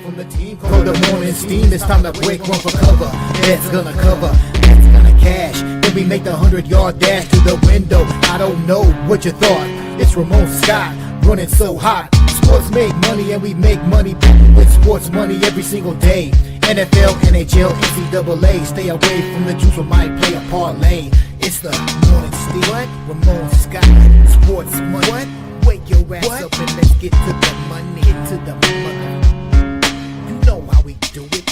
from the team. Call the morning steam, it's time to break one for cover. That's gonna cover, that's gonna cash. Then we make the 100-yard dash to the window. I don't know what you thought. It's Ramon Scott, running so hot. Sports make money and we make money with sports money every single day. NFL, NHL, NCAA. Stay away from the juice or might play a parlay. It's the morning steam. What? Ramon Scott, sports money. What? Wake your ass up and let's get to the money. Get to the money. You know how we do it.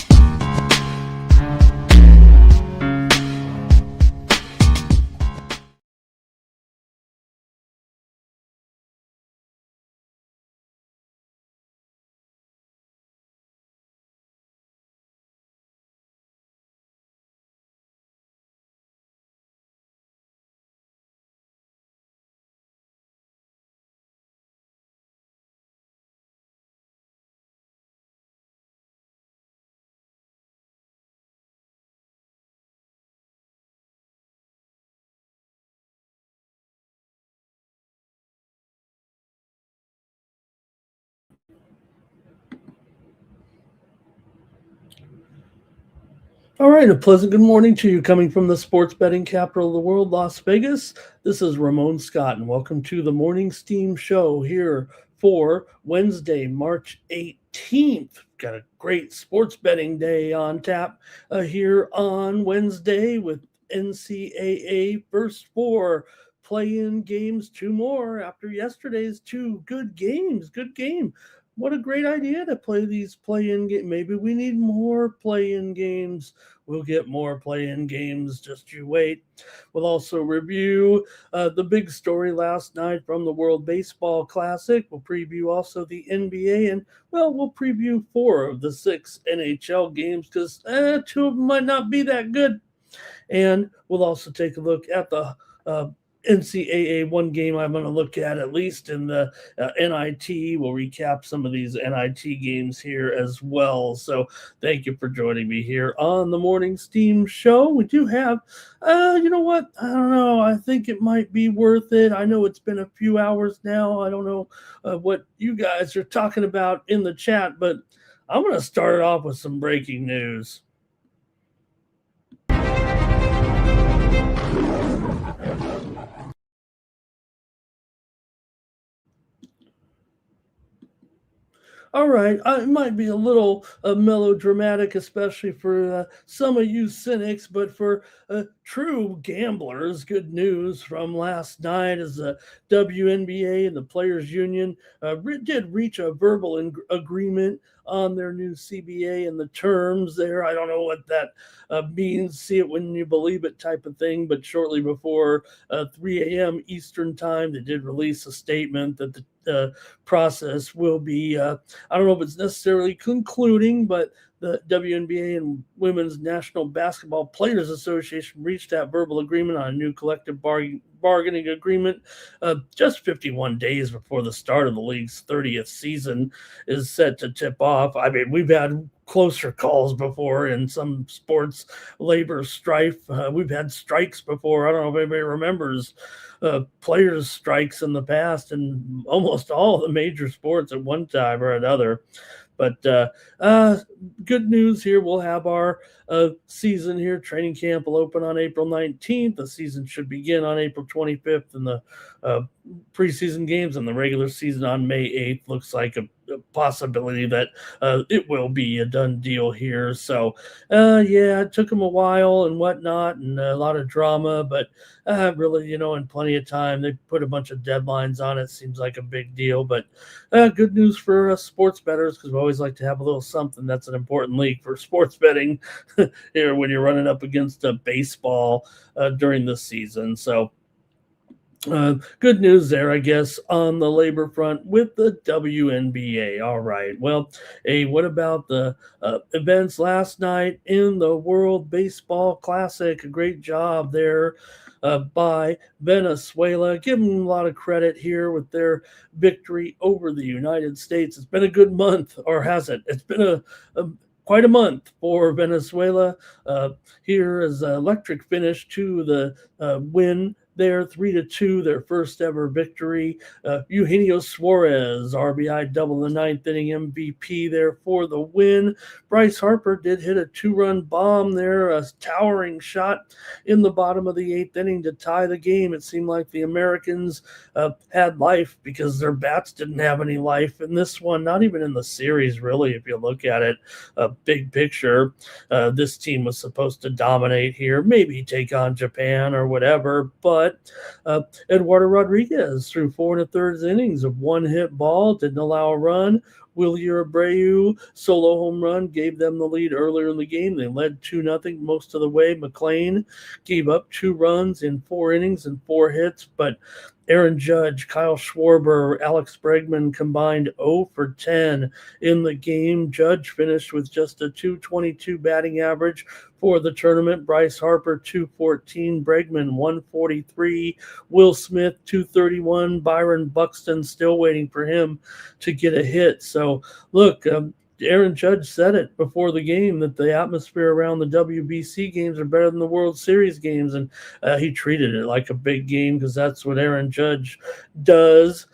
All right, a pleasant good morning to you coming from the sports betting capital of the world, Las Vegas. This is Ramon Scott, and welcome to the Morning Steam Show here for Wednesday, March 18th. Got a great sports betting day on tap here on Wednesday with NCAA first four play-in games, two more after yesterday's two good games. Good game. What a great idea to play these play-in games. Maybe we need more play-in games. We'll get more play-in games. Just you wait. We'll also review the big story last night from the World Baseball Classic. We'll preview also the NBA. And, well, we'll preview 4 of the 6 NHL games because 2 of them might not be that good. And we'll also take a look at the NCAA one game I'm going to look at least in the NIT. We'll recap some of these NIT games here as well. So thank you for joining me here on the Morning Steam Show. We do have, you know what? I don't know. I think it might be worth it. I know it's been a few hours now. I don't know what you guys are talking about in the chat, but I'm going to start it off with some breaking news. All right, it might be a little melodramatic, especially for some of you cynics, but for true gamblers, good news from last night is the WNBA and the Players Union did reach a verbal agreement on their new CBA and the terms there. I don't know what that means, see it when you believe it type of thing, but shortly before 3 a.m. Eastern time, they did release a statement that the process will be, I don't know if it's necessarily concluding, but the WNBA and Women's National Basketball Players Association reached that verbal agreement on a new collective bargaining agreement just 51 days before the start of the league's 30th season is set to tip off. I mean, we've had closer calls before in some sports labor strife. We've had strikes before. I don't know if anybody remembers players' strikes in the past in almost all the major sports at one time or another. But good news here. We'll have our season here. Training camp will open on April 19th. The season should begin on April 25th, and the preseason games and the regular season on May 8th. Looks like a possibility that it will be a done deal here. So, yeah, it took them a while and whatnot and a lot of drama, but really, in plenty of time. They put a bunch of deadlines on it. Seems like a big deal, but good news for sports bettors because we always like to have a little something. That's an important league for sports betting here when you're running up against baseball during the season. So, good news there, I guess, on the labor front with the WNBA. All right. Well, hey, what about the events last night in the World Baseball Classic? A great job there by Venezuela. Give them a lot of credit here with their victory over the United States. It's been a good month, or has it? It's been quite a month for Venezuela. Here is an electric finish to the win there, 3-2, their first ever victory. Eugenio Suarez, RBI double in the ninth inning, MVP there for the win. Bryce Harper did hit a 2-run bomb there, a towering shot in the bottom of the eighth inning to tie the game. It seemed like the Americans had life because their bats didn't have any life in this one, not even in the series, really, if you look at it, big picture. This team was supposed to dominate here, maybe take on Japan or whatever, but Eduardo Rodriguez threw 4 1/3 innings of one hit ball, didn't allow a run. Willie Abreu solo home run gave them the lead earlier in the game. They led 2-0 most of the way. McLean gave up 2 runs in 4 innings and 4 hits, but Aaron Judge, Kyle Schwarber, Alex Bregman combined 0 for 10 in the game. Judge finished with just a .222 batting average for the tournament. Bryce Harper, .214. Bregman, .143. Will Smith, .231. Byron Buxton still waiting for him to get a hit. So, look, Aaron Judge said it before the game that the atmosphere around the WBC games are better than the World Series games, and he treated it like a big game because that's what Aaron Judge does.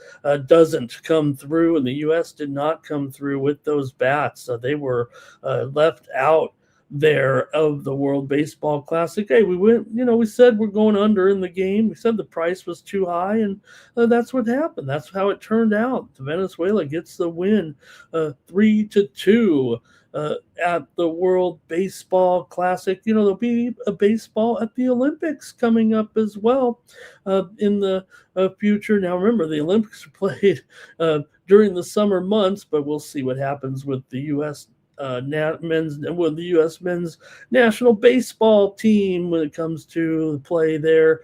Doesn't come through, and the U.S. did not come through with those bats. They were left out there of the World Baseball Classic. Hey, we said we're going under in the game. We said the price was too high, and that's what happened. That's how it turned out. Venezuela gets the win, 3-2 at the World Baseball Classic. There'll be a baseball at the Olympics coming up as well in the future. Now, remember, the Olympics are played during the summer months, but we'll see what happens with the U.S. The U.S. men's national baseball team when it comes to play there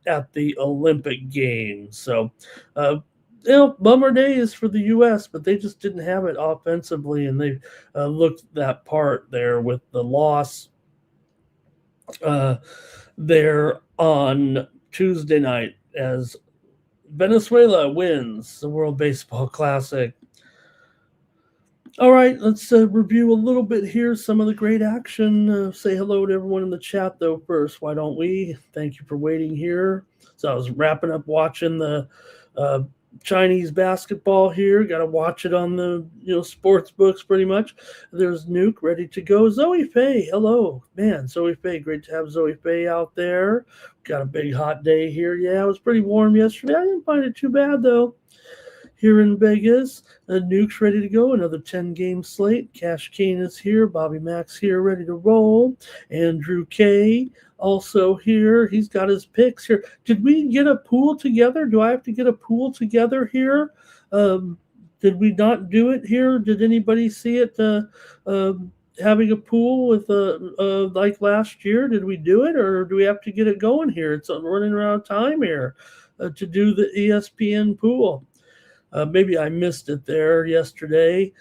at the Olympic Games. So, bummer days for the U.S., but they just didn't have it offensively, and they looked that part there with the loss there on Tuesday night as Venezuela wins the World Baseball Classic. All right, let's review a little bit here, some of the great action. Say hello to everyone in the chat, though, first. Why don't we? Thank you for waiting here. So I was wrapping up watching the Chinese basketball here. Got to watch it on the sports books pretty much. There's Nuke ready to go. Zoe Faye, hello. Man, Zoe Faye, great to have Zoe Faye out there. Got a big hot day here. Yeah, it was pretty warm yesterday. I didn't find it too bad, though. Here in Vegas, Nuke's ready to go. Another 10-game slate. Cash Kane is here. Bobby Mack's here, ready to roll. Andrew K. also here. He's got his picks here. Did we get a pool together? Do I have to get a pool together here? Did we not do it here? Did anybody see it having a pool with like last year? Did we do it, or do we have to get it going here? It's running out of time here to do the ESPN pool. Maybe I missed it there yesterday.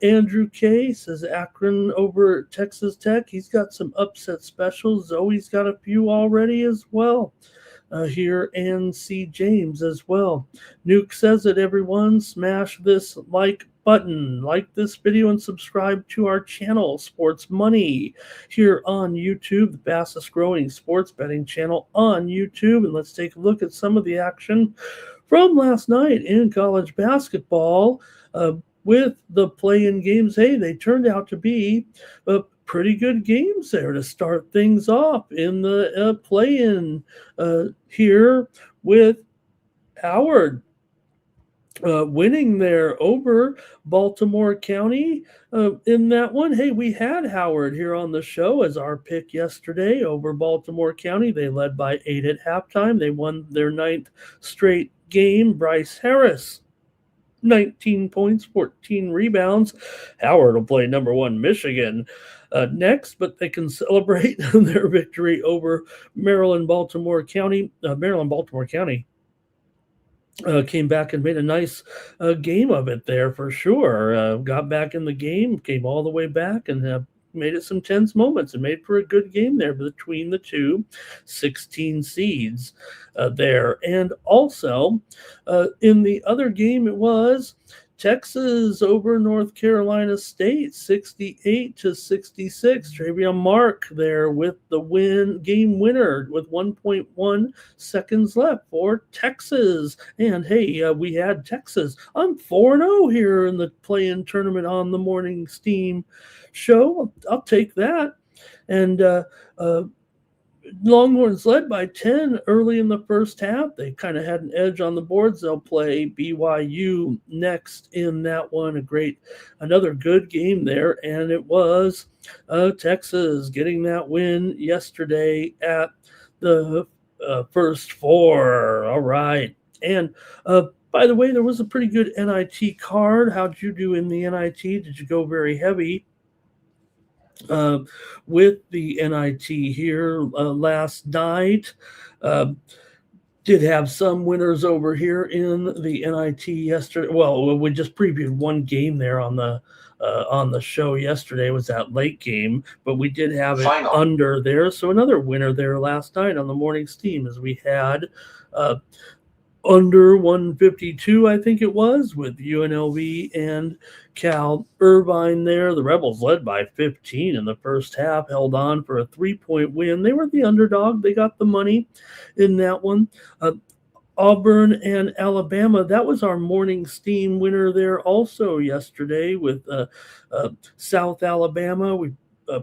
Andrew K. says Akron over Texas Tech. He's got some upset specials. Zoe's got a few already as well. Here, and C. James as well. Nuke says it, everyone. Smash this like button, like this video, and subscribe to our channel, Sports Money, here on YouTube, the fastest growing sports betting channel on YouTube. And let's take a look at some of the action from last night in college basketball with the play-in games. Hey, they turned out to be pretty good games there to start things off in the play-in here with Howard winning there over Baltimore County in that one. Hey, we had Howard here on the show as our pick yesterday over Baltimore County. They led by 8 at halftime. They won their 9th straight game. Bryce Harris, 19 points, 14 rebounds. Howard will play number 1 Michigan next, but they can celebrate their victory over Maryland-Baltimore County. Maryland-Baltimore County came back and made a nice game of it there for sure. Got back in the game, came all the way back, and made it some tense moments and made for a good game there between the two 16 seeds there. And also in the other game, it was Texas over North Carolina State, 68-66. Travion Mark there with the game winner with 1.1 seconds left for Texas. And hey, we had Texas. I'm 4-0 here in the play-in tournament on the Morning Steam show. I'll take that. And Longhorns led by 10 early in the first half. They kind of had an edge on the boards. They'll play BYU next in that one. Another good game there. And it was Texas getting that win yesterday at the first four. All right. And by the way, there was a pretty good NIT card. How'd you do in the NIT? Did you go very heavy? With the NIT here last night. Did have some winners over here in the NIT yesterday. Well, we just previewed one game there on the show yesterday. It was that late game, but we did have it under there. So another winner there last night on the Morning Steam as we had under 152, I think it was, with UNLV and Cal Irvine there. The Rebels led by 15 in the first half, held on for a 3-point win. They were the underdog. They got the money in that one. Auburn and Alabama, that was our Morning Steam winner there also yesterday with South Alabama. We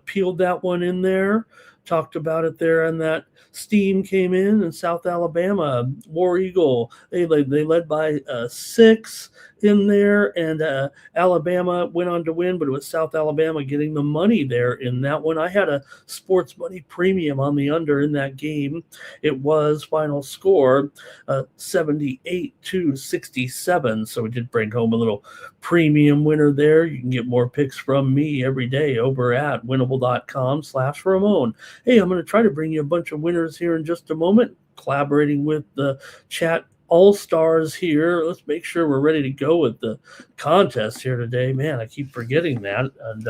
peeled that one in there, talked about it there, and that Steam came in, and South Alabama, War Eagle, they led by 6 in there, and Alabama went on to win, but it was South Alabama getting the money there in that one. I had a sports money premium on the under in that game. It was final score 78-67, so we did bring home a little premium winner there. You can get more picks from me every day over at winnable.com/Ramon. Hey, I'm going to try to bring you a bunch of winners here in just a moment, collaborating with the chat all-stars here. Let's make sure we're ready to go with the contest here today. Man, I keep forgetting that, and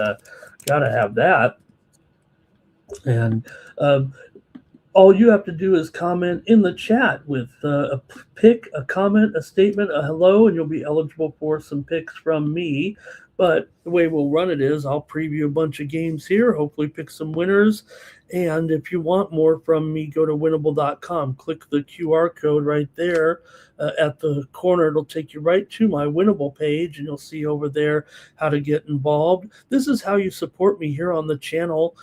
gotta have that. And all you have to do is comment in the chat with a pick, a comment, a statement, a hello, and you'll be eligible for some picks from me. But the way we'll run it is I'll preview a bunch of games here, hopefully pick some winners. And if you want more from me, go to winnable.com. Click the QR code right there at the corner. It'll take you right to my Winnable page, and you'll see over there how to get involved. This is how you support me here on the channel.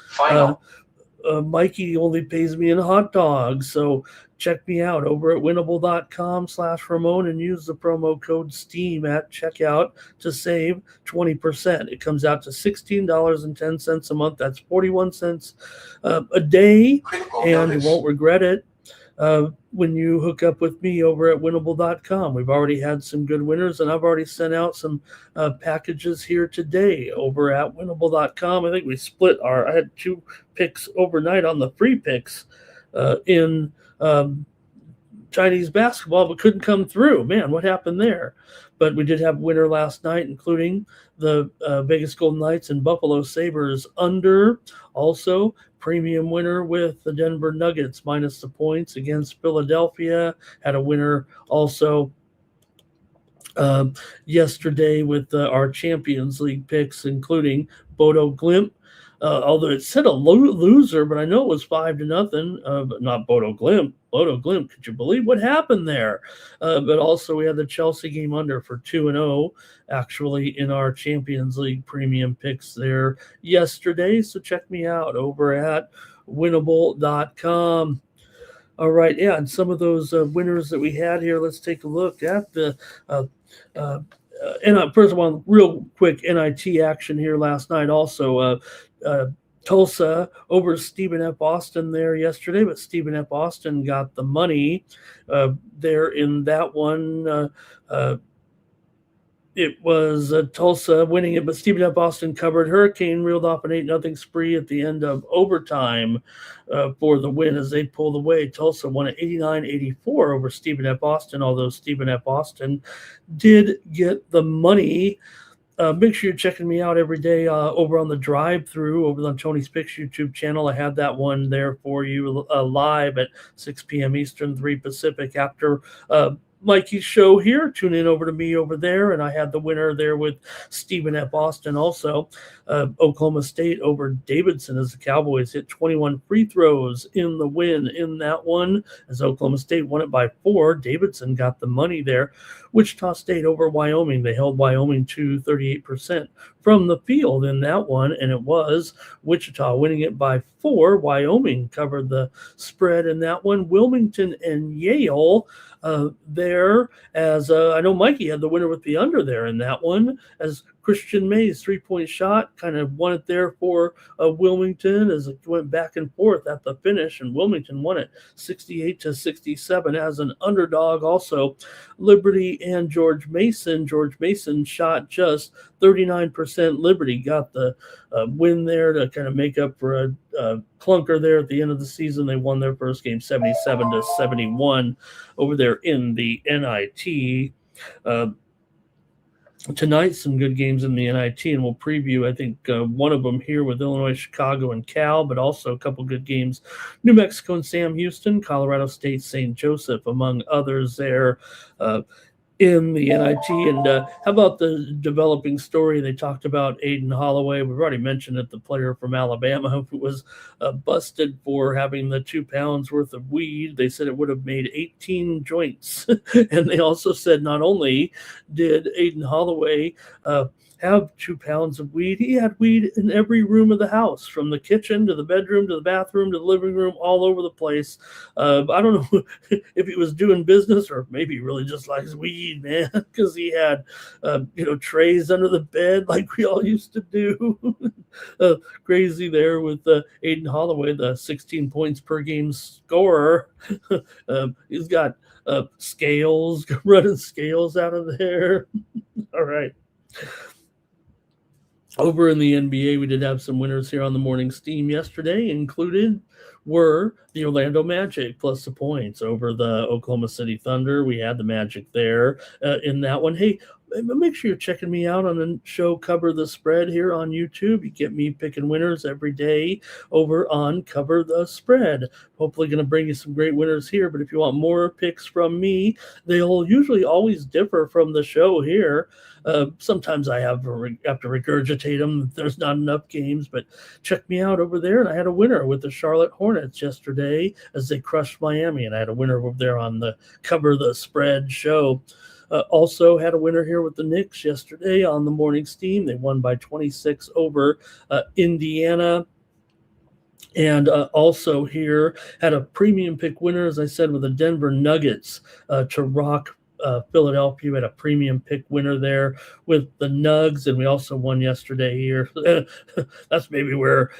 Mikey only pays me in hot dogs, so check me out over at winnable.com/Ramon and use the promo code STEAM at checkout to save 20%. It comes out to $16.10 a month. That's 41 cents a day, and you won't regret it when you hook up with me over at winnable.com. We've already had some good winners, and I've already sent out some packages here today over at winnable.com. I think we split I had 2 picks overnight on the free picks in Chinese basketball, but couldn't come through. Man, what happened there? But we did have a winner last night, including the Vegas Golden Knights and Buffalo Sabres under. Also, premium winner with the Denver Nuggets minus the points against Philadelphia. Had a winner also yesterday with our Champions League picks, including Bodo Glimt. Although it said a loser, but I know it was 5-0, but not Bodo Glimt. Bodo Glimt, could you believe what happened there? But also we had the Chelsea game under for 2-0, actually, in our Champions League premium picks there yesterday. So check me out over at winnable.com. All right, yeah, and some of those winners that we had here, let's take a look at the first of all, real quick NIT action here last night. Also, Tulsa over Stephen F. Austin there yesterday, but Stephen F. Austin got the money there in that one. It was Tulsa winning it, but Stephen F. Austin covered. Hurricane reeled off an 8-0 spree at the end of overtime for the win as they pulled away. Tulsa won at 89-84 over Stephen F. Austin, although Stephen F. Austin did get the money. Make sure you're checking me out every day over on the drive-through over on Tony's Picks YouTube channel. I had that one there for you live at 6 p.m. Eastern, 3 Pacific after Mikey's show here. Tune in over to me over there, and I had the winner there with Stephen at Boston. Also, Oklahoma State over Davidson as the Cowboys hit 21 free throws in the win in that one. As Oklahoma State won it by 4, Davidson got the money there. Wichita State over Wyoming. They held Wyoming to 38% from the field in that one, and it was Wichita winning it by 4. Wyoming covered the spread in that one. Wilmington and Yale there, as I know Mikey had the winner with the under there in that one, as Christian May's 3-point shot kind of won it there for Wilmington as it went back and forth at the finish, and Wilmington won it 68-67 as an underdog. Also, Liberty and George Mason. George Mason shot just 39%. Liberty got the win there to kind of make up for a clunker there at the end of the season. They won their first game 77-71 over there in the NIT. Tonight, some good games in the NIT, and we'll preview, I think, one of them here with Illinois, Chicago, and Cal, but also a couple good games. New Mexico and Sam Houston, Colorado State, St. Joseph, among others there in the NIT. And how about the developing story? They talked about Aiden Holloway. We've already mentioned it, the player from Alabama who was busted for having the 2 pounds worth of weed. They said it would have made 18 joints. And they also said not only did Aiden Holloway have 2 pounds of weed, he had weed in every room of the house, from the kitchen to the bedroom to the bathroom to the living room, all over the place. I don't know if he was doing business or maybe he really just likes weed, man, because he had trays under the bed like we all used to do. Crazy there with Aiden Holloway, the 16 points per game scorer. He's got scales, running scales out of there. All right. Over in the NBA, we did have some winners here on the morning steam yesterday. Included were the Orlando Magic plus the points over the Oklahoma City Thunder. We had the Magic there in that one. Hey, make sure you're checking me out on the show Cover the Spread here on YouTube. You get me picking winners every day over on Cover the Spread. Hopefully going to bring you some great winners here, but if you want more picks from me, they'll usually always differ from the show here. Sometimes I have to regurgitate them if there's not enough games, but check me out over there. And I had a winner with the Charlotte Hornets yesterday as they crushed Miami, and I had a winner over there on the Cover the Spread show. Also had a winner here with the Knicks yesterday on the morning steam. They won by 26 over Indiana. And also here had a premium pick winner, as I said, with the Denver Nuggets to rock Philadelphia. We had a premium pick winner there with the Nugs, and we also won yesterday here. That's maybe where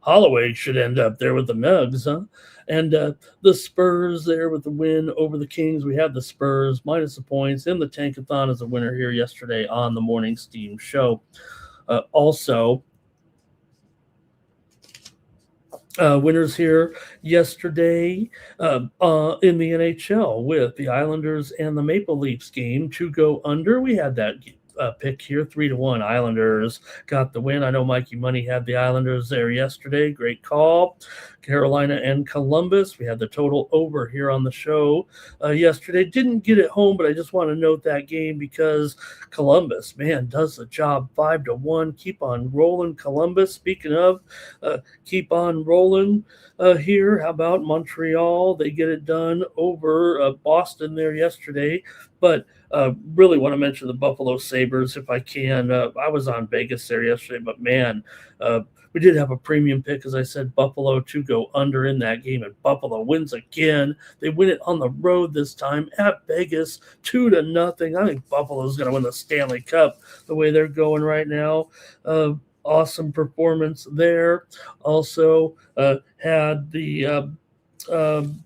Holloway should end up there with the Nugs, huh? And the Spurs there with the win over the Kings. We had the Spurs minus the points in the Tankathon as a winner here yesterday on the Morning Steam show. Also, winners here yesterday in the NHL with the Islanders and the Maple Leafs game to go under. We had that pick here, 3-1. Islanders got the win. I know Mikey Money had the Islanders there yesterday. Great call. Carolina and Columbus. We had the total over here on the show yesterday. Didn't get it home, but I just want to note that game because Columbus, man, does the job. 5-1. Keep on rolling, Columbus. Speaking of, keep on rolling here. How about Montreal? They get it done over Boston there yesterday, but really want to mention the Buffalo Sabres if I can. I was on Vegas there yesterday, but man, we did have a premium pick, as I said, Buffalo to go under in that game, and Buffalo wins again. They win it on the road this time at Vegas, 2-0. I think Buffalo's going to win the Stanley Cup the way they're going right now. Awesome performance there. Also had the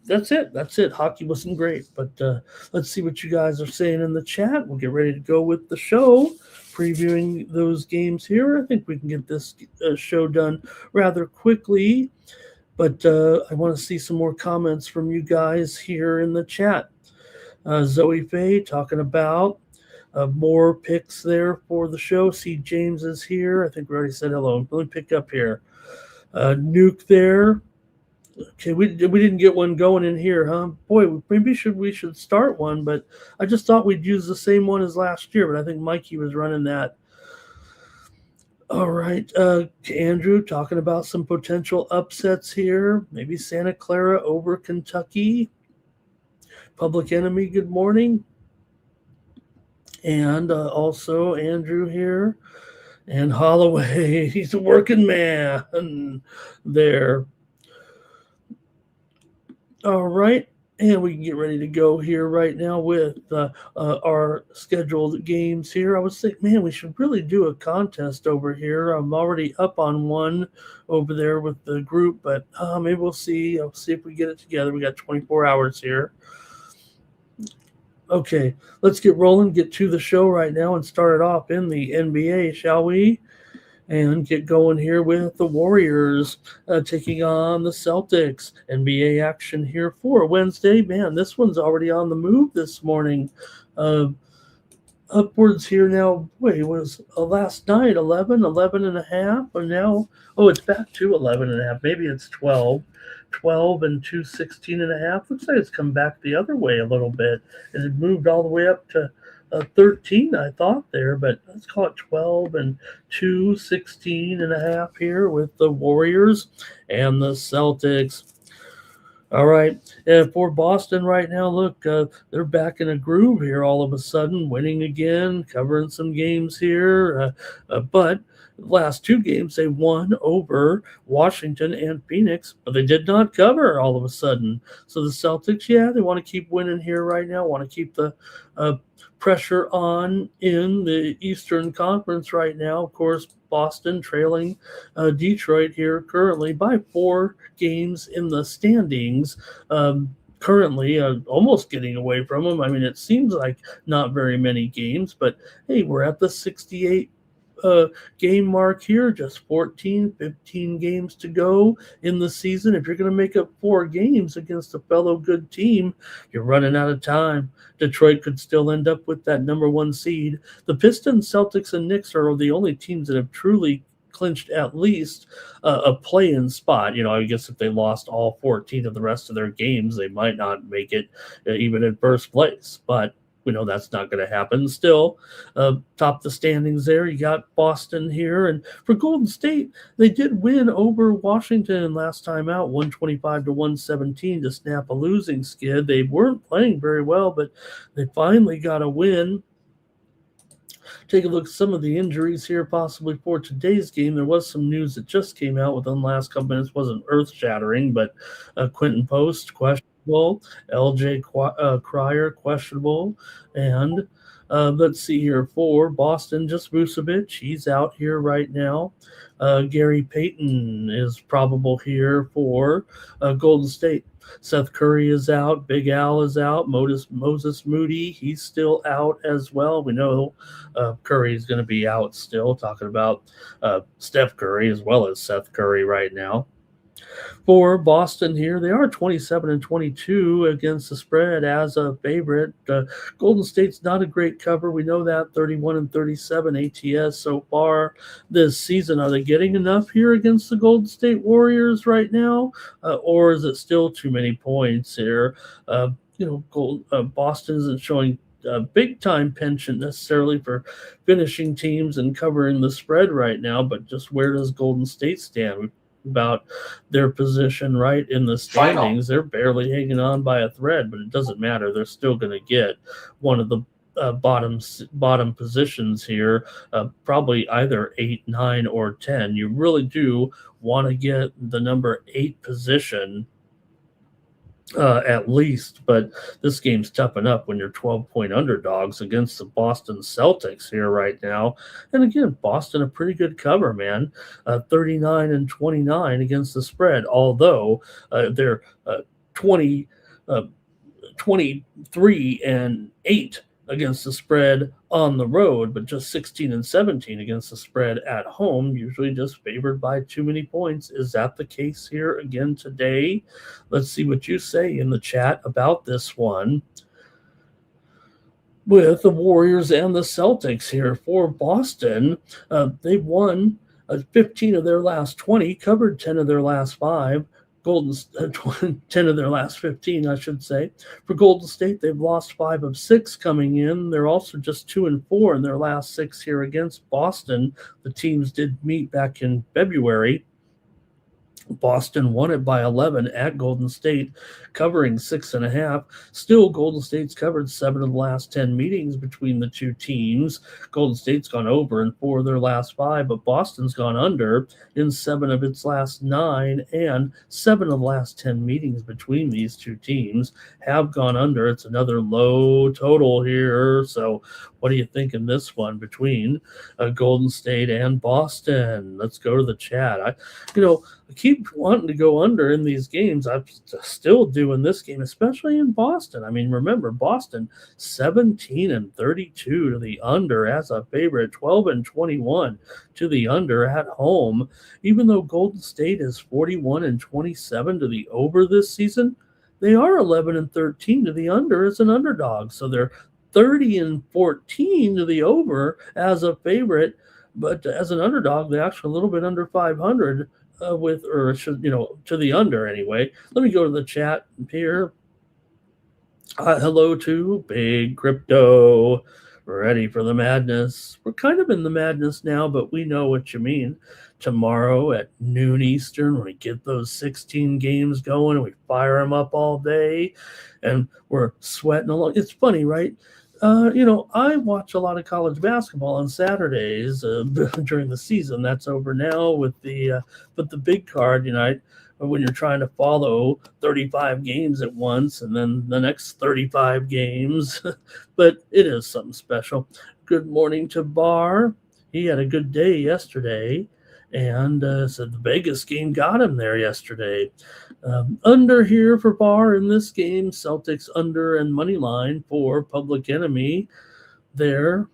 that's it. Hockey wasn't great, but let's see what you guys are saying in the chat. We'll get ready to go with the show, previewing those games here. I think we can get this show done rather quickly, but I want to see some more comments from you guys here in the chat. Zoe Faye talking about more picks there for the show. See, James is here. I think we already said hello. Let me pick up here. Nuke there. Okay, we didn't get one going in here, huh? Boy, maybe we should start one, but I just thought we'd use the same one as last year, but I think Mikey was running that. All right, Andrew, talking about some potential upsets here. Maybe Santa Clara over Kentucky. Public Enemy, good morning. And also Andrew here. And Holloway, he's a working man there. All right. And we can get ready to go here right now with our scheduled games here. I was thinking, man, we should really do a contest over here. I'm already up on one over there with the group, but maybe we'll see. I'll see if we get it together. We got 24 hours here. Okay, let's get rolling, get to the show right now, and start it off in the NBA, shall we? And get going here with the Warriors taking on the Celtics. NBA action here for Wednesday. Man, this one's already on the move this morning. Upwards here now. Wait, it was last night 11 and a half, and now, it's back to 11 and a half. Maybe it's 12 and 216 and a half. Looks like it's come back the other way a little bit. It had moved all the way up to 13, I thought there, but let's call it 12 and 216 and a half here with the Warriors and the Celtics. All right. For Boston right now, look, they're back in a groove here all of a sudden, winning again, covering some games here. But last two games, they won over Washington and Phoenix, but they did not cover all of a sudden. So the Celtics, they want to keep winning here right now, want to keep the pressure on in the Eastern Conference right now. Of course, Boston trailing Detroit here currently by 4 games in the standings. Currently almost getting away from them. I mean, it seems like not very many games, but hey, we're at the 68 game mark here, just 15 games to go in the season. If you're going to make up 4 games against a fellow good team, you're running out of time. Detroit could still end up with that number 1 seed. The Pistons, Celtics, and Knicks are the only teams that have truly clinched at least a play-in spot. I guess if they lost all 14 of the rest of their games, they might not make it even in first place. But we know that's not going to happen. Still, top the standings there. You got Boston here. And for Golden State, they did win over Washington last time out, 125-117 to snap a losing skid. They weren't playing very well, but they finally got a win. Take a look at some of the injuries here possibly for today's game. There was some news that just came out within the last couple minutes. Wasn't earth-shattering, but Quentin Post, questionable. LJ Cryer, questionable. And let's see here for Boston, just Vucevic. He's out here right now. Gary Payton is probable here for Golden State. Seth Curry is out. Big Al is out. Moses Moody, he's still out as well. We know Curry is going to be out still. Talking about Steph Curry as well as Seth Curry right now. For Boston here, they are 27-22 against the spread as a favorite. Golden State's not a great cover. We know that, 31-37 ATS so far this season. Are they getting enough here against the Golden State Warriors right now? Or is it still too many points here? Boston isn't showing a big-time penchant necessarily for finishing teams and covering the spread right now, but just where does Golden State stand? About their position right in the standings. They're barely hanging on by a thread, but it doesn't matter. They're still going to get one of the bottom positions here, probably either 8, 9, or 10. You really do want to get the number 8 position at least, but this game's tough enough when you're 12-point underdogs against the Boston Celtics here right now. And again, Boston a pretty good cover, man, 39-29 against the spread, although they're 23-8 against the spread on the road, but just 16-17 against the spread at home, usually just favored by too many points. Is that the case here again today? Let's see what you say in the chat about this one. With the Warriors and the Celtics here for Boston, they've won 15 of their last 20, covered 10 of their last 5. 10 of their last 15, I should say. For Golden State, they've lost 5 of 6 coming in. They're also just 2-4 in their last 6 here against Boston. The teams did meet back in February. Boston won it by 11 at Golden State, covering 6.5. Still, Golden State's covered 7 of the last 10 meetings between the two teams. Golden State's gone over in 4 of their last 5, but Boston's gone under in 7 of its last 9, and 7 of the last 10 meetings between these two teams have gone under. It's another low total here. So, what do you think in this one between Golden State and Boston? Let's go to the chat. I keep wanting to go under in these games. I'm still doing this game, especially in Boston. I mean, remember, Boston 17-32 to the under as a favorite, 12-21 to the under at home. Even though Golden State is 41-27 to the over this season, they are 11-13 to the under as an underdog. So they're 30-14 to the over as a favorite, but as an underdog, they're actually a little bit under 500 to the under anyway. Let me go to the chat here. Hello to Big Crypto. Ready for the madness. We're kind of in the madness now, but we know what you mean. Tomorrow at noon Eastern, when we get those 16 games going and we fire them up all day and we're sweating along. It's funny, right? I watch a lot of college basketball on Saturdays during the season. That's over now with the big card, when you're trying to follow 35 games at once and then the next 35 games. But it is something special. Good morning to Bar. He had a good day yesterday and said the Vegas game got him there yesterday. Under here for Bar in this game, Celtics under and money line for Public Enemy there.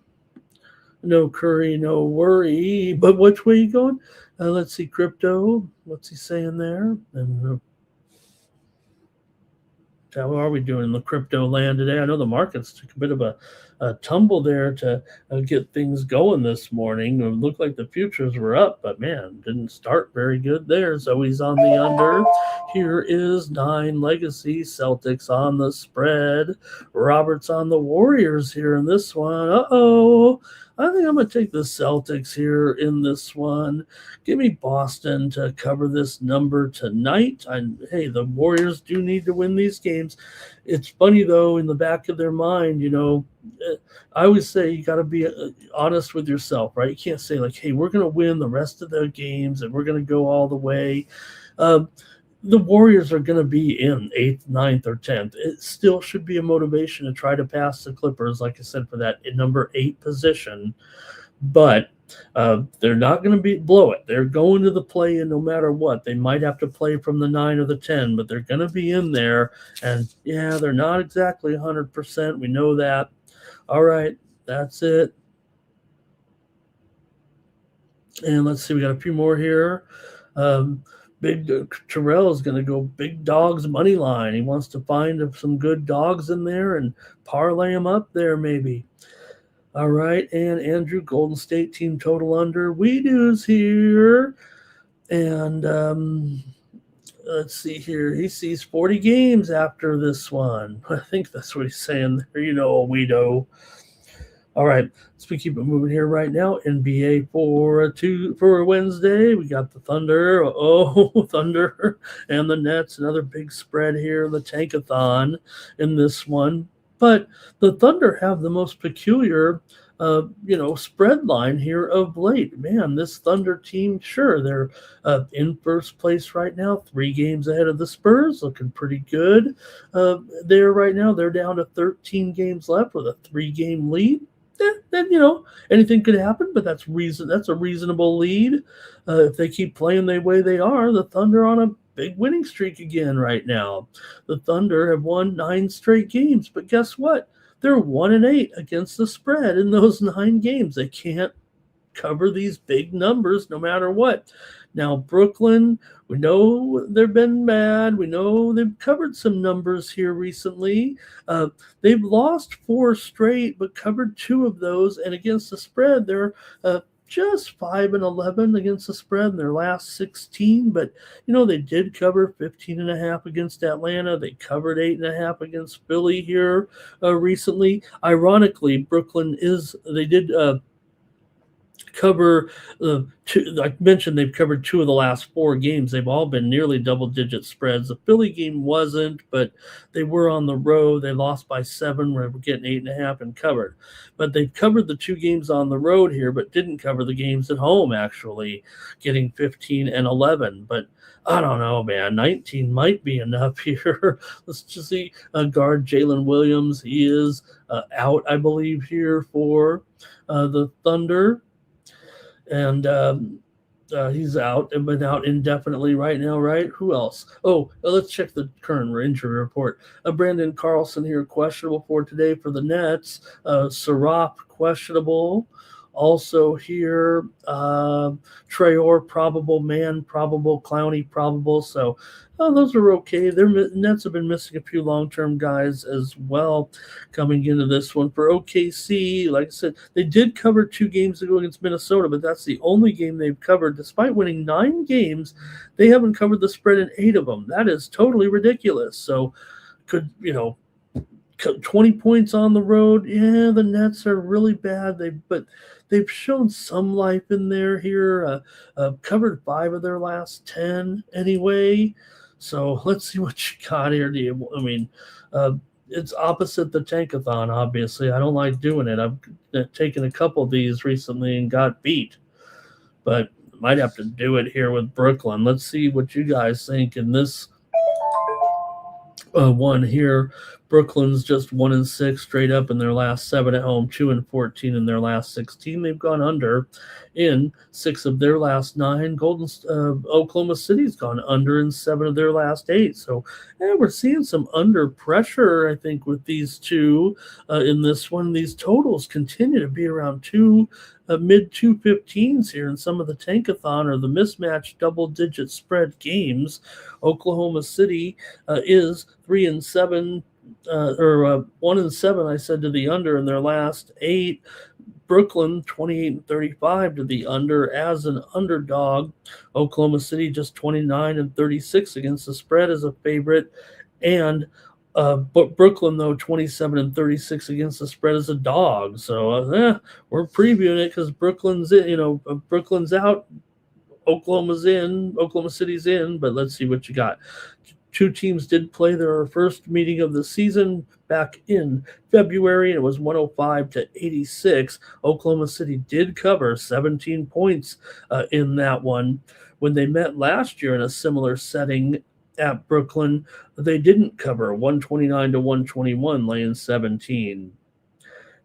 No Curry, no worry. But which way you going? Let's see, Crypto. What's he saying there? And how are we doing in the crypto land today? I know the markets took a bit of a tumble there to get things going this morning. It looked like the futures were up, but man, didn't start very good there. So he's on the under. Here is 9 Legacy. Celtics on the spread. Roberts on the Warriors here in this one. Uh-oh. I think I'm going to take the Celtics here in this one. Give me Boston to cover this number tonight. Hey, the Warriors do need to win these games. It's funny, though, in the back of their mind, I always say you got to be honest with yourself, right? You can't say, like, hey, we're going to win the rest of the games and we're going to go all the way. The Warriors are going to be in 8th, 9th, or 10th. It still should be a motivation to try to pass the Clippers, like I said, for that number 8 position. But they're not going to blow it. They're going to the play-in no matter what. They might have to play from the 9 or the 10, but they're going to be in there. And, yeah, they're not exactly 100%. We know that. All right, that's it. And let's see, we got a few more here. Big Terrell is going to go big dogs money line. He wants to find some good dogs in there and parlay them up there maybe. All right, and Andrew, Golden State team total under. We do's here. And let's see here. He sees 40 games after this one. I think that's what he's saying there. We do. All right, let's keep it moving here right now. NBA for Wednesday. We got the Thunder. Thunder and the Nets. Another big spread here. The Tankathon in this one. But the Thunder have the most peculiar, spread line here of late. Man, this Thunder team, sure, they're in first place right now, 3 games ahead of the Spurs, looking pretty good. There right now, they're down to 13 games left with a 3-game lead. Then anything could happen, but that's a reasonable lead. If they keep playing the way they are, the Thunder on a big winning streak again right now. The Thunder have won 9 straight games, but guess what? They're 1-8 against the spread in those 9 games. They can't cover these big numbers no matter what. Now, Brooklyn, we know they've been bad. We know they've covered some numbers here recently. They've lost 4 straight, but covered 2 of those. And against the spread, they're just 5-11 against the spread in their last 16, but they did cover 15.5 against Atlanta. They covered 8.5 against Philly here recently. Ironically, Brooklyn they did cover two. I mentioned they've covered two of the last four games. They've all been nearly double-digit spreads. The Philly game wasn't, but they were on the road. They lost by 7. We're getting 8.5 and covered. But they've covered the two games on the road here, but didn't cover the games at home, actually, getting 15 and 11. But I don't know, man. 19 might be enough here. Let's just see. Guard Jalen Williams. He is out, I believe, here for the Thunder. And he's out and been out indefinitely right now, right? Who else? Oh, let's check the current injury report. Brandon Carlson here, questionable for today for the Nets. Sarap, questionable. Also here, Traore, probable. Man, probable. Clowney, probable. So those are okay. Their Nets have been missing a few long-term guys as well coming into this one. For OKC, like I said, they did cover 2 games ago against Minnesota, but that's the only game they've covered. Despite winning 9 games, they haven't covered the spread in 8 of them. That is totally ridiculous. So could, 20 points on the road. Yeah, the Nets are really bad. But they've shown some life in there here. Covered 5 of their last 10 anyway. So let's see what you got here. It's opposite the tankathon, obviously. I don't like doing it. I've taken a couple of these recently and got beat. But might have to do it here with Brooklyn. Let's see what you guys think in this one here. Brooklyn's just 1-6 straight up in their last 7 at home, 2-14 in their last 16. They've gone under in 6 of their last 9. Oklahoma City's gone under in 7 of their last 8. So we're seeing some under pressure, I think, with these two in this one. These totals continue to be around mid 215s here in some of the tankathon or the mismatched double-digit spread games. Oklahoma City is 3-7. 1-7, I said, to the under in their last 8. Brooklyn 28-35 to the under as an underdog. Oklahoma City just 29-36 against the spread as a favorite, and but Brooklyn though 27-36 against the spread as a dog. So we're previewing it because Brooklyn's in. Brooklyn's out. Oklahoma's in. Oklahoma City's in. But let's see what you got. 2 teams did play their first meeting of the season back in February, and it was 105-86. Oklahoma City did cover 17 points in that one. When they met last year in a similar setting at Brooklyn, they didn't cover, 129-121, laying 17.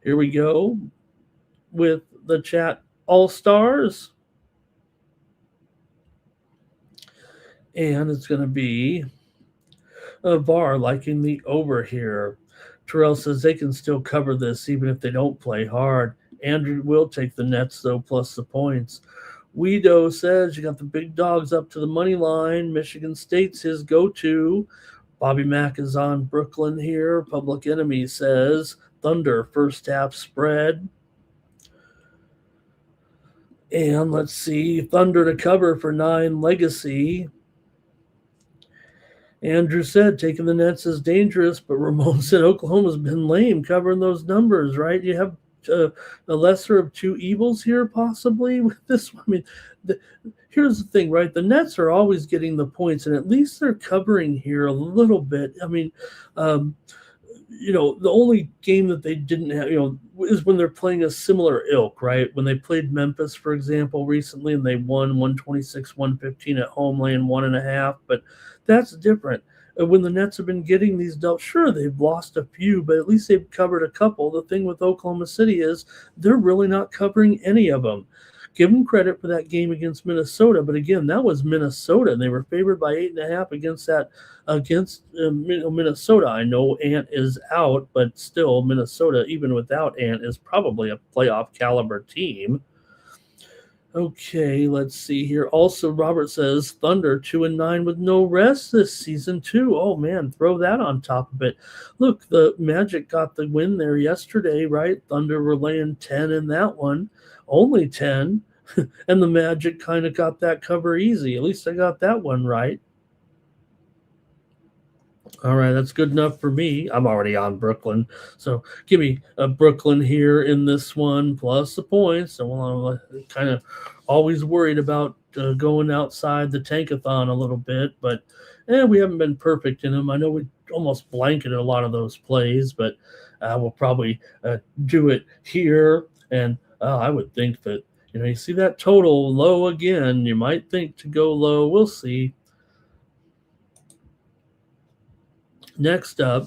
Here we go with the chat All-Stars. And it's going to be VAR liking the over here. Terrell says they can still cover this even if they don't play hard. Andrew will take the Nets, though, plus the points. Guido says you got the big dogs up to the money line. Michigan State's his go-to. Bobby Mack is on Brooklyn here. Public Enemy says Thunder first half spread. And let's see, Thunder to cover for 9 Legacy. Andrew said taking the Nets is dangerous, but Ramon said Oklahoma's been lame covering those numbers, right? You have a lesser of 2 evils here possibly with this one. I mean, here's the thing, right? The Nets are always getting the points, and at least they're covering here a little bit. I mean, the only game that they didn't have, is when they're playing a similar ilk, right? When they played Memphis, for example, recently, and they won 126-115 at home, laying 1.5, but that's different. When the Nets have been getting these dealt, sure, they've lost a few, but at least they've covered a couple. The thing with Oklahoma City is they're really not covering any of them. Give them credit for that game against Minnesota, but again, that was Minnesota, and they were favored by 8.5 against Minnesota. I know Ant is out, but still, Minnesota, even without Ant, is probably a playoff caliber team. Okay, let's see here. Also, Robert says Thunder 2-9 with no rest this season too. Oh man, throw that on top of it. Look, the Magic got the win there yesterday, right? Thunder were laying 10 in that one, only 10. And the Magic kind of got that cover easy. At least I got that one right. All right, that's good enough for me. I'm already on Brooklyn, so give me a Brooklyn here in this one plus the points. So I'm kind of always worried about going outside the tankathon a little bit, but we haven't been perfect in them. I know we almost blanketed a lot of those plays, but we'll probably do it here. And I would think that you see that total low again. You might think to go low. We'll see. Next up,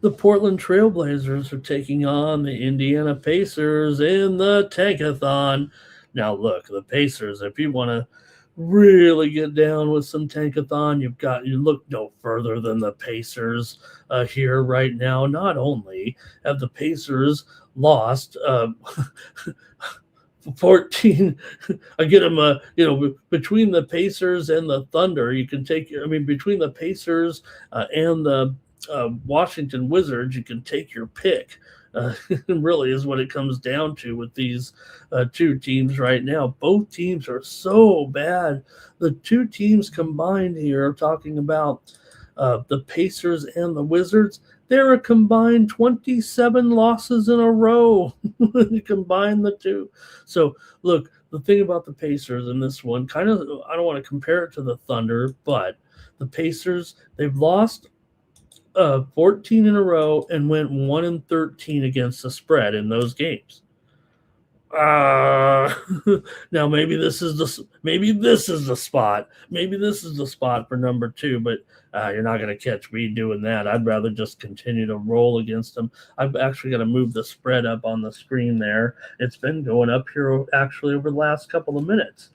the Portland Trailblazers are taking on the Indiana Pacers in the Tankathon. Now, look, the Pacers, if you want to really get down with some Tankathon, you look no further than the Pacers here right now. Not only have the Pacers lost 14. I get them between the Pacers and the Thunder, you can take between the Pacers and the Washington Wizards, you can take your pick. Really is what it comes down to with these two teams right now. Both teams are so bad. The two teams combined here, talking about the Pacers and the Wizards, they're a combined 27 losses in a row. You combine the two. So, look, the thing about the Pacers in this one, I don't want to compare it to the Thunder, but the Pacers, they've lost 14 in a row and went 1-13 against the spread in those games. Now maybe this is the spot. Maybe this is the spot for number 2, but you're not going to catch me doing that. I'd rather just continue to roll against them. I've actually got to move the spread up on the screen there. It's been going up here actually over the last couple of minutes.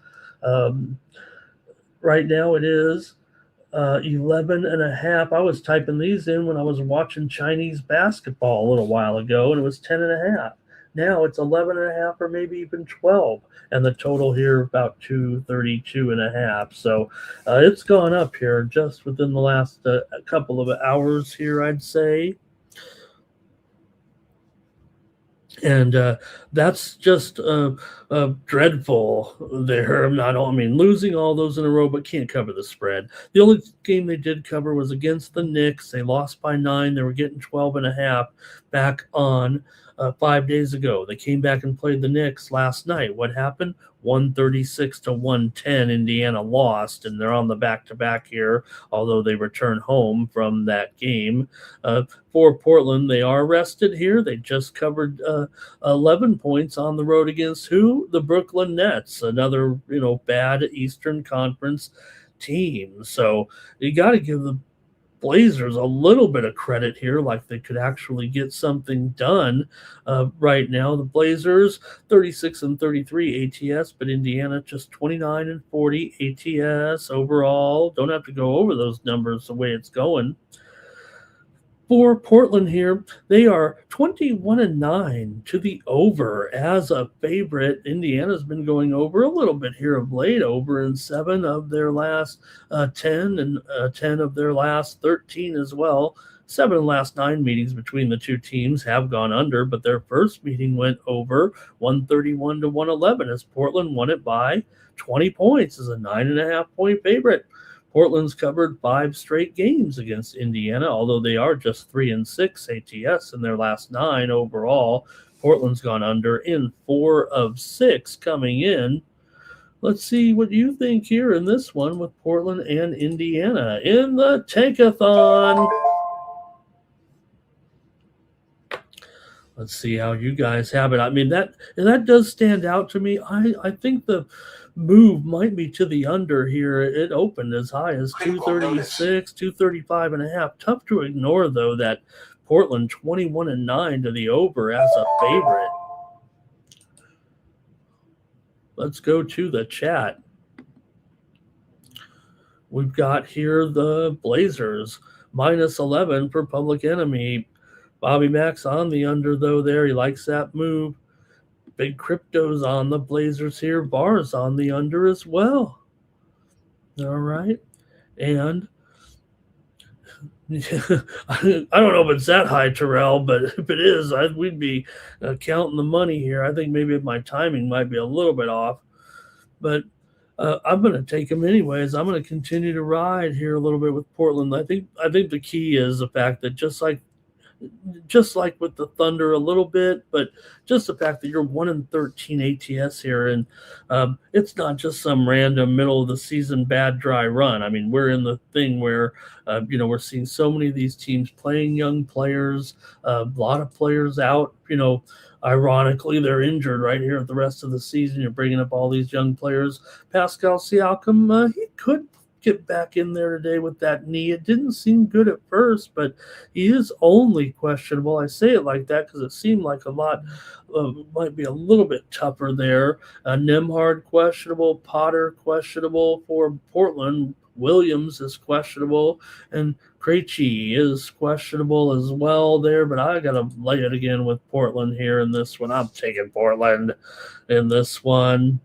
Right now it is 11.5. I was typing these in when I was watching Chinese basketball a little while ago, and it was 10.5. Now it's 11.5 or maybe even 12, and the total here about 232.5. So it's gone up here just within the last couple of hours here, I'd say. And that's just dreadful there. Losing all those in a row, but can't cover the spread. The only game they did cover was against the Knicks. They lost by 9. They were getting 12.5 back on 5 days ago. They came back and played the Knicks last night. What happened? 136-110. Indiana lost, and they're on the back-to-back here, although they return home from that game. For Portland, they are rested here. They just covered 11 points on the road against who? The Brooklyn Nets, another bad Eastern Conference team. So you got to give the Blazers a little bit of credit here, like they could actually get something done right now. The Blazers 36-33 ATS, but Indiana just 29-40 ATS overall. Don't have to go over those numbers the way it's going. For Portland here, they are 21-9 to the over as a favorite. Indiana's been going over a little bit here of late, over in 7 of their last 10 and 10 of their last 13 as well. 7 of the last 9 meetings between the two teams have gone under, but their first meeting went over 131-111 as Portland won it by 20 points as a 9.5-point favorite. Portland's covered 5 straight games against Indiana, although they are just 3-6 ATS in their last 9 overall. Portland's gone under in 4 of 6 coming in. Let's see what you think here in this one with Portland and Indiana in the Tankathon. Let's see how you guys have it. That does stand out to me. I think the move might be to the under here. It opened as high as 236, 235.5. Tough to ignore, though, that Portland 21-9 to the over as a favorite. Let's go to the chat. We've got here the Blazers -11 for Public Enemy. Bobby Mack's on the under, though, there. He likes that move. Big Crypto's on the Blazers here. Bar's on the under as well. All right. And I don't know if it's that high, Terrell, but if it is, we'd be counting the money here. I think maybe my timing might be a little bit off, but I'm going to take them anyways. I'm going to continue to ride here a little bit with Portland. I think the key is the fact that just like with the Thunder a little bit, but just the fact that you're 1-13 ATS here, and it's not just some random middle of the season bad dry run. I mean, we're in the thing where we're seeing so many of these teams playing young players, a lot of players out. Ironically, they're injured right here at the rest of the season. You're bringing up all these young players. Pascal Siakam, he could get back in there today with that knee. It didn't seem good at first, but he is only questionable. I say it like that because it seemed like a lot might be a little bit tougher there. Nemhard questionable, Potter questionable for Portland. Williams is questionable, and Krejci is questionable as well there, but I got to lay it again with Portland here in this one. I'm taking Portland in this one.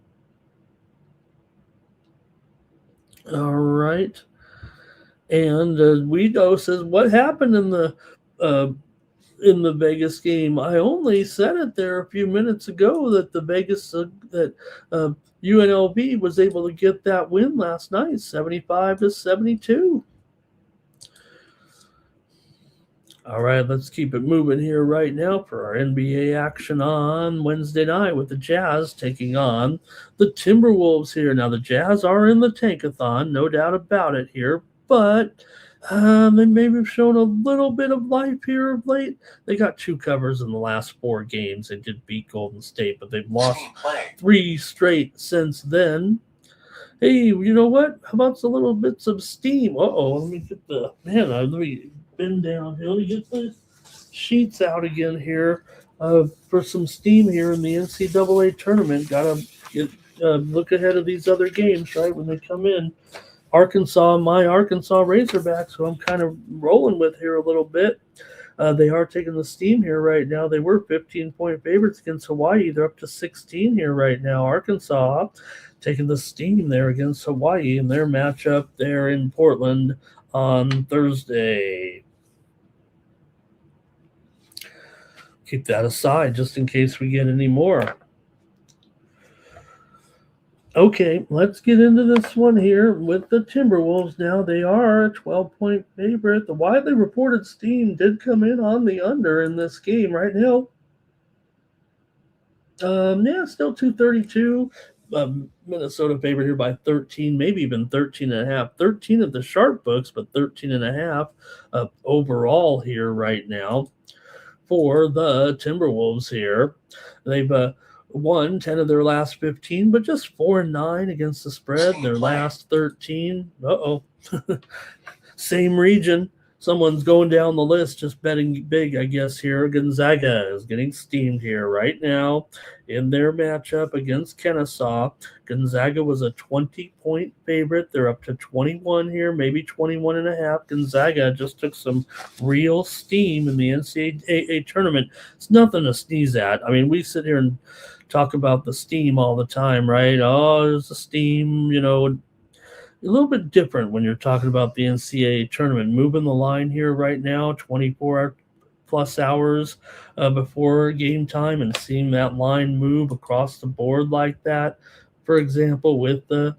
All right. And Guido says, "What happened in the Vegas game? I only said it there a few minutes ago that the Vegas that UNLV was able to get that win last night, 75-72." All right, let's keep it moving here right now for our NBA action on Wednesday night with the Jazz taking on the Timberwolves here. Now, the Jazz are in the tankathon, no doubt about it here, but they maybe have shown a little bit of life here of late. They got 2 covers in the last 4 games. They did beat Golden State, but they've lost 3 straight since then. Hey, you know what? How about a little bits of steam? Let me get let me bend downhill to get the sheets out again here for some steam here in the NCAA tournament. Got to look ahead of these other games, right, when they come in. My Arkansas Razorbacks, who I'm kind of rolling with here a little bit. They are taking the steam here right now. They were 15-point favorites against Hawaii. They're up to 16 here right now. Arkansas taking the steam there against Hawaii in their matchup there in Portland on Thursday. Keep that aside just in case we get any more. Okay, let's get into this one here with the Timberwolves now. They are a 12-point favorite. The widely reported steam did come in on the under in this game right now. Still 232. Minnesota favorite here by 13, maybe even 13.5. 13 of the sharp books, but 13.5 overall here right now for the Timberwolves here. They've won 10 of their last 15, but just 4-9 against the spread. Their last 13. Same region. Someone's going down the list, just betting big, I guess, here. Gonzaga is getting steamed here right now in their matchup against Kennesaw. Gonzaga was a 20-point favorite. They're up to 21 here, maybe 21.5. Gonzaga just took some real steam in the NCAA tournament. It's nothing to sneeze at. I mean, we sit here and talk about the steam all the time, right? Oh, there's the steam, a little bit different when you're talking about the NCAA tournament. Moving the line here right now, 24 plus hours before game time, and seeing that line move across the board like that. For example, with the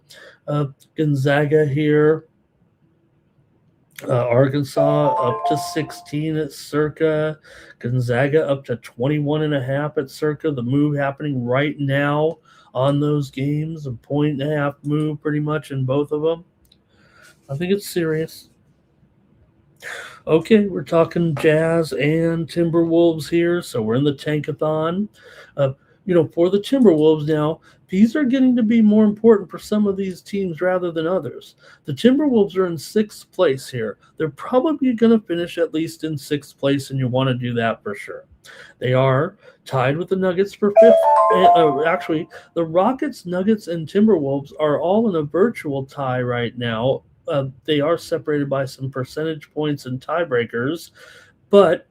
Gonzaga here, Arkansas up to 16 at Circa, Gonzaga up to 21.5 at Circa. The move happening right now on those games, a 1.5 move pretty much in both of them. I think it's serious. Okay, we're talking Jazz and Timberwolves here, so we're in the tankathon. For the Timberwolves now, these are getting to be more important for some of these teams rather than others. The Timberwolves are in 6th place here. They're probably going to finish at least in 6th place, and you want to do that for sure. They are tied with the Nuggets for 5th. Actually, the Rockets, Nuggets, and Timberwolves are all in a virtual tie right now. They are separated by some percentage points and tiebreakers, but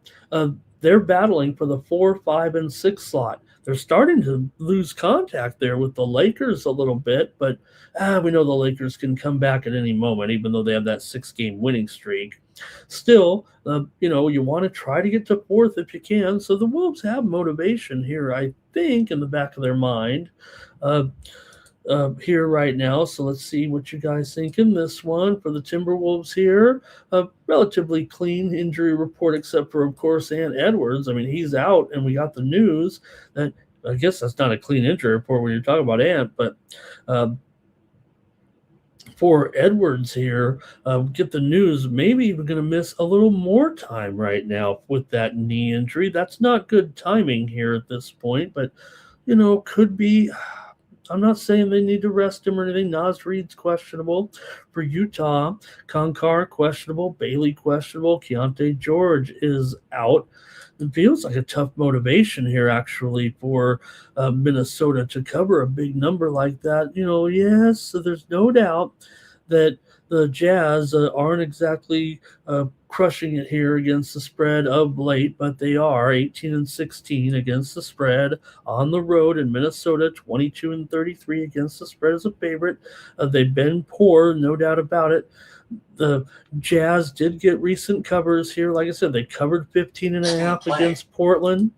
they're battling for the 4, 5, and 6 slot. They're starting to lose contact there with the Lakers a little bit, but we know the Lakers can come back at any moment, even though they have that 6-game winning streak. Still, you want to try to get to fourth if you can. So the Wolves have motivation here, I think, in the back of their mind. Uh, here right now. So let's see what you guys think in this one for the Timberwolves here. A relatively clean injury report, except for, of course, Ant Edwards. I mean, he's out, and we got the news that I guess that's not a clean injury report when you're talking about Ant, but uh, for Edwards here, get the news, maybe even going to miss a little more time right now with that knee injury. That's not good timing here at this point, but could be. I'm not saying they need to rest him or anything. Naz Reid's questionable for Utah. Konkar questionable. Bailey questionable. Keontae George is out. It feels like a tough motivation here, actually, for Minnesota to cover a big number like that. Yes, so there's no doubt that the Jazz aren't exactly crushing it here against the spread of late, but they are 18-16 against the spread on the road in Minnesota, 22-33 against the spread as a favorite. They've been poor, no doubt about it. The Jazz did get recent covers here. Like I said, they covered 15.5 against Portland.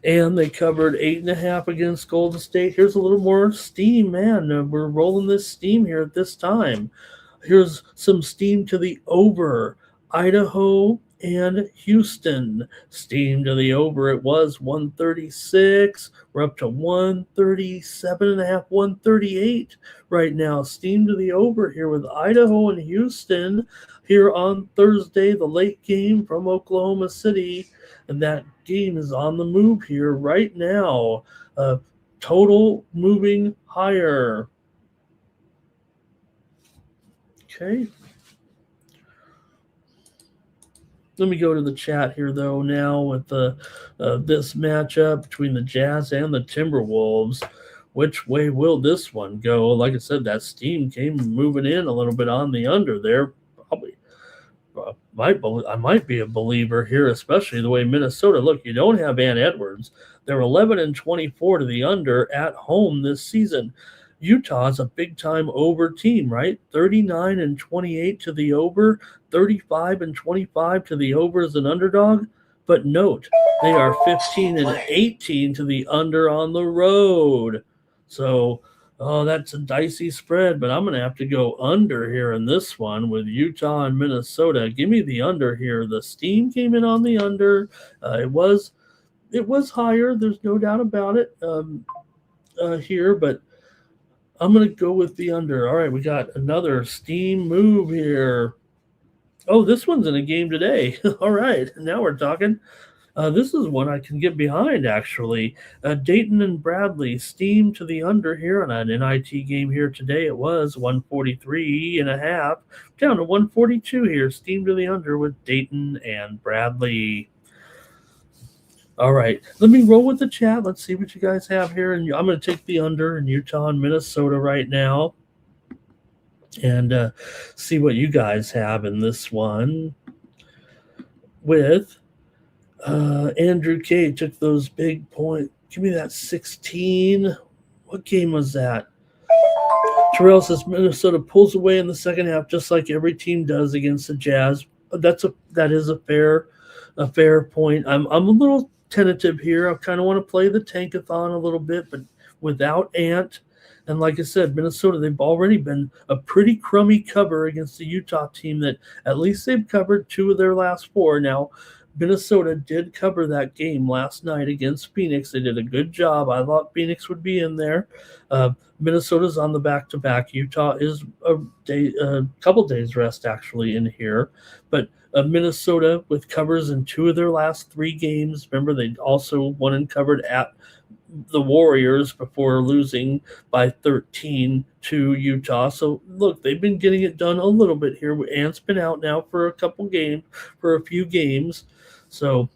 And they covered 8.5 against Golden State. Here's a little more steam, man. We're rolling this steam here at this time. Here's some steam to the over. Idaho and Houston. Steam to the over. It was 136. We're up to 137.5, 138 right now. Steam to the over here with Idaho and Houston here on Thursday, the late game from Oklahoma City. And that game is on the move here right now. Total moving higher. Okay. Let me go to the chat here, though, now with this matchup between the Jazz and the Timberwolves. Which way will this one go? Like I said, that steam came moving in a little bit on the under there. Probably I might be a believer here, especially the way Minnesota. Look, you don't have Ant Edwards. They're 11-24 to the under at home this season. Utah's a big-time over team, right? 39-28 to the over, 35-25 to the over as an underdog. But note, they are 15-18 to the under on the road. So, that's a dicey spread, but I'm going to have to go under here in this one with Utah and Minnesota. Give me the under here. The steam came in on the under. It was higher. There's no doubt about it here, but I'm going to go with the under. All right, we got another steam move here. Oh, this one's in a game today. All right, now we're talking. This is one I can get behind, actually. Dayton and Bradley steam to the under here on an NIT game here today. It was 143.5 down to 142 here. Steam to the under with Dayton and Bradley. All right, let me roll with the chat. Let's see what you guys have here. And I'm going to take the under in Utah and Minnesota right now and see what you guys have in this one with Andrew K. took those big points. Give me that 16. What game was that? Terrell says Minnesota pulls away in the second half, just like every team does against the Jazz. That is a fair point. I'm a little tentative here. I kind of want to play the tankathon a little bit, but without Ant. And like I said, Minnesota, they've already been a pretty crummy cover against the Utah team that at least they've covered 2 of their last 4. Now, Minnesota did cover that game last night against Phoenix. They did a good job. I thought Phoenix would be in there. Minnesota's on the back-to-back. Utah is a couple days rest, actually, in here. But Minnesota with covers in 2 of their last 3 games. Remember, they also won and covered at the Warriors before losing by 13 to Utah. So, look, they've been getting it done a little bit here. Ant's been out now for a few games. So,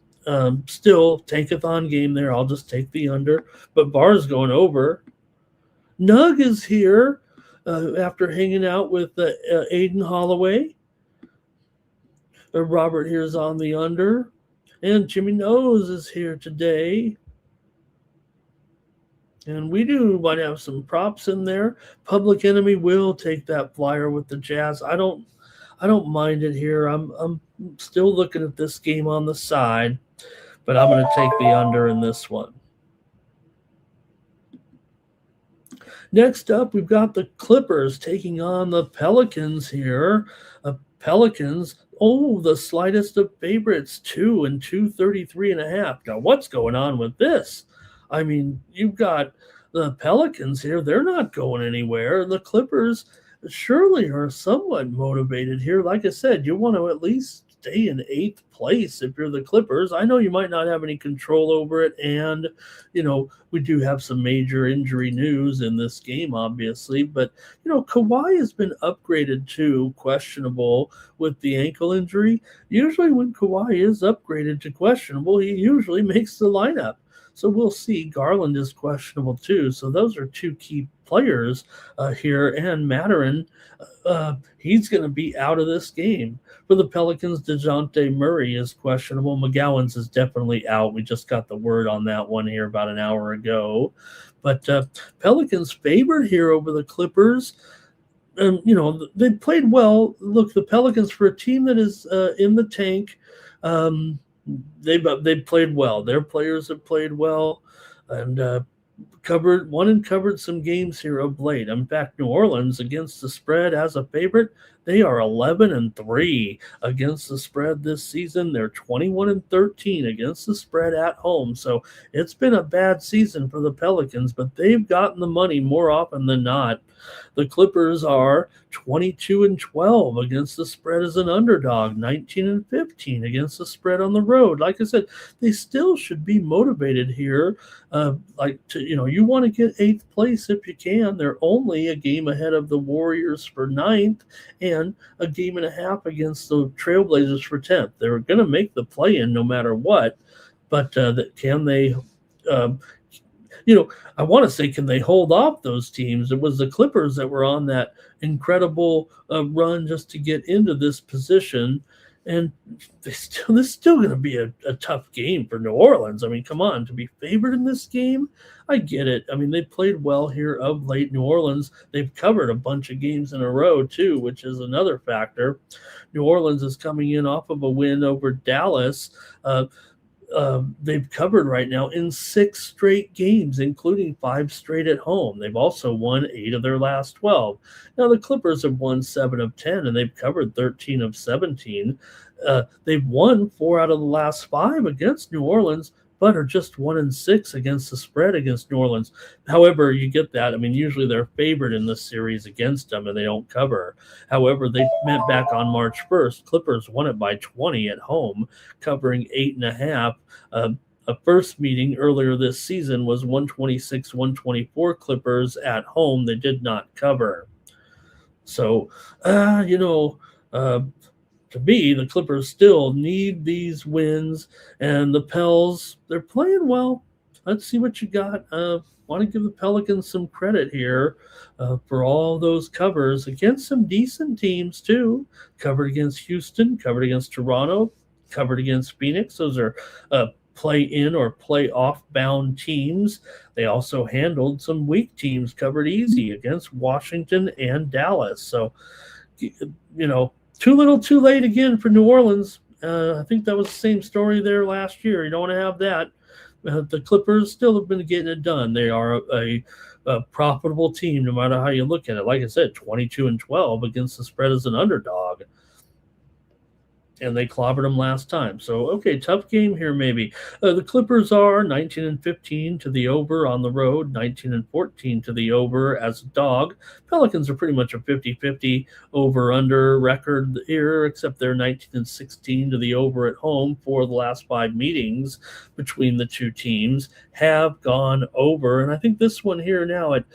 still, tankathon game there. I'll just take the under. But Bar's going over. Nug is here after hanging out with Aiden Holloway. Robert here's on the under. And Jimmy Nose is here today. And we might have some props in there. Public Enemy will take that flyer with the Jazz. I don't mind it here. I'm still looking at this game on the side, but I'm going to take the under in this one. Next up, we've got the Clippers taking on the Pelicans here. Pelicans, the slightest of favorites, 2 and 233.5. Now, what's going on with this? I mean, you've got the Pelicans here. They're not going anywhere. The Clippers surely are somewhat motivated here. Like I said, you want to at least stay in 8th place if you're the Clippers. I know you might not have any control over it, and we do have some major injury news in this game, obviously, but Kawhi has been upgraded to questionable with the ankle injury. Usually when Kawhi is upgraded to questionable, he usually makes the lineup. So we'll see. Garland is questionable too. So those are two key players here. And Mathurin, he's going to be out of this game. For the Pelicans, DeJounte Murray is questionable. McGowan's is definitely out. We just got the word on that one here about an hour ago. But Pelicans favored here over the Clippers. They played well. Look, the Pelicans, for a team that is in the tank, they've played well. Their players have played well, and covered some games here of late. In fact, New Orleans against the spread as a favorite, they are 11-3 against the spread this season. They're 21-13 against the spread at home. So it's been a bad season for the Pelicans, but they've gotten the money more often than not. The Clippers are 22-12 against the spread as an underdog, 19-15 against the spread on the road. Like I said, they still should be motivated here. You want to get 8th place if you can. They're only a game ahead of the Warriors for 9th and a game and a half against the Trailblazers for 10th. They're going to make the play-in no matter what, but can they I want to say, can they hold off those teams? It was the Clippers that were on that incredible run just to get into this position. And this is still going to be a tough game for New Orleans. I mean, come on, to be favored in this game, I get it. I mean, they played well here of late. New Orleans, they've covered a bunch of games in a row too, which is another factor. New Orleans is coming in off of a win over Dallas. They've covered right now in 6 straight games, including 5 straight at home. They've also won 8 of their last 12. Now, the Clippers have won 7 of 10, and they've covered 13 of 17. They've won 4 out of the last 5 against New Orleans, but are just 1-6 against the spread against New Orleans. However, you get that. I mean, usually they're favored in this series against them, and they don't cover. However, they met back on March 1st. Clippers won it by 20 at home, covering 8.5. A first meeting earlier this season was 126-124 Clippers at home. They did not cover. So, to me, the Clippers still need these wins, and the Pels, they're playing well. Let's see what you got. Want to give the Pelicans some credit here for all those covers against some decent teams too. Covered against Houston, covered against Toronto, covered against Phoenix. Those are play-in or play-off-bound teams. They also handled some weak teams, covered easy against Washington and Dallas. So, too little, too late again for New Orleans. I think that was the same story there last year. You don't want to have that. The Clippers still have been getting it done. They are a profitable team no matter how you look at it. Like I said, 22-12 against the spread as an underdog. And they clobbered them last time. So, okay, tough game here maybe. The Clippers are 19-15 to the over on the road, 19-14 to the over as a dog. Pelicans are pretty much a 50-50 over-under record here, except they're 19-16 to the over at home. 4 of the last 5 meetings between the two teams have gone over. And I think this one here now at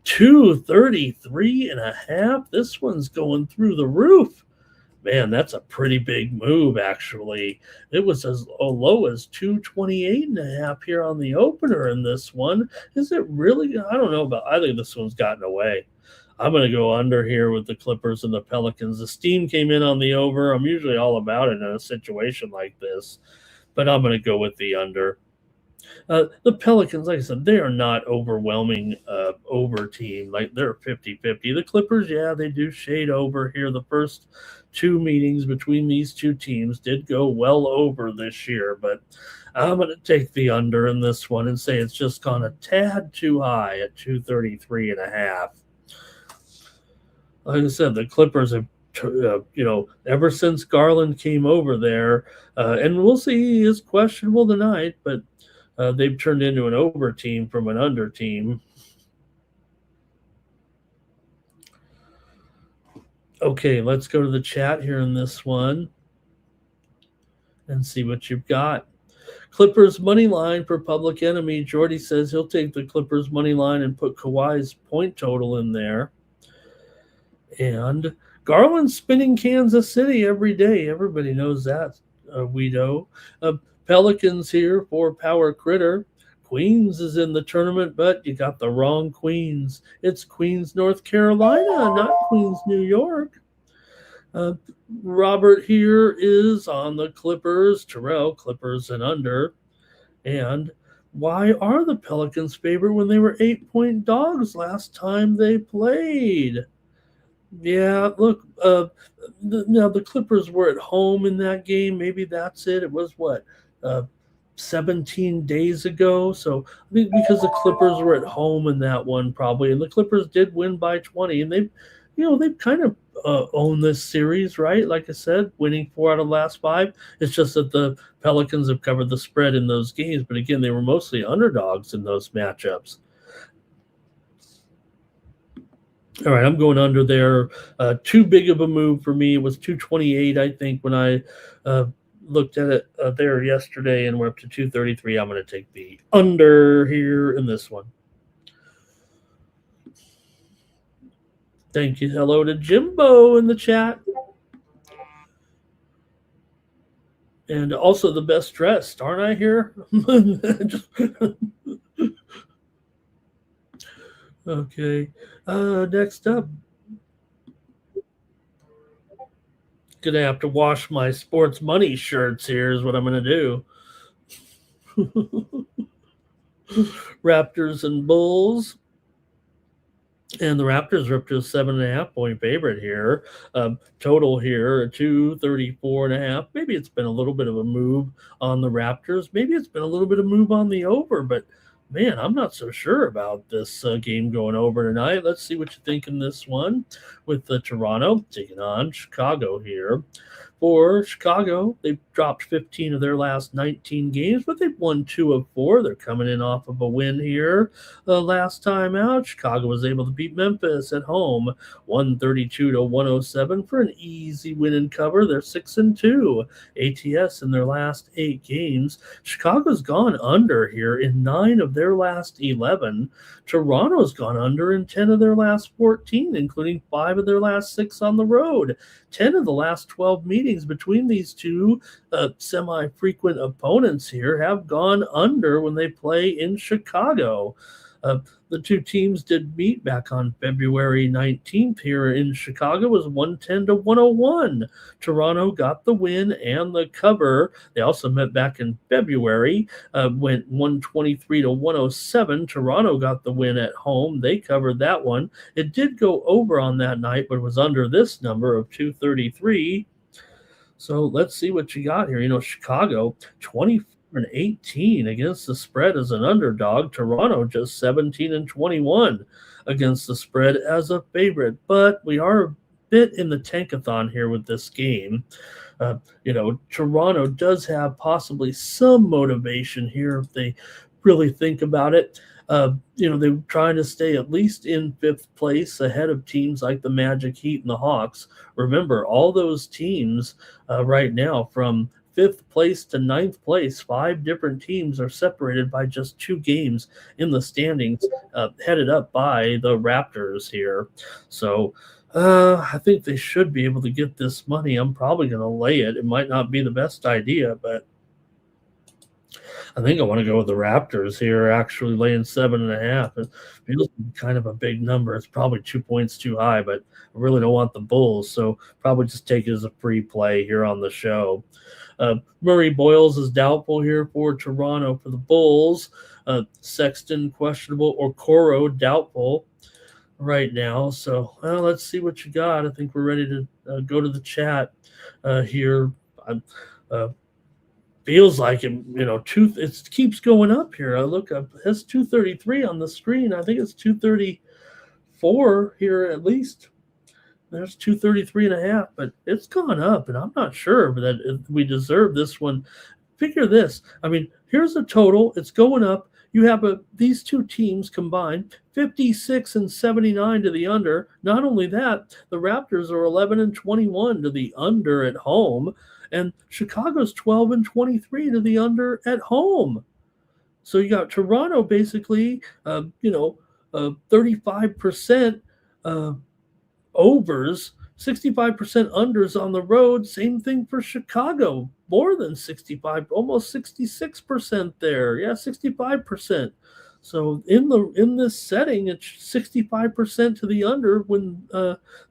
233.5, this one's going through the roof. Man, that's a pretty big move, actually. It was as low as 228.5 here on the opener in this one. Is it really? I don't know, but I think this one's gotten away. I'm going to go under here with the Clippers and the Pelicans. The steam came in on the over. I'm usually all about it in a situation like this, but I'm going to go with the under. The Pelicans, like I said, they are not overwhelming over team. Like they're 50-50. The Clippers, yeah, they do shade over here. The first two meetings between these two teams did go well over this year, but I'm going to take the under in this one and say it's just gone a tad too high at 233.5. Like I said, the Clippers have ever since Garland came over there, and we'll see, he is questionable tonight, but they've turned into an over team from an under team. Okay, let's go to the chat here in this one and see what you've got. Clippers money line for Public Enemy. Jordy says he'll take the Clippers money line and put Kawhi's point total in there. And Garland spinning Kansas City every day. Everybody knows that, Weedo. Pelicans here for Power Critter. Queens is in the tournament, but you got the wrong Queens. It's Queens, North Carolina, not Queens, New York. Robert here is on the Clippers. Terrell, Clippers and under. And why are the Pelicans favored when they were 8-point dogs last time they played? Yeah, look, now the Clippers were at home in that game. Maybe that's it. It was what, 17 days ago. So I think because the Clippers were at home in that one, probably, and the Clippers did win by 20, and they've kind of owned this series, right? Like I said, winning 4 out of the last 5. It's just that the Pelicans have covered the spread in those games, but again, they were mostly underdogs in those matchups. All right, I'm going under there. Too big of a move for me. It was 228, I think, when I looked at it there yesterday, and we're up to 233. I'm going to take the under here in this one. Thank you. Hello to Jimbo in the chat. And also the best dressed, aren't I here? Okay. Next up. Gonna have to wash my sports money shirts here is what I'm gonna do. Raptors and Bulls. And the Raptors are up to a 7.5-point favorite here. Total here, 234.5. Maybe it's been a little bit of a move on the Raptors. Maybe it's been a little bit of move on the over, but man, I'm not so sure about this game going over tonight. Let's see what you think in this one with Toronto taking on Chicago here. For Chicago, they've dropped 15 of their last 19 games, but they've won 2 of 4. They're coming in off of a win here. Last time out, Chicago was able to beat Memphis at home, 132-107 for an easy win and cover. They're 6-2 ATS in their last 8 games. Chicago's gone under here in 9 of their last 11. Toronto's gone under in 10 of their last 14, including 5 of their last 6 on the road. 10 of the last 12 meetings between these two semi-frequent opponents here have gone under when they play in Chicago. The two teams did meet back on February 19th here in Chicago. It was 110-101. Toronto got the win and the cover. They also met back in February, went 123-107. Toronto got the win at home. They covered that one. It did go over on that night, but it was under this number of 233. So let's see what you got here. Chicago, 24-18 against the spread as an underdog. Toronto just 17-21 against the spread as a favorite. But we are a bit in the tankathon here with this game. Toronto does have possibly some motivation here if they really think about it. They're trying to stay at least in 5th place ahead of teams like the Magic, Heat, and the Hawks. Remember, all those teams right now from 5th place to 9th place, 5 different teams are separated by just 2 games in the standings, headed up by the Raptors here. So I think they should be able to get this money. I'm probably going to lay it. It might not be the best idea, but I think I want to go with the Raptors here, actually laying 7.5. It feels kind of a big number. It's probably 2 points too high, but I really don't want the Bulls, so probably just take it as a free play here on the show. Murray Boyles is doubtful here for Toronto for the Bulls. Sexton questionable, or Coro doubtful right now. So let's see what you got. I think we're ready to go to the chat here. Uh, Feels like it keeps going up here. I look up, it's 233 on the screen. I think it's 234 here at least. There's 233.5, but it's gone up, and I'm not sure that we deserve this one. Figure this. I mean, here's a total. It's going up. You have these two teams combined 56 and 79 to the under. Not only that, the Raptors are 11 and 21 to the under at home, and Chicago's 12 and 23 to the under at home. So you got Toronto basically, 35% overs, 65% unders on the road. Same thing for Chicago, more than 65, almost 66% there. Yeah, 65%. So in this setting, it's 65% to the under when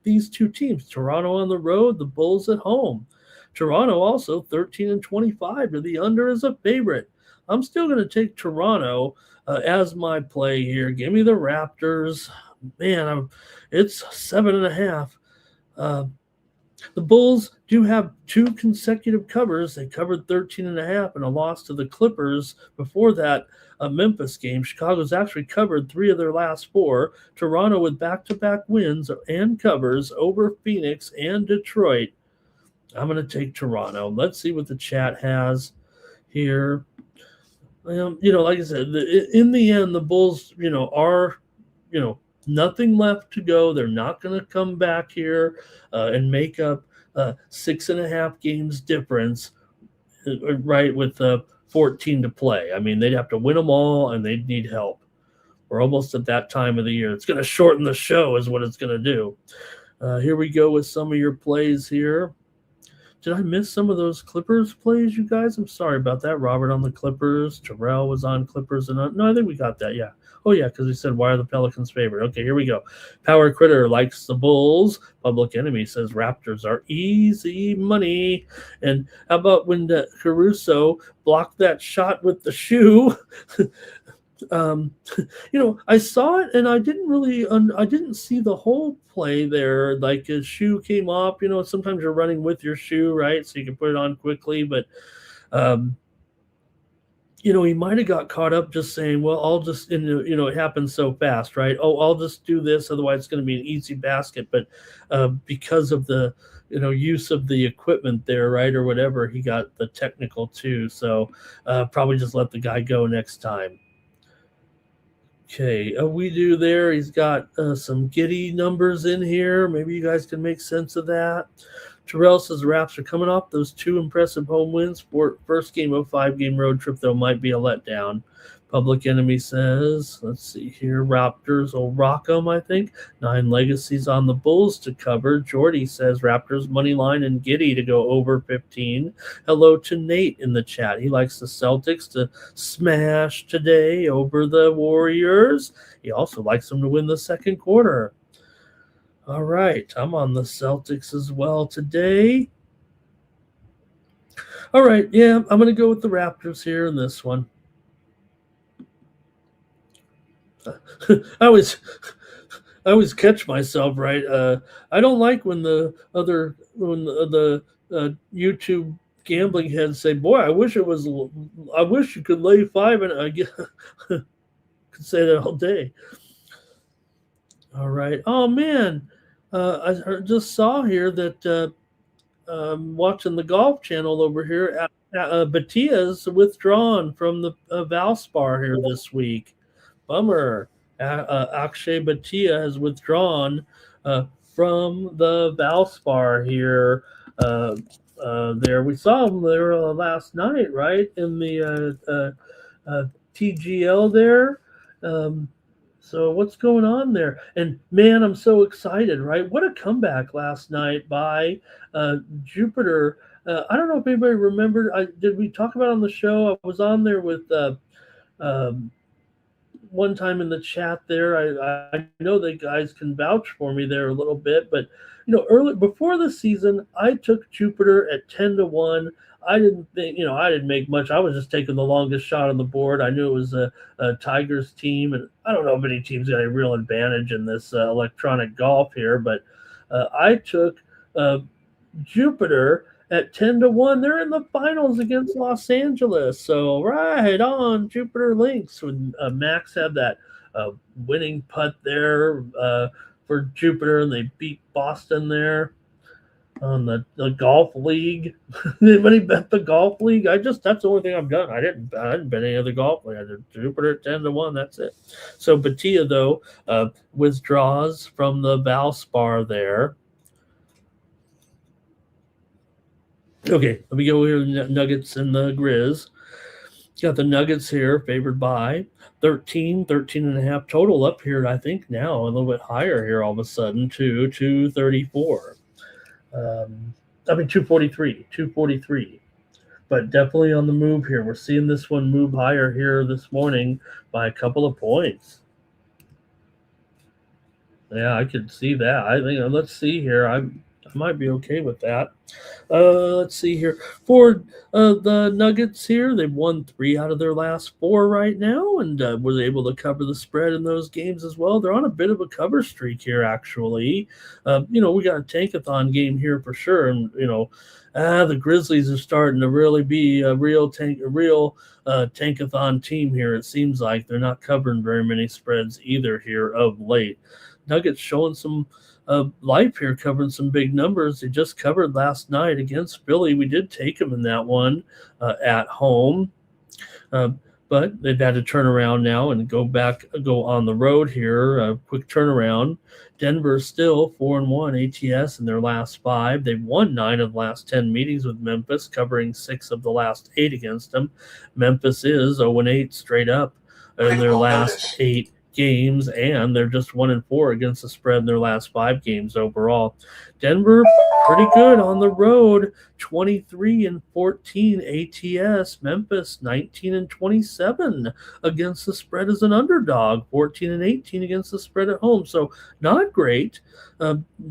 these two teams, Toronto on the road, the Bulls at home. Toronto also 13 and 25 to the under as a favorite. I'm still going to take Toronto as my play here. Give me the Raptors. Man, it's 7.5. The Bulls do have two consecutive covers. They covered 13.5 and a loss to the Clippers before that Memphis game. Chicago's actually covered 3 of their last 4. Toronto with back-to-back wins and covers over Phoenix and Detroit. I'm going to take Toronto. Let's see what the chat has here. Like I said, in the end, the Bulls, are, nothing left to go. They're not going to come back here and make up 6.5 games difference, right, with 14 to play. I mean, they'd have to win them all, and they'd need help. We're almost at that time of the year. It's going to shorten the show is what it's going to do. Here we go with some of your plays here. Did I miss some of those Clippers plays, you guys? I'm sorry about that. Robert on the Clippers. Terrell was on Clippers. No, I think we got that, yeah. Oh, yeah, because he said, why are the Pelicans favored? Okay, here we go. Power Critter likes the Bulls. Public Enemy says Raptors are easy money. And how about when Caruso blocked that shot with the shoe? I saw it and I didn't really, I didn't see the whole play there. Like his shoe came off, sometimes you're running with your shoe, right? So you can put it on quickly, but, he might've got caught up just saying, well, I'll just, it happens so fast, right? Oh, I'll just do this. Otherwise it's going to be an easy basket. But, because of the, use of the equipment there, right? Or whatever, he got the technical too. So, probably just let the guy go next time. Okay, we do there. He's got some giddy numbers in here. Maybe you guys can make sense of that. Terrell says the Raps are coming off those 2 impressive home wins. First game of 5-game road trip, though, might be a letdown. Public Enemy says, let's see here, Raptors will rock them, I think. 9 legacies on the Bulls to cover. Jordy says Raptors money line and Giddy to go over 15. Hello to Nate in the chat. He likes the Celtics to smash today over the Warriors. He also likes them to win the second quarter. All right, I'm on the Celtics as well today. All right, yeah, I'm going to go with the Raptors here in this one. I always catch myself, right? I don't like when the YouTube gambling heads say, "Boy, I wish you could lay 5," and I could say that all day. All right. Oh man, I just saw here that watching the Golf Channel over here. Batia's withdrawn from the Valspar here this week. Bummer. Akshay Bhatia has withdrawn from the Valspar here. There we saw him there last night, right, in the TGL there. So what's going on there? And man, I'm so excited, right? What a comeback last night by Jupiter I don't know if anybody remembered. Did we talk about it on the show? I was on there with um, one time in the chat there. I know that guys can vouch for me there a little bit, but early before the season, I took Jupiter at 10-1. I didn't think, I didn't make much. I was just taking the longest shot on the board. I knew it was a Tigers team, and I don't know if any team's got a real advantage in this electronic golf here, but I took uh, Jupiter at 10-1. They're in the finals against Los Angeles. So right on Jupiter Links. When Max had that winning putt there for Jupiter, and they beat Boston there on the golf league. Anybody bet the golf league? That's the only thing I've done. I didn't bet any other golf league. I did Jupiter at 10-1. That's it. So Batia though withdraws from the Valspar there. Okay, let me go here. Nuggets and the Grizz. Got the Nuggets here favored by 13 and a half total up here, I think now a little bit higher here all of a sudden to 234. 243. But definitely on the move here. We're seeing this one move higher here this morning by a couple of points. Yeah, I could see that. I think let's see here. I might be okay with that. Let's see here. For the Nuggets here, they've won 3 out of their last 4 right now, and was able to cover the spread in those games as well. They're on a bit of a cover streak here, actually. We got a tankathon game here for sure, and the Grizzlies are starting to really be a real tankathon team here. It seems like they're not covering very many spreads either here of late. Nuggets showing some life here, covering some big numbers. They just covered last night against Philly. We did take them in that one at home, but they've had to turn around now and go on the road here. Quick turnaround. Denver still 4-1 ATS in their last 5. They've won 9 of the last 10 meetings with Memphis, covering 6 of the last 8 against them. Memphis is 0-8 straight up in their last 8 games, and they're just 1-4 against the spread in their last 5 games overall. Denver pretty good on the road, 23-14 ATS. Memphis 19-27 against the spread as an underdog, 14-18 against the spread at home. So not great.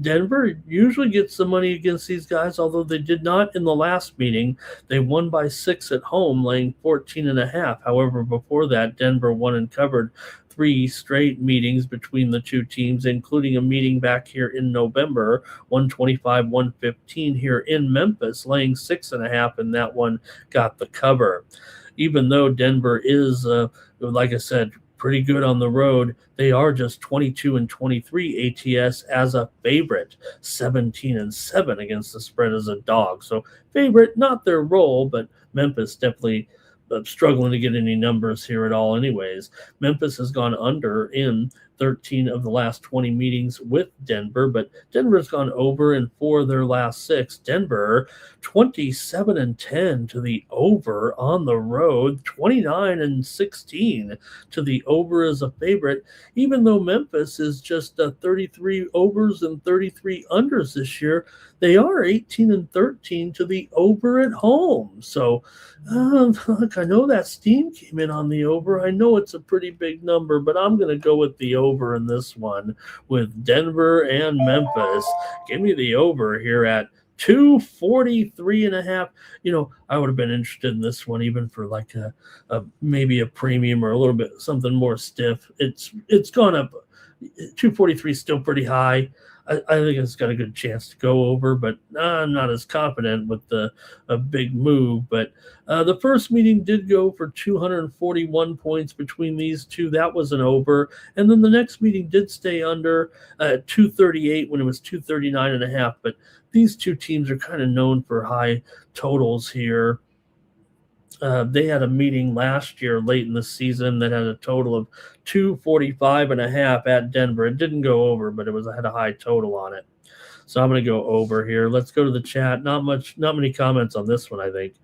Denver usually gets the money against these guys, although they did not in the last meeting. They won by 6 at home, laying 14.5. However, before that, Denver won and covered 3 straight meetings between the two teams, including a meeting back here in November, 125-115 here in Memphis, laying 6.5, and that one got the cover. Even though Denver is, like I said, pretty good on the road, they are just 22-23 ATS as a favorite, 17-7 against the spread as a dog. So favorite, not their role, but Memphis definitely struggling to get any numbers here at all anyways. Memphis has gone under in 13 of the last 20 meetings with Denver, but Denver's gone over in 4 of their last 6. Denver 27-10 to the over on the road, 29-16 to the over as a favorite, even though Memphis is just 33 overs and 33 unders this year. They are 18-13 to the over at home. So look, I know that steam came in on the over. I know it's a pretty big number, but I'm going to go with the over in this one with Denver and Memphis. Give me the over here at 243.5. I would have been interested in this one even for like a maybe a premium or a little bit something more stiff. It's gone up. 243 is still pretty high. I think it's got a good chance to go over, but I'm not as confident with a big move. But the first meeting did go for 241 points between these two. That was an over. And then the next meeting did stay under 238 when it was 239.5. But these two teams are kind of known for high totals here. They had a meeting last year late in the season that had a total of 245.5 at Denver. It didn't go over, but had a high total on it. So I'm going to go over here. Let's go to the chat. Not many comments on this one, I think.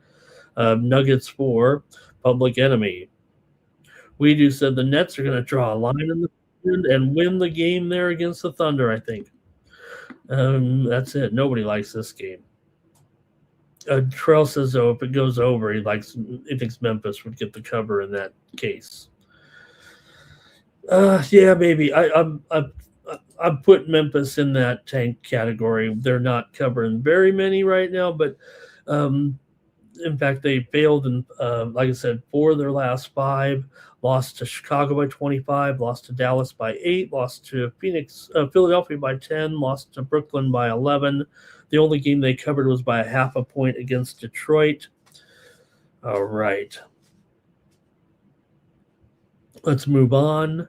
Nuggets for Public Enemy. We do said the Nets are going to draw a line in the end and win the game there against the Thunder, I think. That's it. Nobody likes this game. Terrell says, though, if it goes over, he thinks Memphis would get the cover in that case. Yeah, maybe. I put Memphis in that tank category. They're not covering very many right now, but um, in fact, they failed in, like I said, 4 of their last 5. Lost to Chicago by 25, lost to Dallas by 8, lost to Philadelphia by 10, lost to Brooklyn by 11. The only game they covered was by a half a point against Detroit. All right. Let's move on.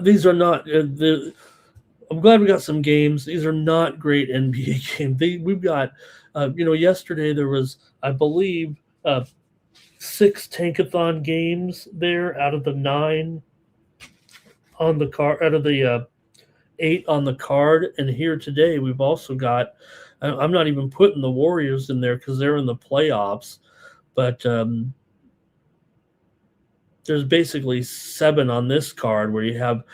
These are not I'm glad we got some games. These are not great NBA games. We've got, yesterday there was, I believe, 6 tankathon games there out of the 9 on the card, out of the 8 on the card. And here today we've also got, I'm not even putting the Warriors in there because they're in the playoffs, but there's basically 7 on this card where you have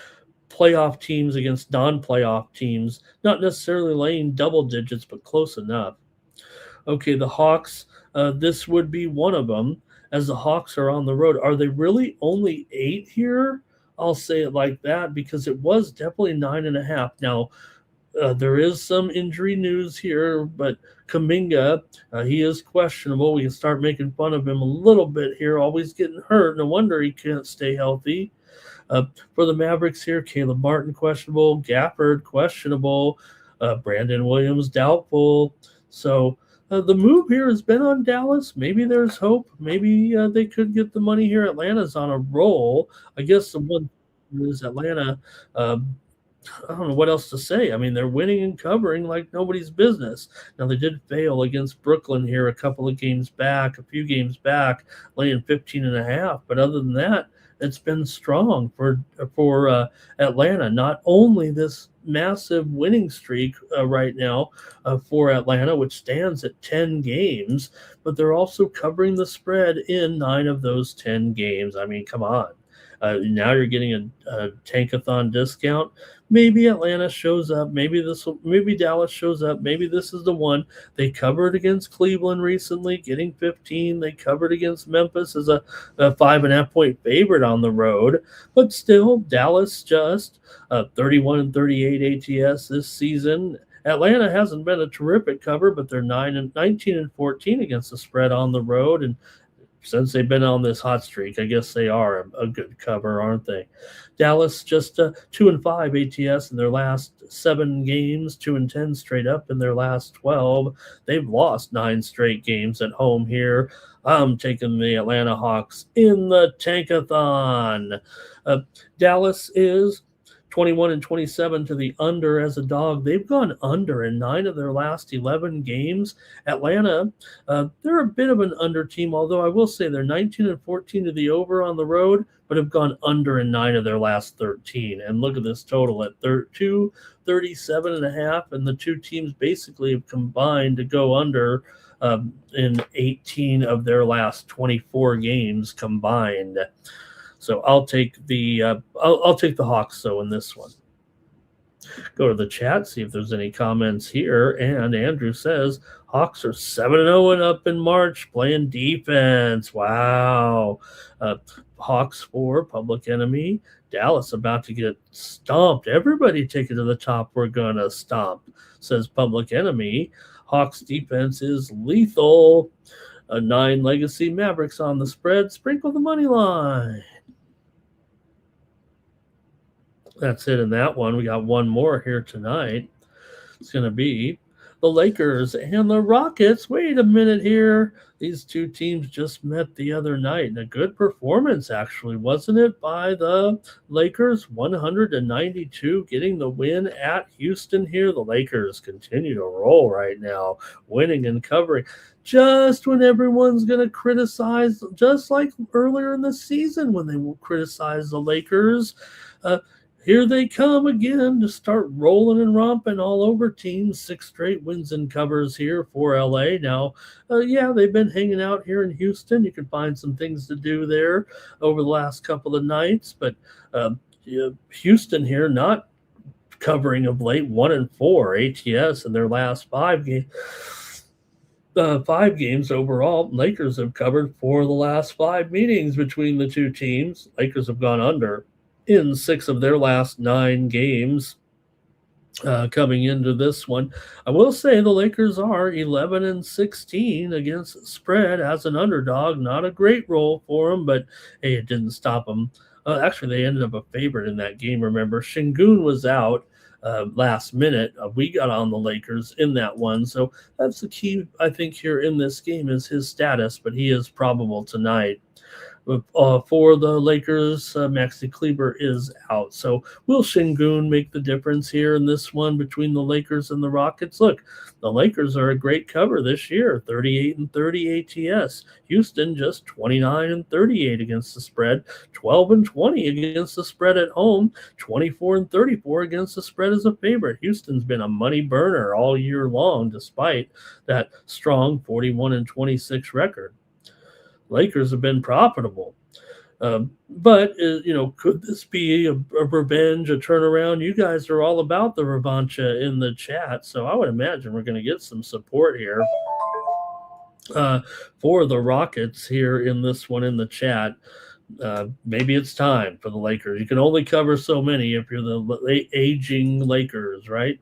playoff teams against non-playoff teams, not necessarily laying double digits, but close enough. Okay, the Hawks, this would be one of them, as the Hawks are on the road. Are they really only 8 here? I'll say it like that because it was definitely 9.5. Now, there is some injury news here, but Kuminga, he is questionable. We can start making fun of him a little bit here, always getting hurt. No wonder he can't stay healthy. For the Mavericks here, Caleb Martin questionable, Gafford questionable, Brandon Williams doubtful. So the move here has been on Dallas. Maybe there's hope. Maybe they could get the money here. Atlanta's on a roll. I guess the one is Atlanta. I don't know what else to say. I mean, they're winning and covering like nobody's business. Now, they did fail against Brooklyn here a few games back, laying 15.5. But other than that, it's been strong for Atlanta. Not only this massive winning streak right now for Atlanta, which stands at 10 games, but they're also covering the spread in 9 of those 10 games. I mean, come on. Now you're getting a tankathon discount. Maybe Atlanta shows up. Maybe Dallas shows up. Maybe this is the one. They covered against Cleveland recently, getting 15. They covered against Memphis as a 5.5 point favorite on the road. But still, Dallas just 31 and 38 ATS this season. Atlanta hasn't been a terrific cover, but they're 19 and 14 against the spread on the road. And since they've been on this hot streak, I guess they are a good cover, aren't they? Dallas just 2 and 5 ATS in their last 7 games, 2 and 10 straight up in their last 12. They've lost 9 straight games at home here. I'm taking the Atlanta Hawks in the tankathon. Dallas is 21 and 27 to the under as a dog. They've gone under in 9 of their last 11 games. Atlanta, they're a bit of an under team, although I will say they're 19 and 14 to the over on the road, but have gone under in 9 of their last 13. And look at this total at 237.5, and the two teams basically have combined to go under in 18 of their last 24 games combined. So I'll take the Hawks though in this one. Go to the chat, see if there's any comments here. And Andrew says Hawks are 7-0 and up in March playing defense. Wow. Hawks for Public Enemy. Dallas about to get stomped. Everybody take it to the top. We're gonna stomp, says Public Enemy. Hawks defense is lethal. 9 Legacy Mavericks on the spread. Sprinkle the money line. That's it in that one. We got one more here tonight. It's going to be the Lakers and the Rockets. Wait a minute here. These two teams just met the other night. And a good performance, actually, wasn't it, by the Lakers? 192 getting the win at Houston here. The Lakers continue to roll right now, winning and covering. Just when everyone's going to criticize, just like earlier in the season when they will criticize the Lakers, here they come again to start rolling and romping all over teams. 6 straight wins and covers here for LA. Now, they've been hanging out here in Houston. You can find some things to do there over the last couple of nights. But Houston here not covering of late, 1 and 4 ATS in their last 5 games. 5 games overall. Lakers have covered 4 of the last 5 meetings between the two teams. Lakers have gone under in 6 of their last 9 games. Coming into this one, I will say the Lakers are 11-16 against the spread as an underdog. Not a great roll for them, but hey, it didn't stop them. Actually, they ended up a favorite in that game. Remember, Şengün was out last minute. We got on the Lakers in that one, so that's the key. I think here in this game is his status, but he is probable tonight. For the Lakers, Maxi Kleber is out. So will Şengün make the difference here in this one between the Lakers and the Rockets? Look, the Lakers are a great cover this year, 38-30 ATS. Houston just 29-38 against the spread, 12-20 against the spread at home, 24-34 against the spread as a favorite. Houston's been a money burner all year long, despite that strong 41-26 record. Lakers have been profitable. But, could this be a revenge, a turnaround? You guys are all about the revancha in the chat, so I would imagine we're going to get some support here for the Rockets here in this one in the chat. Maybe it's time for the Lakers. You can only cover so many if you're the aging Lakers, right?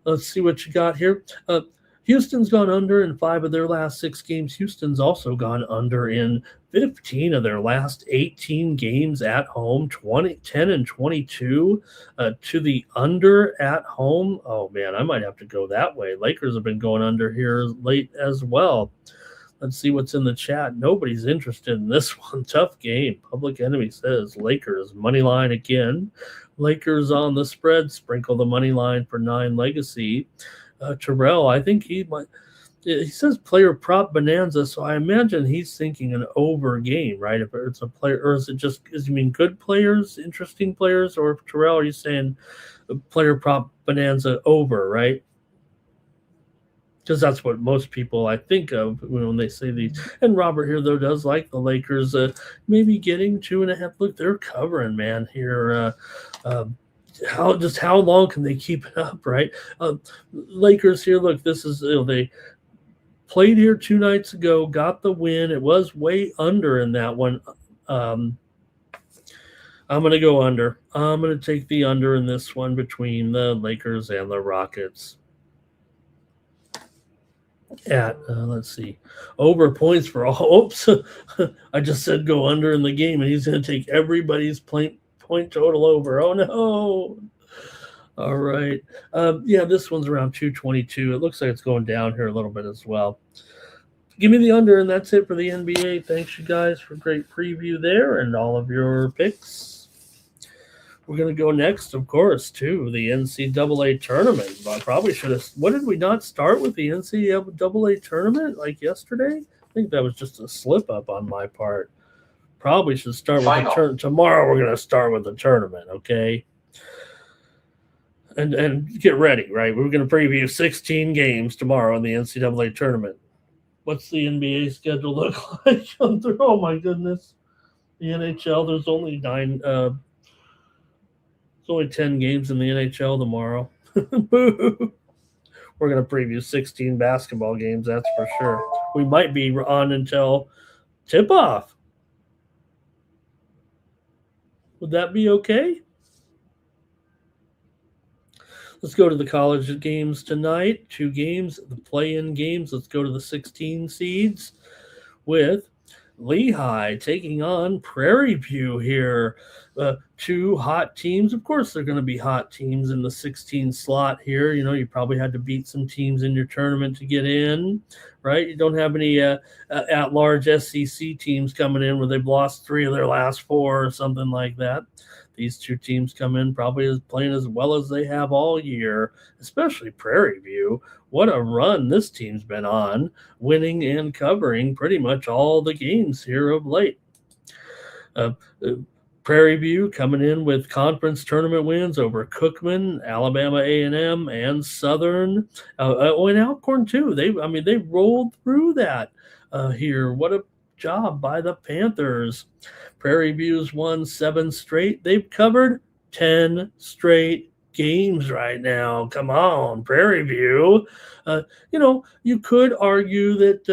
Let's see what you got here. Houston's gone under in 5 of their last 6 games. Houston's also gone under in 15 of their last 18 games at home, 10-22 to the under at home. Oh, man, I might have to go that way. Lakers have been going under here late as well. Let's see what's in the chat. Nobody's interested in this one. Tough game. Public Enemy says Lakers money line again. Lakers on the spread. Sprinkle the money line for 9 legacy. Terrell, I think he might. He says player prop bonanza, so I imagine he's thinking an over game, right? If it's a player, or is it just? Is you mean good players, interesting players, or Terrell? Are you saying player prop bonanza over, right? Because that's what most people I think of when they say these. And Robert here though does like the Lakers, maybe getting 2.5. Look, they're covering, man. Here, how long can they keep it up, right? Lakers here, look, this is they played here 2 nights ago, got the win. It was way under in that one. I'm going to go under. I'm going to take the under in this one between the Lakers and the Rockets. At let's see, over points for all. Oops, I just said go under in the game, and he's going to take everybody's point total over. Oh no! All right, yeah, this one's around 222. It looks like it's going down here a little bit as well. Give me the under, and that's it for the NBA. Thanks you guys for a great preview there and all of your picks. We're going to go next, of course, to the NCAA tournament. I probably should have. What did we not start with the NCAA tournament like yesterday? I think that was just a slip up on my part. Probably should start with the tournament. Tomorrow we're going to start with the tournament, okay? And get ready, right? We're going to preview 16 games tomorrow in the NCAA tournament. What's the NBA schedule look like? Oh, my goodness. The NHL, there's only 9 It's only 10 games in the NHL tomorrow. Boo! We're going to preview 16 basketball games, that's for sure. We might be on until tip-off. Would that be okay? Let's go to the college games tonight. 2 games, the play-in games. Let's go to the 16 seeds with Lehigh taking on Prairie View here. 2 hot teams. Of course, they're going to be hot teams in the 16 slot here. You probably had to beat some teams in your tournament to get in, right? You don't have any at-large SEC teams coming in where they've lost 3 of their last 4 or something like that. These 2 teams come in probably playing as well as they have all year, especially Prairie View. What a run this team's been on, winning and covering pretty much all the games here of late. Prairie View coming in with conference tournament wins over Cookman, Alabama A&M, and Southern. And Alcorn too. They rolled through that here. What a job by the Panthers. Prairie View's won 7 straight. They've covered 10 straight games right now. Come on, Prairie View. You could argue that,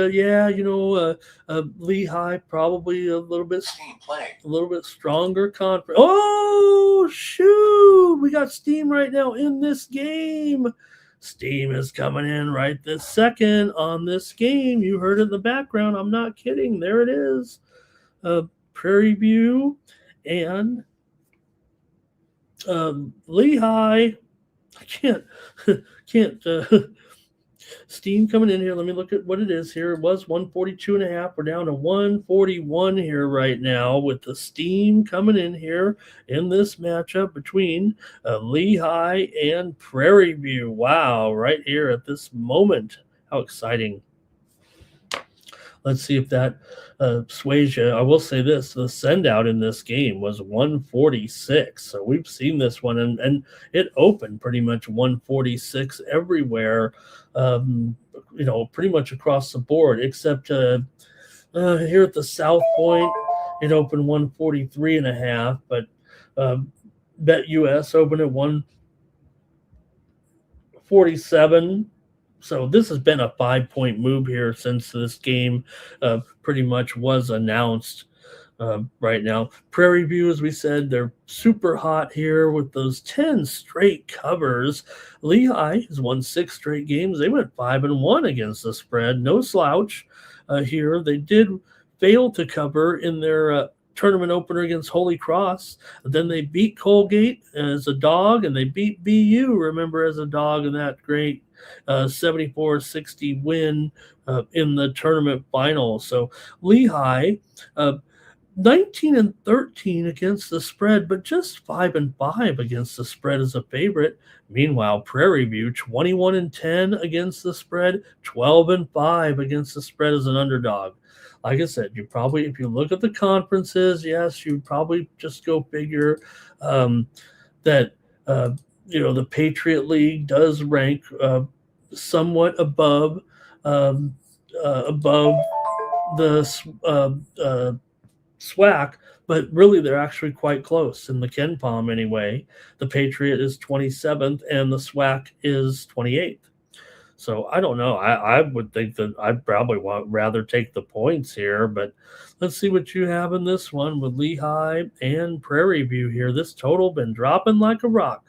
Lehigh probably a little bit stronger conference. Oh shoot, we got Steam right now in this game. Steam is coming in right this second on this game. You heard it in the background. I'm not kidding. There it is. Prairie View and Lehigh. I can't. Steam coming in here. Let me look at what it is here. It was 142.5. We're down to 141 here right now with the Steam coming in here in this matchup between Lehigh and Prairie View. Wow, right here at this moment. How exciting. Let's see if that sways you. I will say this, the send out in this game was 146. So we've seen this one, and it opened pretty much 146 everywhere, pretty much across the board, except here at the South Point, it opened 143.5, but Bet US opened at 147. So this has been a 5-point move here since this game pretty much was announced right now. Prairie View, as we said, they're super hot here with those 10 straight covers. Lehigh has won 6 straight games. They went 5-1 against the spread. No slouch here. They did fail to cover in their tournament opener against Holy Cross. Then they beat Colgate as a dog, and they beat BU, remember, as a dog in that great 74-60 win in the tournament final. So Lehigh, 19-13 against the spread, but just 5-5 against the spread as a favorite. Meanwhile, Prairie View, 21-10 against the spread, 12-5 against the spread as an underdog. Like I said, you probably, if you look at the conferences, yes, you'd probably just go figure that the Patriot League does rank somewhat above the SWAC, but really they're actually quite close in the KenPom anyway. The Patriot is 27th and the SWAC is 28th. So I don't know. I would think that I'd probably rather take the points here, but let's see what you have in this one with Lehigh and Prairie View here. This total been dropping like a rock.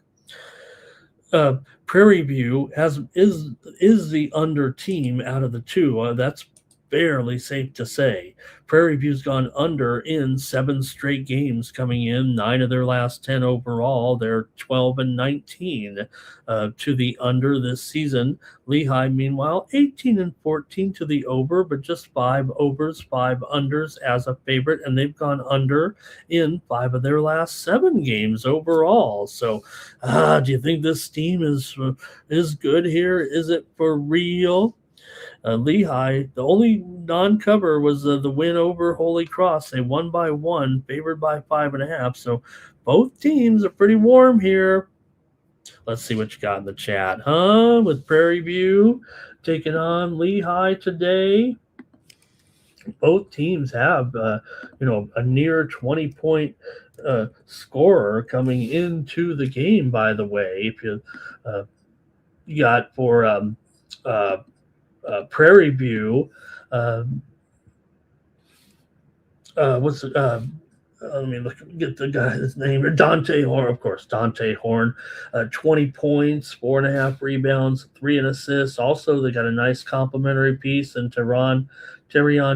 Prairie View is the under team out of the two. That's fairly safe to say. Prairie View's gone under in 7 straight games coming in, 9 of their last 10 overall. They're 12-19 to the under this season. Lehigh, meanwhile, 18-14 to the over, but just 5 overs, 5 unders as a favorite, and they've gone under in 5 of their last 7 games overall. So, do you think this team is good here? Is it for real? Lehigh, the only non-cover was the win over Holy Cross. They won by 1, favored by 5.5. So both teams are pretty warm here. Let's see what you got in the chat, with Prairie View taking on Lehigh today. Both teams have, a near 20-point scorer coming into the game, by the way. If you got for Prairie View, let me get the guy's name. Dante Horn, of course. Dante Horn, 20 points, 4.5 rebounds, 3 assists. Also, they got a nice complimentary piece in Terrion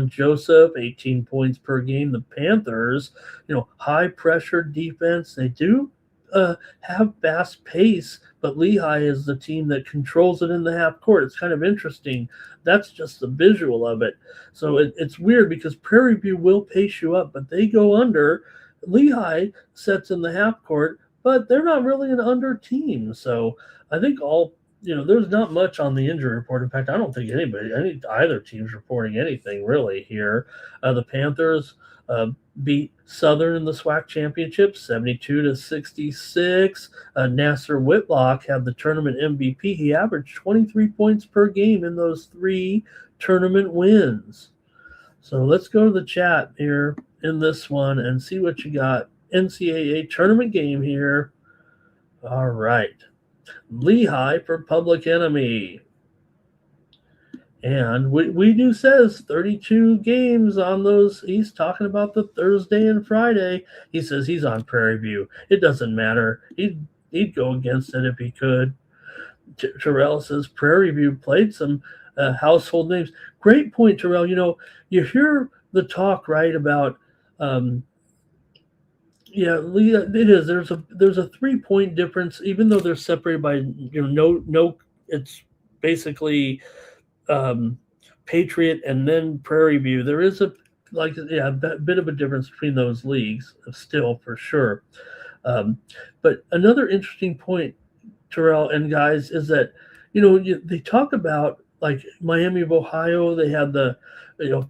Joseph, 18 points per game. The Panthers, high pressure defense. They do have fast pace, but Lehigh is the team that controls it in the half court. It's kind of interesting. That's just the visual of it. So it's weird because Prairie View will pace you up, but they go under. Lehigh sets in the half court, but they're not really an under team. So I think there's not much on the injury report. In fact, I don't think either team's reporting anything really here. The Panthers beat Southern in the SWAC championship, 72-66. Nasser Whitlock had the tournament MVP. He averaged 23 points per game in those 3 tournament wins. So let's go to the chat here in this one and see what you got. NCAA tournament game here. All right. Lehigh for Public Enemy. And we do says 32 games on those. He's talking about the Thursday and Friday. He says he's on Prairie View. It doesn't matter. He'd go against it if he could. Terrell says Prairie View played some household names. Great point, Terrell. You hear the talk, right, about yeah, Leah, it is. There's a 3 point difference, even though they're separated by no. It's basically um, Patriot and then Prairie View. There is a bit of a difference between those leagues, still for sure. Um, but another interesting point, Terrell and guys, is that they talk about like Miami of Ohio. They had the you know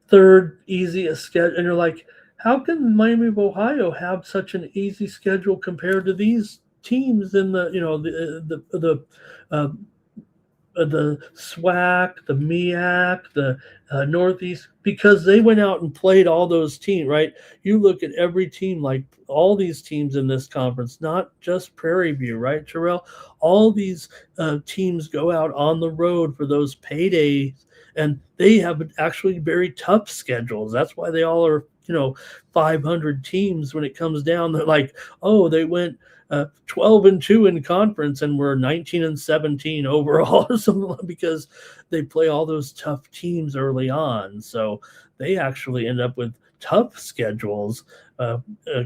third easiest schedule, and you're like, how can Miami of Ohio have such an easy schedule compared to these teams in uh, the SWAC, the MEAC, the Northeast, because they went out and played all those teams, right? You look at every team, like all these teams in this conference, not just Prairie View, right, Terrell? All these teams go out on the road for those paydays, and they have actually very tough schedules. That's why they all are, 500 teams when it comes down. They're like, oh, they went 12-2 in conference and we're 19-17 overall or something, because they play all those tough teams early on. So they actually end up with tough schedules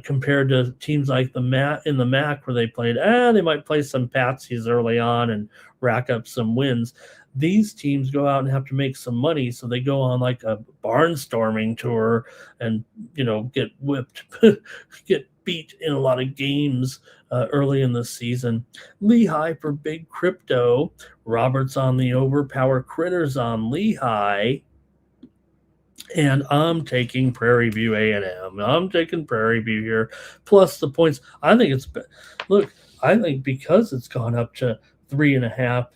compared to teams like the MAC where they played. They might play some patsies early on and rack up some wins. These teams go out and have to make some money, so they go on like a barnstorming tour and get whipped, get beat in a lot of games early in the season. Lehigh for Big Crypto. Roberts on the over. Power Critters on Lehigh. And I'm taking Prairie View A&M. I'm taking Prairie View here, plus the points. I think I think because it's gone up to 3.5,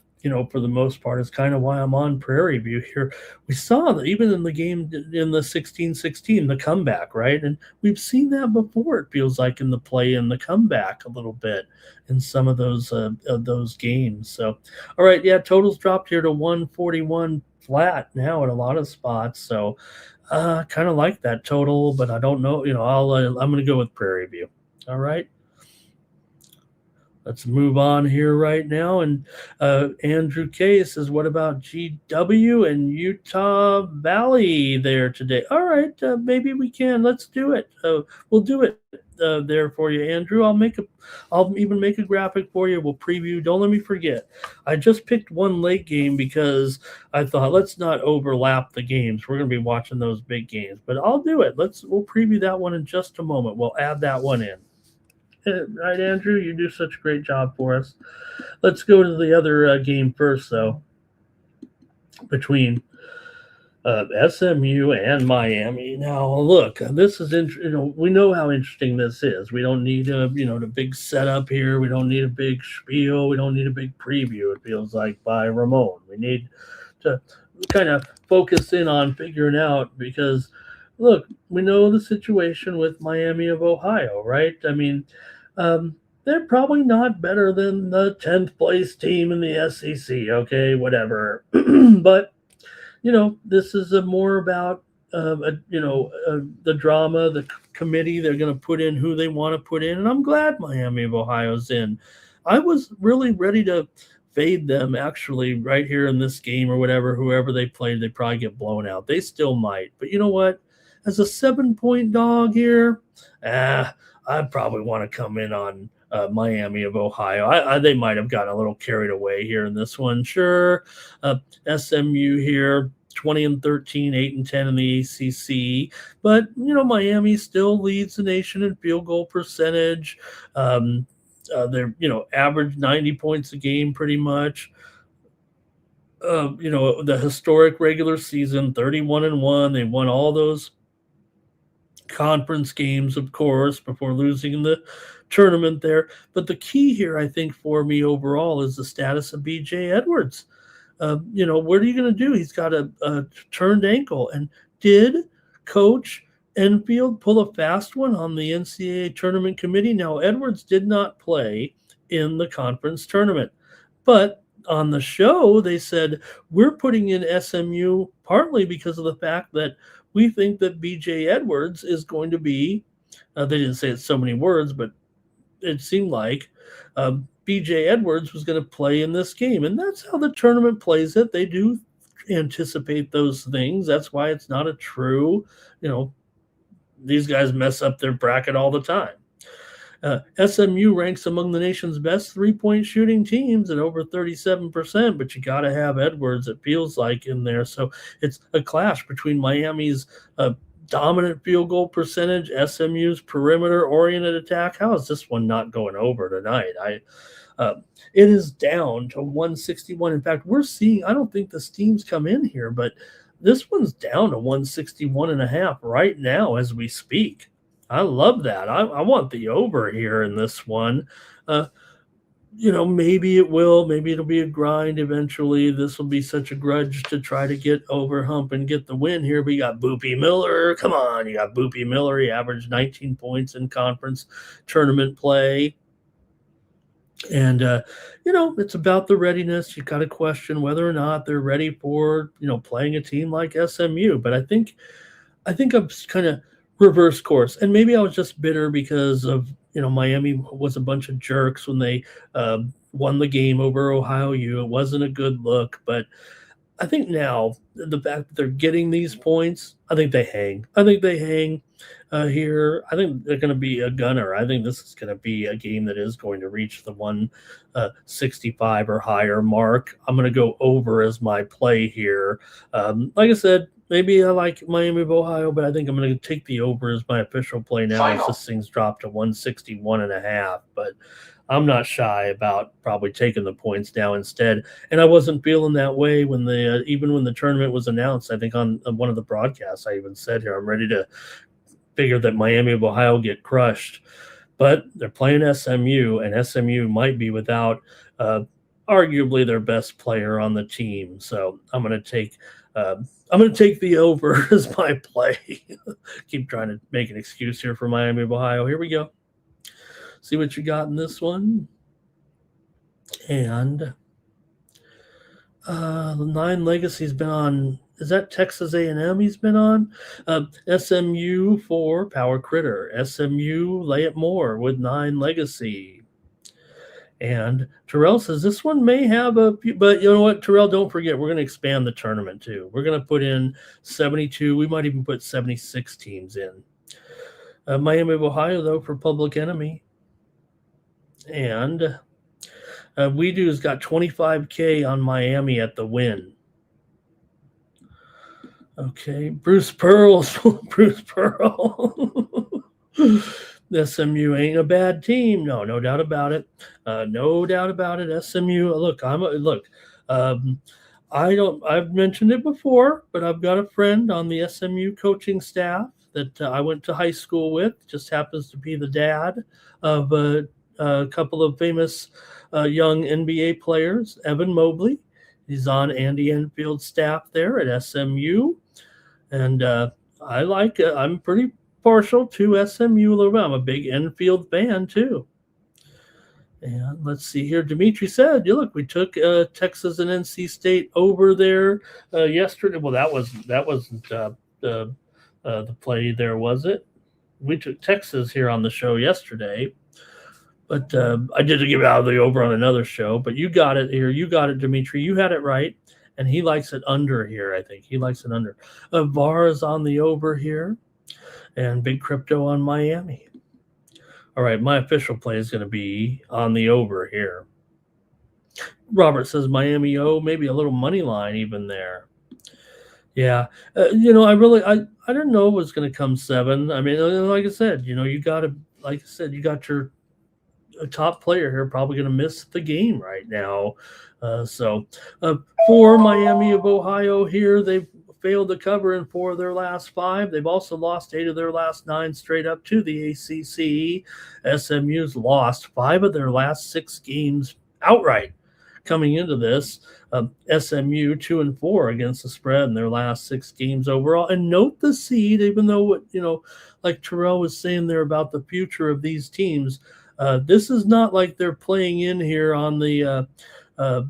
for the most part, is kind of why I'm on Prairie View here. We saw that even in the game in the 16-16, the comeback, right? And we've seen that before, it feels like, in the play and the comeback a little bit in some of those games. So, all right, yeah, totals dropped here to 141 flat now in a lot of spots. So, kind of like that total, but I don't know. I'm going to go with Prairie View. All right. Let's move on here right now. And Andrew K says, what about GW and Utah Valley there today? All right, maybe we can. Let's do it. We'll do it there for you, Andrew. I'll even make a graphic for you. We'll preview. Don't let me forget. I just picked one late game because I thought, let's not overlap the games. We're going to be watching those big games, but I'll do it. We'll preview that one in just a moment. We'll add that one in. Right, Andrew? You do such a great job for us. Let's go to the other game first, though, between SMU and Miami. Now, look, this is we know how interesting this is. We don't need the big setup here. We don't need a big spiel. We don't need a big preview. It feels like by Ramon. We need to kind of focus in on figuring out, because look, we know the situation with Miami of Ohio, right? I mean, they're probably not better than the 10th place team in the SEC. Okay, whatever. But this is more about the drama, the committee. They're going to put in who they want to put in, and I'm glad Miami of Ohio's in. I was really ready to fade them, actually, right here in this game or whatever. Whoever they played, they probably get blown out. They still might, but you know what? As a 7-point dog here, I probably want to come in on Miami of Ohio. They might have gotten a little carried away here in this one. Sure, SMU here, 20-13, 8-10 in the ACC, but Miami still leads the nation in field goal percentage. They're average 90 points a game pretty much. The historic regular season, 31-1. They won all those conference games, of course, before losing in the tournament there. But the key here, I think, for me overall is the status of BJ Edwards. What are you going to do? He's got a turned ankle. And did Coach Enfield pull a fast one on the NCAA tournament committee. Now, Edwards did not play in the conference tournament, but on the show, they said, we're putting in SMU partly because of the fact that we think that BJ Edwards is going to be, they didn't say it so many words, but it seemed like BJ Edwards was going to play in this game. And that's how the tournament plays it. They do anticipate those things. That's why it's not a true, these guys mess up their bracket all the time. SMU ranks among the nation's best three-point shooting teams at over 37%, but you got to have Edwards, it feels like, in there. So it's a clash between Miami's dominant field goal percentage, SMU's perimeter-oriented attack. How is this one not going over tonight? It is down to 161. In fact, we're seeing, I don't think the steams come in here, but this one's down to 161.5 right now as we speak. I love that. I want the over here in this one. Maybe it will. Maybe it'll be a grind eventually. This will be such a grudge to try to get over hump and get the win here. But you got Boopy Miller. Come on. You got Boopy Miller. He averaged 19 points in conference tournament play. And, it's about the readiness. You got to question whether or not they're ready for, playing a team like SMU. But I think I'm kind of reverse course. And maybe I was just bitter because of, Miami was a bunch of jerks when they won the game over Ohio U. It wasn't a good look. But I think now the fact that they're getting these points, I think they hang. Here. I think they're going to be a gunner. I think this is going to be a game that is going to reach the 165 or higher mark. I'm going to go over as my play here. Like I said, maybe I like Miami of Ohio, but I think I'm going to take the over as my official play now as this thing's dropped to 161.5. But I'm not shy about probably taking the points now instead. And I wasn't feeling that way when even when the tournament was announced. I think on one of the broadcasts I even said here, I'm ready to figure that Miami of Ohio get crushed, but they're playing SMU, and SMU might be without arguably their best player on the team. So I'm going to take the over as my play. Keep trying to make an excuse here for Miami of Ohio. Here we go. See what you got in this one. And the 9 Legacy's been on. Is that Texas A&M he's been on? SMU for Power Critter. SMU lay it more with 9 Legacy. And Terrell says this one may have but you know what, Terrell, don't forget, we're going to expand the tournament too. We're going to put in 72. We might even put 76 teams in. Miami of Ohio, though, for Public Enemy. And WeDo's got $25K on Miami at the win. Okay, Bruce Pearl. SMU ain't a bad team. No doubt about it. No doubt about it. SMU. Look, I've mentioned it before, but I've got a friend on the SMU coaching staff that I went to high school with. Just happens to be the dad of a couple of famous young NBA players. Evan Mobley. He's on Andy Enfield's staff there at SMU. And I'm pretty partial to SMU a little bit. I'm a big Enfield fan too. And let's see here. Dimitri said, look, we took Texas and NC State over there yesterday. Well, that wasn't the play there, was it? We took Texas here on the show yesterday. But I did give out the over on another show. But you got it here. You got it, Dimitri. You had it right. And he likes it under here, I think. He likes it under. VAR is on the over here. And Big Crypto on Miami. All right, my official play is going to be on the over here. Robert says Miami, maybe a little money line even there. Yeah, I didn't know it was going to come 7. I mean, like I said, you got your top player here probably going to miss the game right now. For Miami of Ohio here, they've failed to cover in 4 of their last 5. They've also lost 8 of their last 9 straight up to the ACC. SMU's lost 5 of their last 6 games outright. coming into this. SMU 2-4 against the spread in their last 6 games overall. And note the seed, even though what like Terrell was saying there about the future of these teams. This is not like they're playing in here on the uh,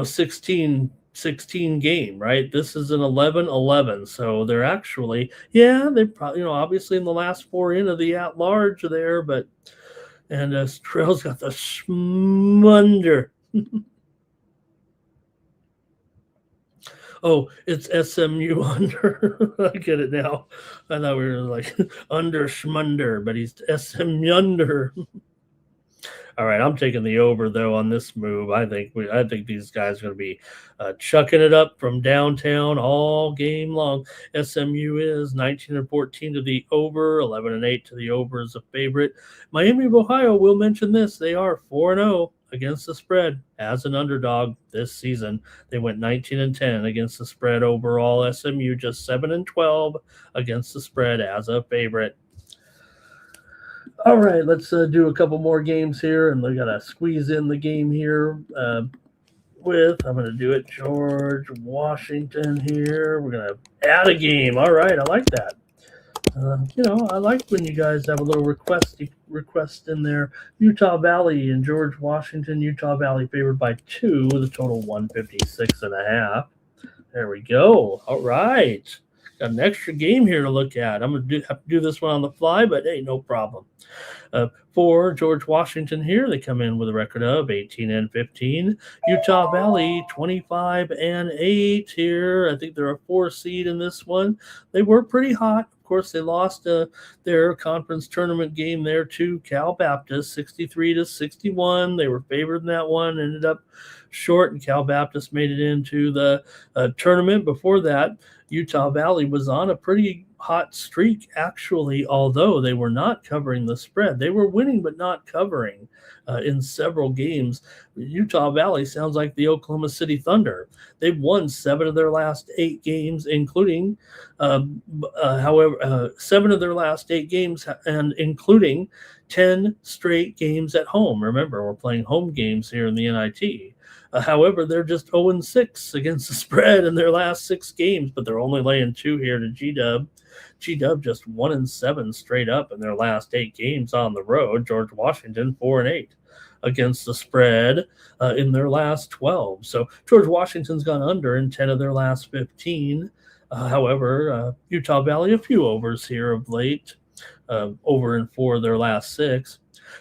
16 game, right? This is an 11-11. So they're actually, they probably, obviously in the last 4 in of the at large there, but, and Terrell's got the schmunder. Oh, it's SMU under. I get it now. I thought we were like under schmunder, but he's SMU under. All right, I'm taking the over though on this move. I think these guys are going to be chucking it up from downtown all game long. SMU is 19-14 to the over, 11-8 to the over as a favorite. Miami of Ohio, we'll mention this. They are 4-0 against the spread as an underdog this season. They went 19-10 against the spread overall. SMU just 7-12 against the spread as a favorite. All right, let's do a couple more games here, and we got to squeeze in the game here I'm going to do it, George Washington here. We're going to add a game. All right, I like that. I like when you guys have a little request in there. Utah Valley and George Washington. Utah Valley favored by 2 with a total 156.5. There we go. All right. Got an extra game here to look at. I'm going to have to do this one on the fly, but hey, no problem. For George Washington here, they come in with a record of 18-15. Utah Valley 25-8 here. I think they're a 4 seed in this one. They were pretty hot. Of course, they lost their conference tournament game there to Cal Baptist, 63-61. They were favored in that one, ended up short, and Cal Baptist made it into the tournament. Before that, Utah Valley was on a pretty hot streak, actually, although they were not covering the spread. They were winning but not covering in several games. Utah Valley sounds like the Oklahoma City Thunder. They've won 7 of their last 8 games, including, 7 of their last 8 games, and including 10 straight games at home. Remember, we're playing home games here in the NIT. However, they're just 0-6 against the spread in their last 6 games, but they're only laying 2 here to G-Dub. G-Dub just 1-7 straight up in their last 8 games on the road. George Washington 4-8 against the spread in their last 12. So George Washington's gone under in 10 of their last 15. However, Utah Valley a few overs here of late, over in 4 of their last 6.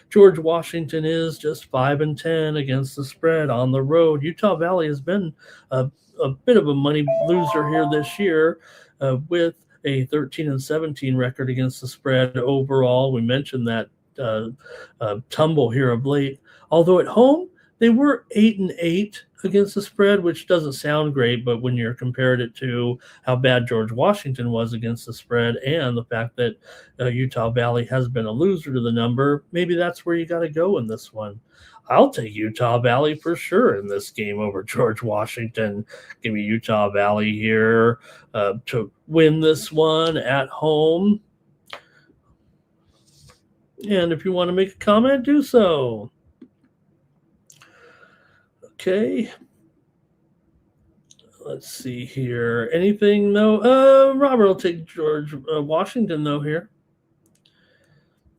George Washington is just 5-10 against the spread on the road. Utah Valley has been a bit of a money loser here this year with a 13-17 record against the spread overall. We mentioned that tumble here of late. Although at home, they were 8-8 against the spread, which doesn't sound great, but when you're compared it to how bad George Washington was against the spread and the fact that Utah Valley has been a loser to the number, maybe that's where you got to go in this one. I'll take Utah Valley for sure in this game over George Washington. Give me Utah Valley here to win this one at home. And if you want to make a comment, do so. Okay. Let's see here. Anything, though? Robert will take George Washington, though, here.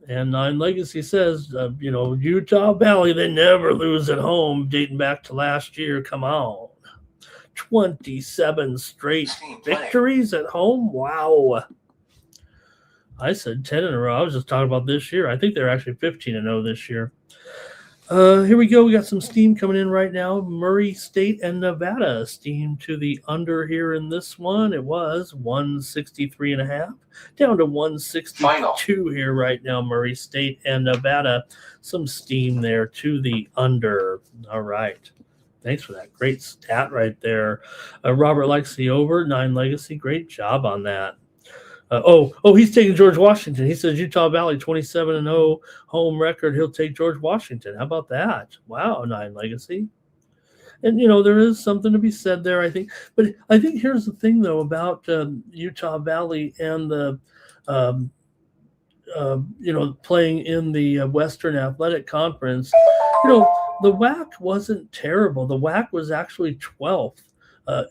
And Nine Legacy says, Utah Valley, they never lose at home, dating back to last year. Come on. 27 straight victories at home? Wow. I said 10 in a row. I was just talking about this year. I think they're actually 15-0 this year. Here we go. We got some steam coming in right now. Murray State and Nevada steam to the under here in this one. It was 163.5 down to 162 here right now. Murray State and Nevada. Some steam there to the under. All right. Thanks for that. Great stat right there. Robert likes the over. Nine Legacy. Great job on that. He's taking George Washington. He says Utah Valley 27-0 home record. He'll take George Washington. How about that? Wow, Nine Legacy. And, there is something to be said there, I think. But I think here's the thing, though, about Utah Valley and the, playing in the Western Athletic Conference. The WAC wasn't terrible. The WAC was actually 12th.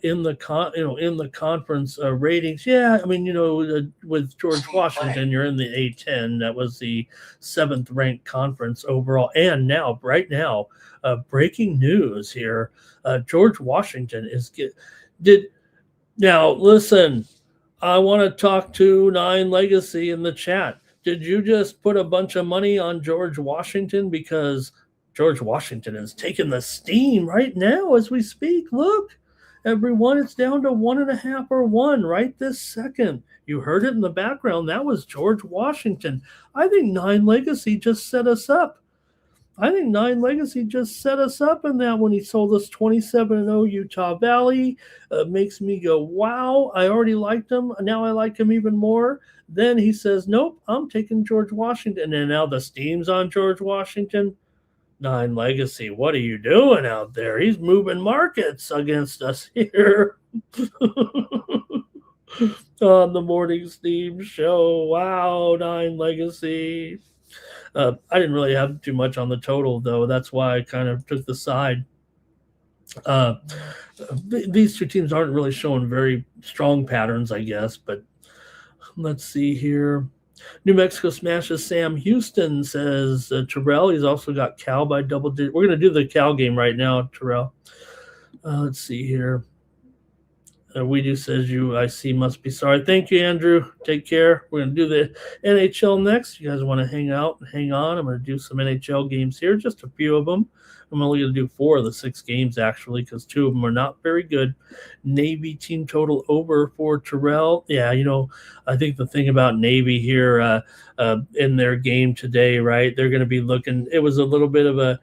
In the conference ratings. Yeah, I mean, with George Washington, you're in the A10. That was the 7th ranked conference overall. And now, right now, breaking news here: George Washington did now. Listen, I want to talk to Nine Legacy in the chat. Did you just put a bunch of money on George Washington? Because George Washington is taking the steam right now as we speak. Look, everyone, it's down to 1.5 or 1 right this second. You heard it in the background. That was George Washington. I think Nine Legacy just set us up. I think Nine Legacy just set us up in that when he sold us 27-0 Utah Valley. Makes me go, wow, I already liked him. Now I like him even more. Then he says, nope, I'm taking George Washington. And now the steam's on George Washington. Nine Legacy, what are you doing out there? He's moving markets against us here. On the morning steam show. Wow, Nine Legacy. I didn't really have too much on the total, though. That's why I kind of took the side. These two teams aren't really showing very strong patterns, I guess. But let's see here. New Mexico smashes Sam Houston, says Terrell. He's also got Cal by double digit. We're going to do the Cal game right now, Terrell. Let's see here. We do says UIC must be sorry. Thank you, Andrew. Take care. We're going to do the NHL next. You guys want to hang out and hang on? I'm going to do some NHL games here, just a few of them. I'm only going to do 4 of the 6 games, actually, because 2 of them are not very good. Navy team total over for Terrell. Yeah, I think the thing about Navy here in their game today, right, they're going to be looking – it was a little bit of a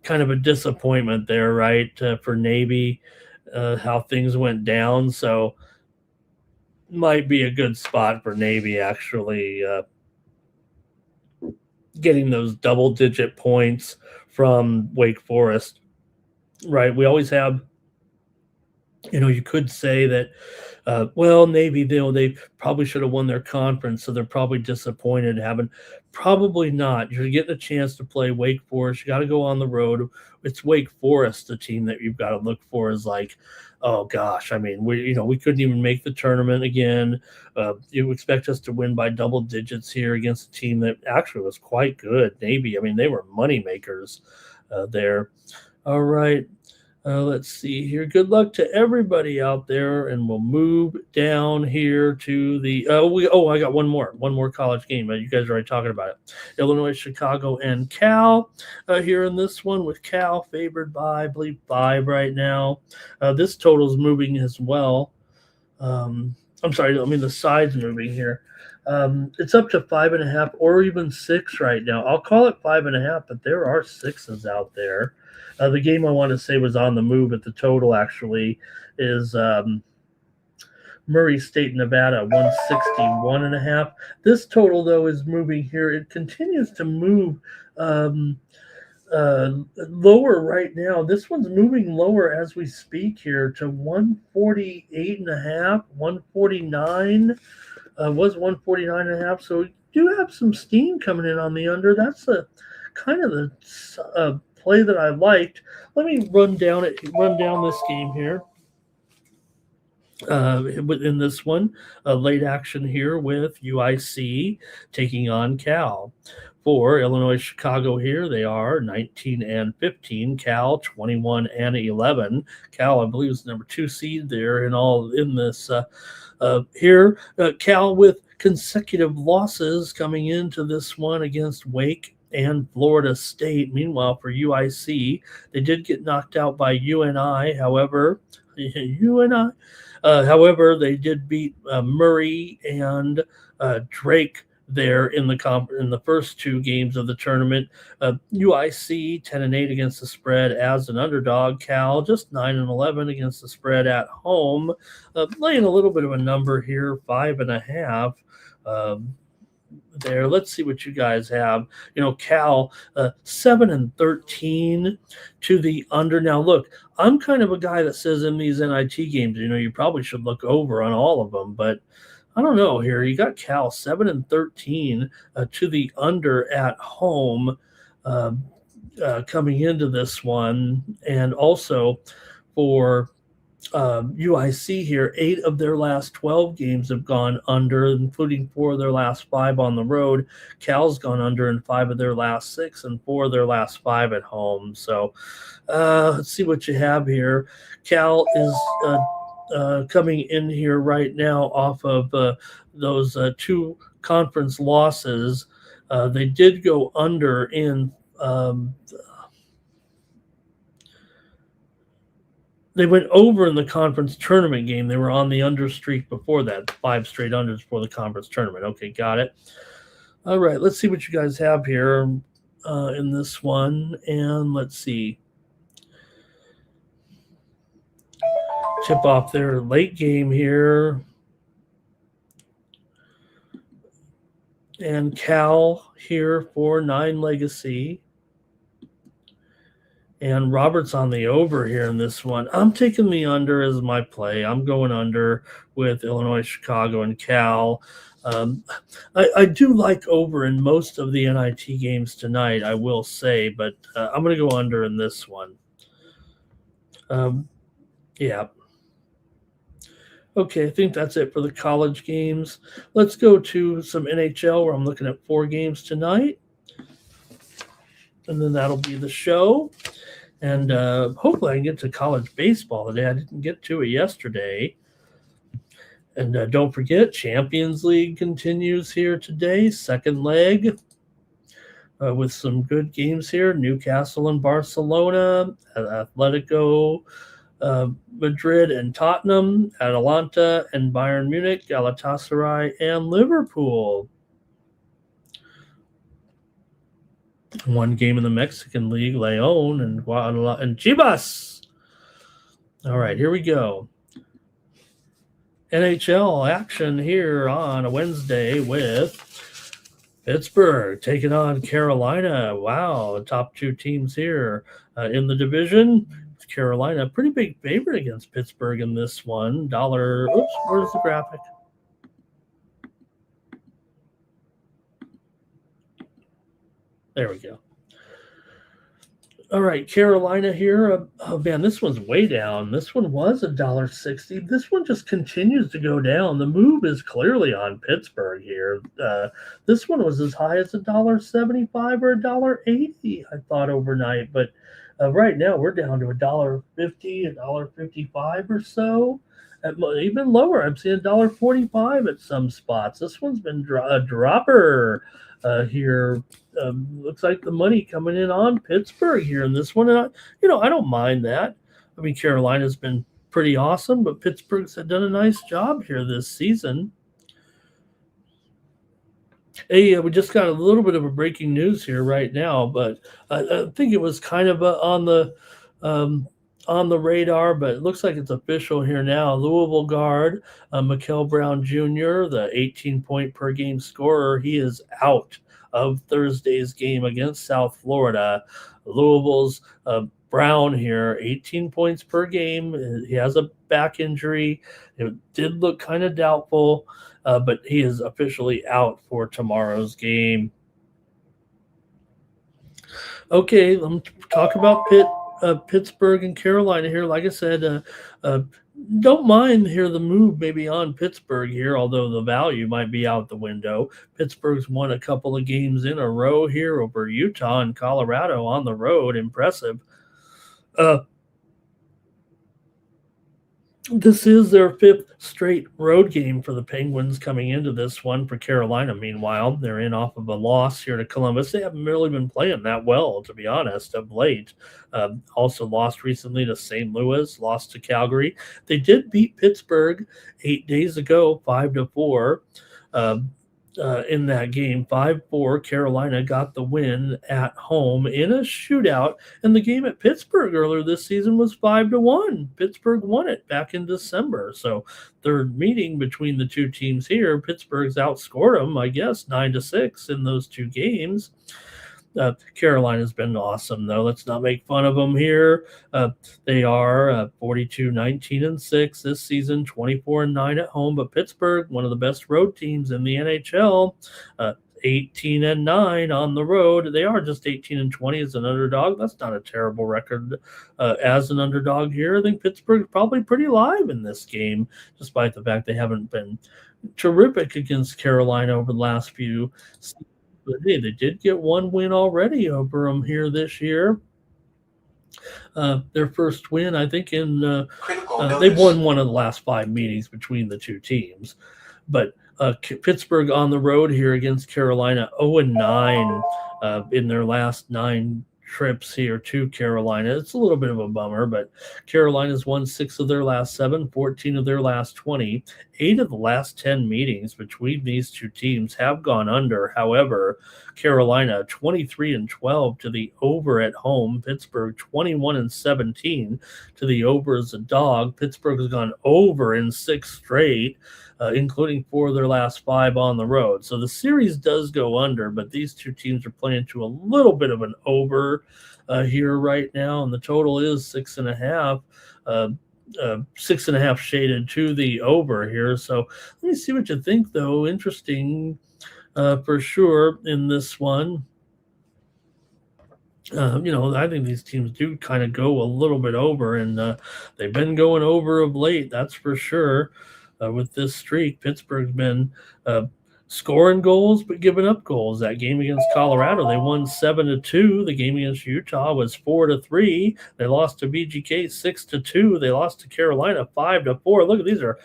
kind of a disappointment there, right, for Navy. How things went down, so might be a good spot for Navy actually getting those double-digit points from Wake Forest, right? We always have, you could say that, Navy, they probably should have won their conference, so they're probably disappointed having. Probably not. You're getting a chance to play Wake Forest. You got to go on the road. It's Wake Forest, the team that you've got to look for is like, oh gosh, I mean, we couldn't even make the tournament again. You expect us to win by double digits here against a team that actually was quite good. Navy, I mean, they were money makers there. All right. Let's see here. Good luck to everybody out there, and we'll move down here to the. I got one more college game. You guys are already talking about it. Illinois, Chicago, and Cal here in this one, with Cal favored by, I believe, 5 right now. This total is moving as well. I'm sorry, I mean the side's moving here. It's up to 5.5 or even 6 right now. I'll call it 5.5, but there are 6s out there. The game I want to say was on the move at the total actually is Murray State, Nevada, 161.5. This total, though, is moving here. It continues to move lower right now. This one's moving lower as we speak here to 148.5, 149. Was 149.5. So we do have some steam coming in on the under. That's a kind of the play that I liked. Let me run down this game here. In this one, late action here with UIC taking on Cal. For Illinois, Chicago here, they are 19-15. Cal 21-11. Cal, I believe, is the number 2 seed there in this. Here, Cal with consecutive losses coming into this one against Wake and Florida State. Meanwhile, for UIC, they did get knocked out by UNI. However, they did beat Murray and Drake there in the first 2 games of the tournament. UIC 10-8 against the spread as an underdog. Cal just 9-11 against the spread at home. Laying a little bit of a number here, 5.5. There. Let's see what you guys have. Cal 7-13 to the under. Now, look, I'm kind of a guy that says in these NIT games, you probably should look over on all of them, but I don't know here. You got Cal 7-13 to the under at home. coming into this one, and also for UIC here, 8 of their last 12 games have gone under, including 4 of their last 5 on the road. Cal's gone under in 5 of their last 6 and 4 of their last 5 at home. So let's see what you have here. Cal is coming in here right now off of those 2 conference losses. They did go under in they went over in the conference tournament game. They were on the under streak before that, 5 straight unders for the conference tournament. Okay, got it. All right, let's see what you guys have here in this one. And let's see. Tip off their late game here. And Cal here for 9 legacy. And Robert's on the over here in this one. I'm taking the under as my play. I'm going under with Illinois, Chicago, and Cal. I do like over in most of the NIT games tonight, I will say, but I'm going to go under in this one. Yeah. Okay, I think that's it for the college games. Let's go to some NHL where I'm looking at 4 games tonight. And then that'll be the show. And hopefully I can get to college baseball today. I didn't get to it yesterday. And don't forget, Champions League continues here today, second leg, with some good games here. Newcastle and Barcelona, Atletico Madrid and Tottenham, Atalanta and Bayern Munich, Galatasaray and Liverpool. One game in the Mexican League, León and Guadalajara and Chivas. All right, here we go. NHL action here on a Wednesday with Pittsburgh taking on Carolina. Wow, the top 2 teams here in the division. Carolina, pretty big favorite against Pittsburgh in this one. Oops, where's the graphic? There we go. All right, Carolina here. Oh, man, this one's way down. This one was $1.60. This one just continues to go down. The move is clearly on Pittsburgh here. This one was as high as $1.75 or $1.80, I thought, overnight. But right now we're down to $1.50, $1.55 or so. Even lower, I'm seeing $1.45 at some spots. This one's been a dropper here. Looks like the money coming in on Pittsburgh here in this one. And I don't mind that. I mean, Carolina's been pretty awesome, but Pittsburgh's done a nice job here this season. Hey, we just got a little bit of a breaking news here right now, but I think it was kind of on the radar, but it looks like it's official here now. Louisville guard Mikael Brown Jr., the 18-point per game scorer, he is out of Thursday's game against South Florida. Louisville's Brown here, 18 points per game. He has a back injury. It did look kind of doubtful, but he is officially out for tomorrow's game. Okay, let's talk about Pittsburgh and Carolina here. Like I said, don't mind here the move maybe on Pittsburgh here, although the value might be out the window. Pittsburgh's won a couple of games in a row here over Utah and Colorado on the road. Impressive. This is their 5th straight road game for the Penguins coming into this one. For Carolina, meanwhile, they're in off of a loss here to Columbus. They haven't really been playing that well, to be honest, of late. Also lost recently to St. Louis, lost to Calgary. They did beat Pittsburgh 8 days ago, 5-4. In that game, 5-4. Carolina got the win at home in a shootout, and the game at Pittsburgh earlier this season was 5-1. Pittsburgh won it back in December. So third meeting between the two teams here, Pittsburgh's outscored them, I guess, 9-6 in those 2 games. Carolina's been awesome, though. Let's not make fun of them here. They are 42-19-6 this season, 24-9 at home. But Pittsburgh, one of the best road teams in the NHL, 18-9 on the road. They are just 18-20 as an underdog. That's not a terrible record as an underdog here. I think Pittsburgh's probably pretty live in this game, despite the fact they haven't been terrific against Carolina over the last few seasons. But hey, they did get one win already over them here this year. Their first win, I think, in they've won one of the last 5 meetings between the two teams. But Pittsburgh on the road here against Carolina, 0-9 in their last 9 trips here to Carolina. It's a little bit of a bummer, but Carolina's won 6 of their last 7, 14 of their last 20. 8 of the last 10 meetings between these two teams have gone under. However, Carolina 23-12 to the over at home. Pittsburgh 21-17 to the over as a dog. Pittsburgh has gone over in 6 straight, including 4 of their last 5 on the road. So the series does go under, but these two teams are playing to a little bit of an over here right now, and the total is 6.5. 6.5 shaded to the over here. So let me see what you think, though. Interesting for sure in this one. I think these teams do kind of go a little bit over, and they've been going over of late, that's for sure. With this streak, Pittsburgh's been scoring goals but giving up goals. That game against Colorado, they won 7-2. The game against Utah was 4-3. They lost to BGK 6-2. They lost to Carolina 5-4. Look, these are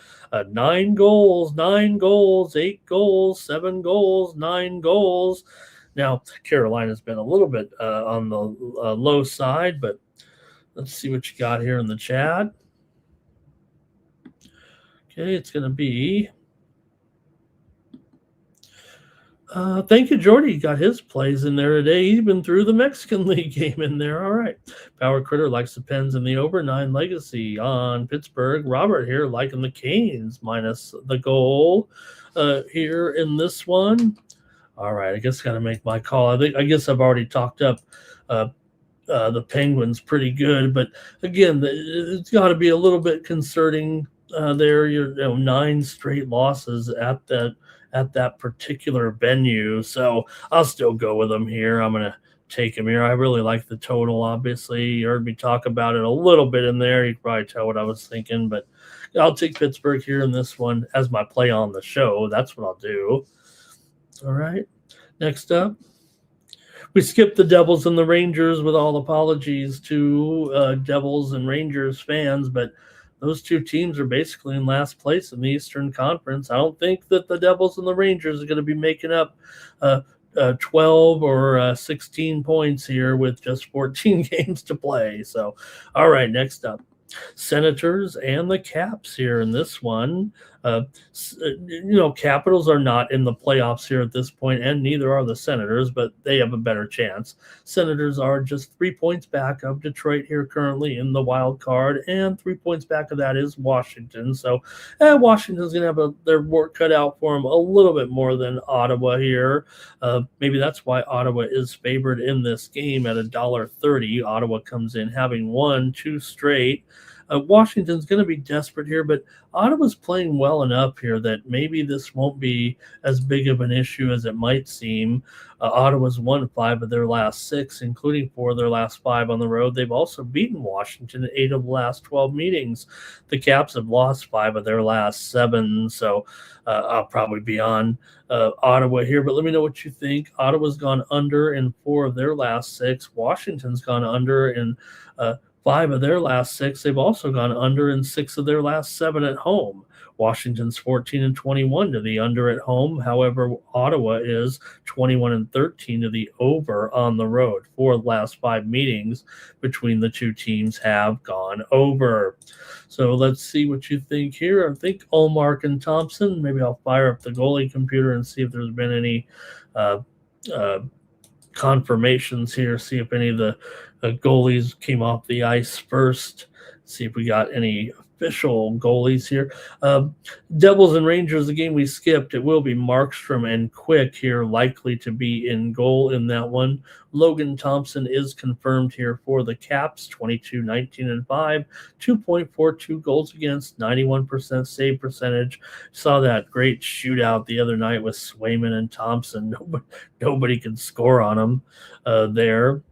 9 goals, 8 goals, 7 goals, 9 goals. Now, Carolina's been a little bit on the low side, but let's see what you got here in the chat. Okay, it's going to be thank you, Jordy. Got his plays in there today. He's been through the Mexican League game in there. All right. Power Critter likes the Pens in the over. 9 legacy on Pittsburgh. Robert here liking the Canes minus the goal here in this one. All right. I guess got to make my call. I guess I've already talked up the Penguins pretty good. But again, it's got to be a little bit concerning there. 9 straight losses at that particular venue. So I'll still go with them here. I'm going to take them here. I really like the total, obviously. You heard me talk about it a little bit in there. You can probably tell what I was thinking, but I'll take Pittsburgh here in this one as my play on the show. That's what I'll do. All right. Next up, we skipped the Devils and the Rangers with all apologies to Devils and Rangers fans, but those two teams are basically in last place in the Eastern Conference. I don't think that the Devils and the Rangers are going to be making up 12 or 16 points here with just 14 games to play. So, all right, next up, Senators and the Caps here in this one. Capitals are not in the playoffs here at this point, and neither are the Senators, but they have a better chance. Senators are just 3 points back of Detroit here currently in the wild card, and 3 points back of that is Washington. So Washington's going to have their work cut out for them a little bit more than Ottawa here. Maybe that's why Ottawa is favored in this game at $1.30. Ottawa comes in having won 2 straight. Washington's going to be desperate here, but Ottawa's playing well enough here that maybe this won't be as big of an issue as it might seem. Ottawa's won 5 of their last 6, including 4 of their last 5 on the road. They've also beaten Washington in 8 of the last 12 meetings. The Caps have lost 5 of their last 7, so I'll probably be on Ottawa here, but let me know what you think. Ottawa's gone under in 4 of their last 6. Washington's gone under in 5 of their last 6. They've also gone under in 6 of their last 7 at home. Washington's 14-21 to the under at home. However, Ottawa is 21-13 to the over on the road. 4 of the last 5 meetings between the two teams have gone over. So let's see what you think here. I think Ullmark and Thompson. Maybe I'll fire up the goalie computer and see if there's been any confirmations here. See if any of the goalies came off the ice first. See if we got any official goalies here. Devils and Rangers, the game we skipped, it will be Markstrom and Quick here, likely to be in goal in that one. Logan Thompson is confirmed here for the Caps, 22, 19, and 5, 2.42 goals against, 91% save percentage. Saw that great shootout the other night with Swayman and Thompson. Nobody can score on them there.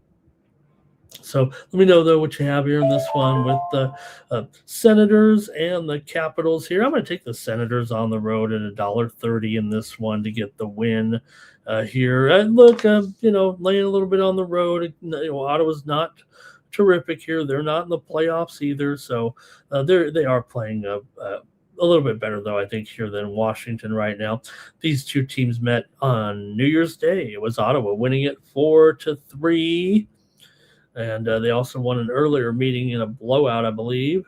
So let me know, though, what you have here in this one with the Senators and the Capitals here. I'm going to take the Senators on the road at $1.30 in this one to get the win here. And look, laying a little bit on the road. Ottawa's not terrific here. They're not in the playoffs either. So they are playing a little bit better, though, I think, here than Washington right now. These two teams met on New Year's Day. It was Ottawa winning it 4-3. And they also won an earlier meeting in a blowout, I believe.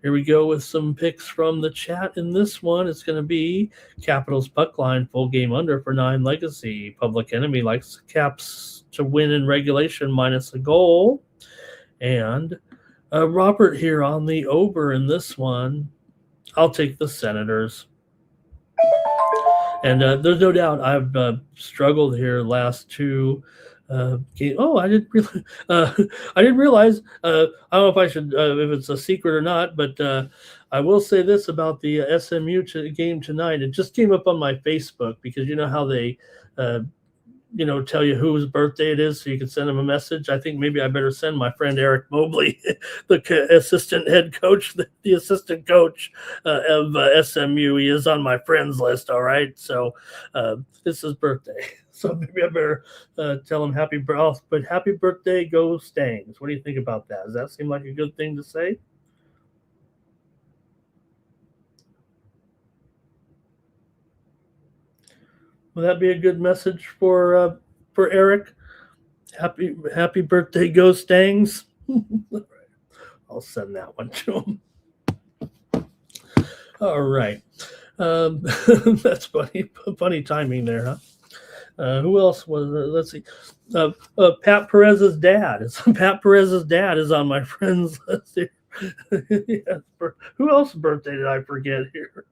Here we go with some picks from the chat in this one. It's going to be Capitals puck line, full game under for 9 Legacy. Public Enemy likes the Caps to win in regulation minus a goal. And Robert here on the over in this one. I'll take the Senators. And there's no doubt I've struggled here last two. I didn't realize. I don't know if I should, if it's a secret or not, but I will say this about the SMU game tonight. It just came up on my Facebook because you know how they, tell you whose birthday it is, so you can send them a message. I think maybe I better send my friend Eric Mobley, the assistant head coach, the assistant coach of SMU. He is on my friends list. All right, so it's his birthday. So maybe I better tell him happy birthday, go Stangs. What do you think about that? Does that seem like a good thing to say? Will that be a good message for Eric? Happy birthday, go Stangs. I'll send that one to him. All right. That's funny timing there, huh? Who else was there? Let's see. Pat Perez's dad. Pat Perez's dad is on my friends list here. Yeah, who else's birthday did I forget here?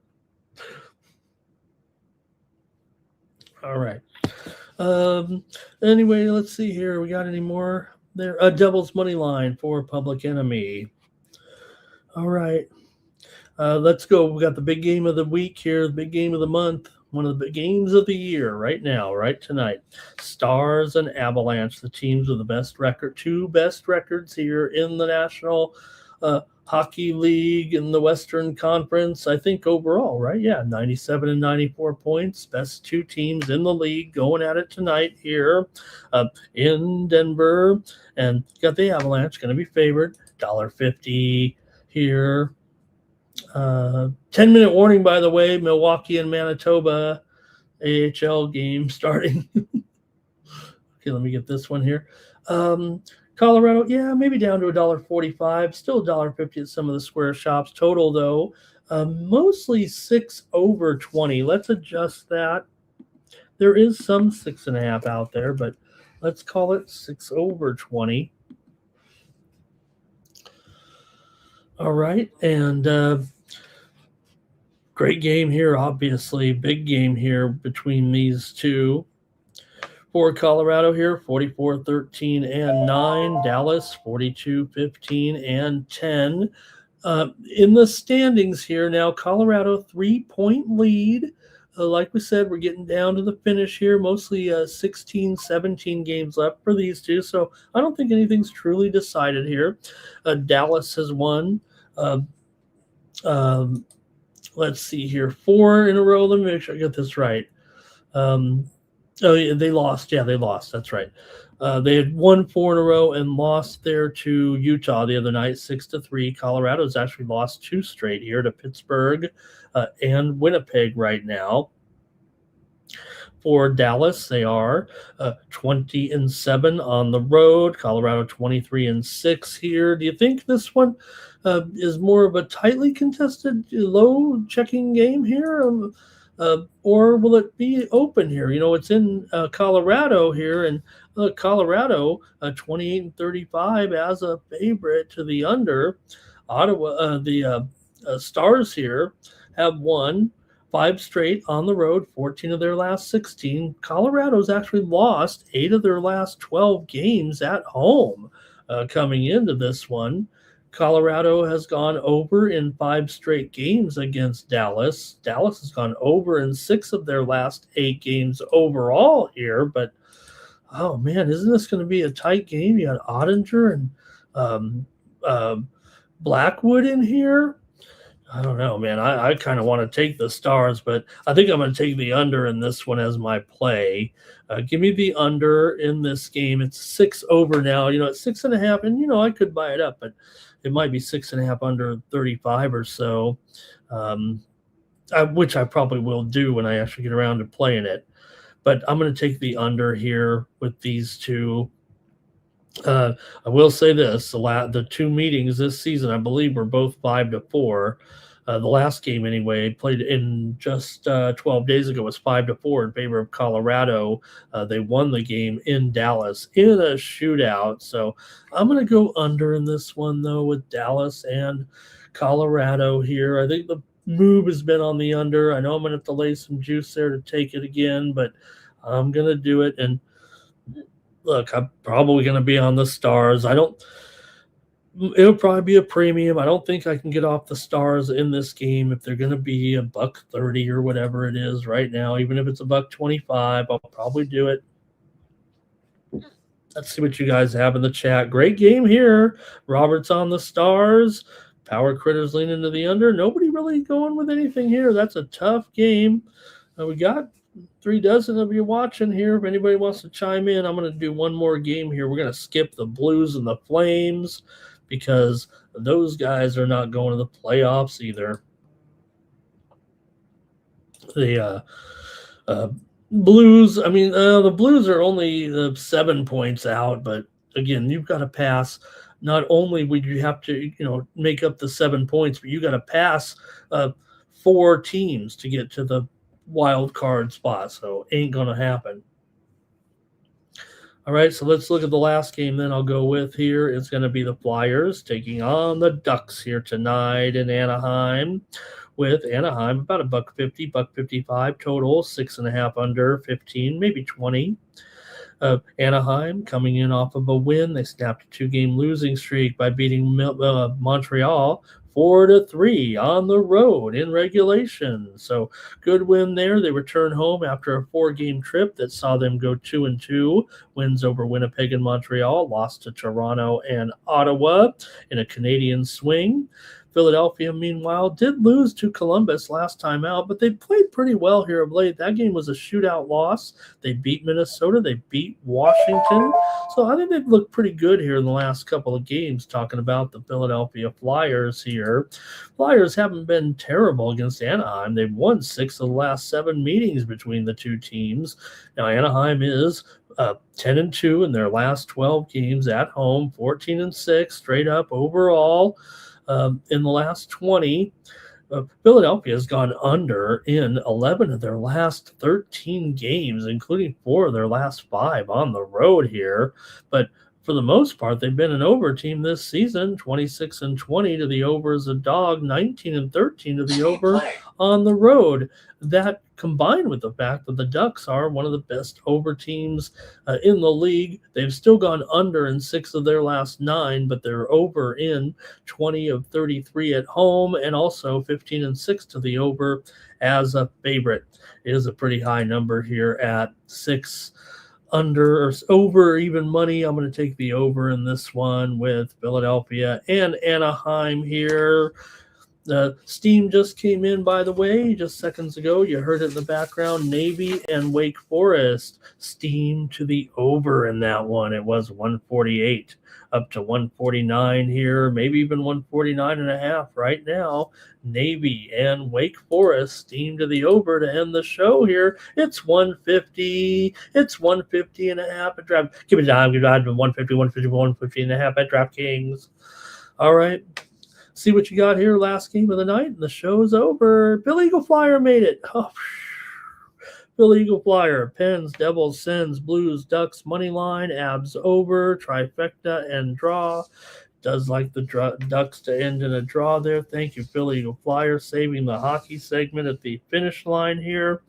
All right. Anyway, let's see here. We got any more there? Devil's Money Line for Public Enemy. All right. Let's go. We got the big game of the week here, the big game of the month. One of the big games of the year right now, right tonight. Stars and Avalanche, the teams with the best record, 2 best records here in the National Hockey League in the Western Conference, I think overall, right? Yeah, 97 and 94 points. Best 2 teams in the league going at it tonight here in Denver. And got the Avalanche going to be favored, $1.50 here. 10-minute warning, by the way, Milwaukee and Manitoba AHL game starting. Okay, let me get this one here. Colorado, yeah, maybe down to $1.45, still $1.50 at some of the square shops. Total, though, mostly 6 over 20. Let's adjust that. There is some 6.5 out there, but let's call it 6 over 20. All right, and great game here, obviously. Big game here between these two. For Colorado here, 44-13 and 9. Dallas, 42-15 and 10. In the standings here now, Colorado 3-point lead. Like we said, we're getting down to the finish here. Mostly 16, 17 games left for these two. So I don't think anything's truly decided here. Dallas has won. Let's see here. 4 in a row. Let me make sure I get this right. They lost. Yeah, they lost. That's right. They had won 4 in a row and lost there to Utah the other night, 6-3. Colorado's actually lost 2 straight here to Pittsburgh and Winnipeg right now. For Dallas, they are 20-7 on the road. Colorado 23-6 here. Do you think this one is more of a tightly contested, low checking game here? Or will it be open here? You know, it's in Colorado here, and Colorado 28-35 as a favorite to the under. The Stars here have won 5 straight on the road, 14 of their last 16. Colorado's actually lost 8 of their last 12 games at home coming into this one. Colorado has gone over in 5 straight games against Dallas. Dallas has gone over in 6 of their last 8 games overall here. But, oh man, isn't this going to be a tight game? You got Ottinger and um, uh, Blackwood in here. I don't know, man. I kind of want to take the Stars, but I think I'm going to take the under in this one as my play. Give me the under in this game. It's 6 over now. It's 6.5, and I could buy it up, but it might be 6.5 under 35 or so, which I probably will do when I actually get around to playing it. But I'm going to take the under here with these two. I will say this: the 2 meetings this season, I believe, were both 5-4. The last game, anyway, played in just 12 days ago, was 5-4 in favor of Colorado. They won the game in Dallas in a shootout. So I'm going to go under in this one, though, with Dallas and Colorado here. I think the move has been on the under. I know I'm going to have to lay some juice there to take it again, but I'm going to do it. And look, I'm probably going to be on the Stars. It'll probably be a premium. I don't think I can get off the Stars in this game if they're going to be $1.30 or whatever it is right now. Even if it's $1.25, I'll probably do it. Let's see what you guys have in the chat. Great game here. Robert's on the Stars. Power Critters leaning to the under. Nobody really going with anything here. That's a tough game. We got 3 dozen of you watching here. If anybody wants to chime in, I'm going to do one more game here. We're going to skip the Blues and the Flames because those guys are not going to the playoffs either. The Blues, the Blues are only 7 points out, but again, you've got to pass. Not only would you have to, make up the 7 points, but you got to pass 4 teams to get to the wild card spot, so ain't gonna happen. All right, so let's look at the last game then I'll go with here. It's going to be the Flyers taking on the Ducks here tonight in Anaheim, with Anaheim about $1.50, $1.55 total, 6.5 under 15, maybe 20. Anaheim coming in off of a win. They snapped a 2-game losing streak by beating Montreal 4-3 on the road in regulation. So good win there. They return home after a 4-game trip that saw them go 2-2. Wins over Winnipeg and Montreal, lost to Toronto and Ottawa in a Canadian swing. Philadelphia, meanwhile, did lose to Columbus last time out, but they played pretty well here of late. That game was a shootout loss. They beat Minnesota. They beat Washington. So I think they've looked pretty good here in the last couple of games, talking about the Philadelphia Flyers here. Flyers haven't been terrible against Anaheim. They've won 6 of the last 7 meetings between the two teams. Now, Anaheim is 10-2 in their last 12 games at home, 14-6 straight up overall. In the last 20, Philadelphia has gone under in 11 of their last 13 games, including 4 of their last 5 on the road here. But for the most part, they've been an over team this season, 26-20 to the over as a dog, 19-13 to the over on the road. That combined with the fact that the Ducks are one of the best over teams in the league. They've still gone under in 6 of their last 9, but they're over in 20 of 33 at home, and also 15-6 to the over as a favorite. It is a pretty high number here at 6 under or over even money. I'm going to take the over in this one with Philadelphia and Anaheim here. Steam just came in, by the way, just seconds ago. You heard it in the background. Navy and Wake Forest. Steam to the over in that one. It was 148 up to 149 here, maybe even 149.5 right now. Navy and Wake Forest Steam to the over to end the show here. It's 150. It's 150.5 at draft. Give it time. Give it time to 150, 150.5 at DraftKings. All right. See what you got here. Last game of the night, and the show is over. Bill Eagle Flyer made it. Oh, Bill Eagle Flyer, Pens, Devils, Sens, Blues, Ducks, Moneyline, Abs over, trifecta, and draw. does like the Ducks to end in a draw there. Thank you, Philly Eagle Flyers, saving the hockey segment at the finish line here.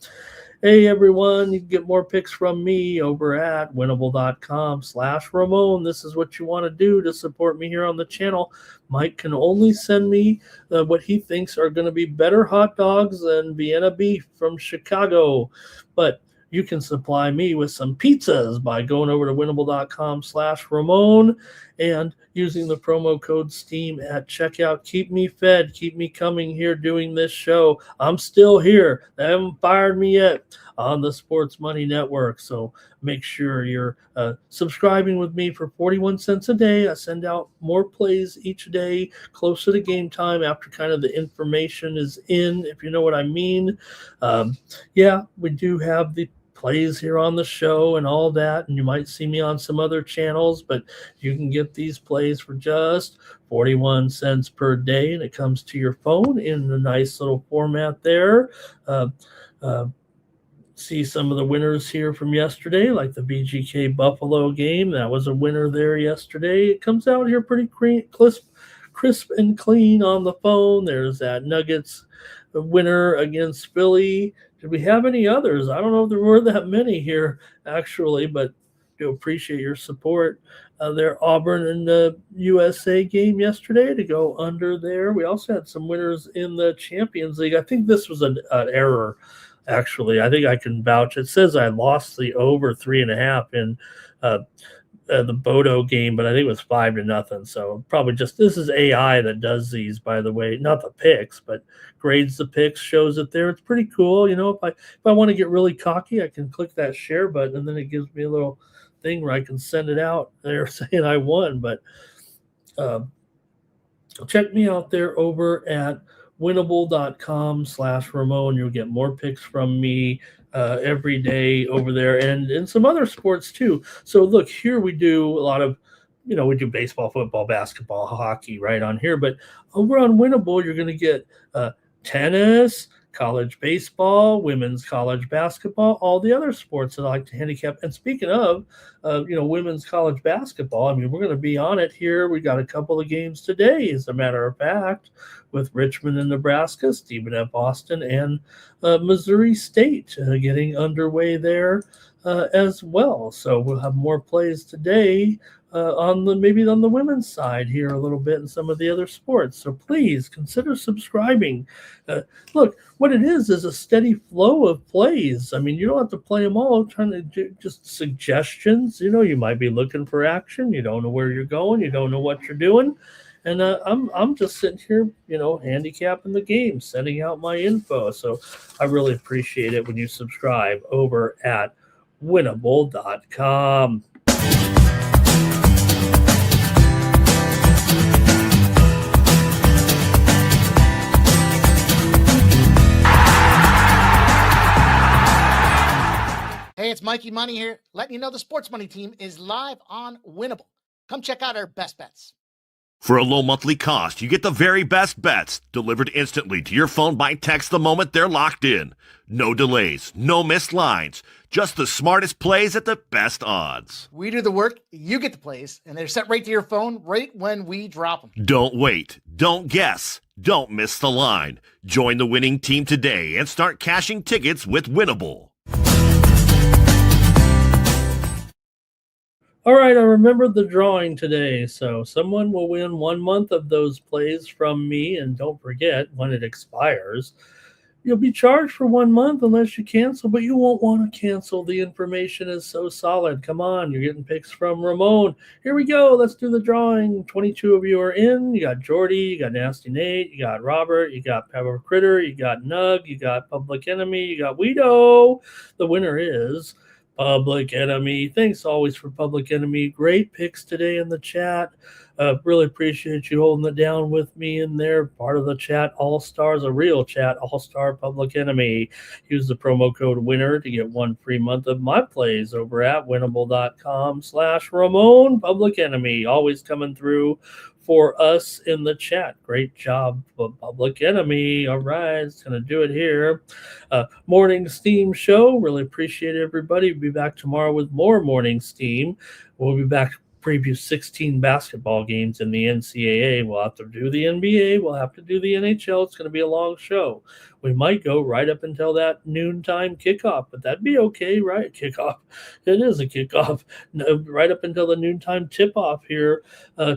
Hey, everyone, you can get more picks from me over at winnable.com/Ramon. This is what you want to do to support me here on the channel. Mike can only send me what he thinks are going to be better hot dogs than Vienna beef from Chicago. But you can supply me with some pizzas by going over to winnable.com/Ramon and using the promo code STEAM at checkout. Keep me fed, keep me coming here doing this show. I'm still here. They haven't fired me yet on the Sports Money Network. So make sure you're subscribing with me for 41 cents a day. I send out more plays each day closer to game time after kind of the information is in, if you know what I mean. Yeah, we do have the plays here on the show and all that, and you might see me on some other channels, but you can get these plays for just 41 cents per day, and it comes to your phone in a nice little format there. See some of the winners here from yesterday, like the VGK Buffalo game. That was a winner there yesterday. It comes out here pretty crisp and clean on the phone. There's that Nuggets winner against Philly. Did we have any others? I don't know if there were that many here, actually, but do appreciate your support. Their Auburn and the USA game yesterday to go under there. We also had some winners in the Champions League. I think this was an error, actually. I think I can vouch. It says I lost the over 3.5 in the Bodo game, but I think it was 5-0. So probably just, this is AI that does these, by the way, not the picks, but grades the picks, shows it there. It's pretty cool. You know, if I want to get really cocky, I can click that share button, and then it gives me a little thing where I can send it out there saying I won. But check me out there over at winnable.com/Ramon. You'll get more picks from me every day over there, and in some other sports too. So look, here we do a lot of, we do baseball, football, basketball, hockey right on here, but over on Winnable, you're going to get tennis, college baseball, women's college basketball, all the other sports that I like to handicap. And speaking of, women's college basketball, I mean, we're going to be on it here. We got a couple of games today, as a matter of fact, with Richmond and Nebraska, Stephen F. Austin, and Missouri State getting underway there as well. So we'll have more plays today maybe on the women's side here a little bit in some of the other sports. So please consider subscribing. Look, what it is a steady flow of plays. I mean, you don't have to play them all. Trying to do just suggestions. You might be looking for action. You don't know where you're going. You don't know what you're doing. And I'm just sitting here, handicapping the game, sending out my info. So I really appreciate it when you subscribe over at winnable.com. Hey, it's Mikey Money here, letting you know the Sports Money team is live on Winnable. Come check out our best bets. For a low monthly cost, you get the very best bets delivered instantly to your phone by text the moment they're locked in. No delays, no missed lines, just the smartest plays at the best odds. We do the work, you get the plays, and they're sent right to your phone right when we drop them. Don't wait, don't guess, don't miss the line. Join the winning team today and start cashing tickets with Winnable. All right, I remembered the drawing today, so someone will win 1 month of those plays from me, and don't forget, when it expires, you'll be charged for 1 month unless you cancel, but you won't want to cancel. The information is so solid. Come on, you're getting picks from Ramon. Here we go. Let's do the drawing. 22 of you are in. You got Jordy, you got Nasty Nate, you got Robert, you got Pepper Critter, you got Nug, you got Public Enemy, you got Weedo. The winner is Public Enemy. Thanks always for Public Enemy. Great picks today in the chat. Really appreciate you holding it down with me in there. Part of the chat All-Stars, a real chat All-Star Public Enemy. Use the promo code WINNER to get 1 free month of my plays over at winnable.com/Ramon. Public Enemy always coming through for us in the chat. Great job, Public Enemy. All right, it's going to do it here. Morning Steam show. Really appreciate everybody. We'll be back tomorrow with more Morning Steam. We'll be back preview 16 basketball games in the NCAA. We'll have to do the NBA. We'll have to do the NHL. It's going to be a long show. We might go right up until that noontime kickoff, but that'd be okay, right? Kickoff. It is a kickoff. No, right up until the noontime tip-off here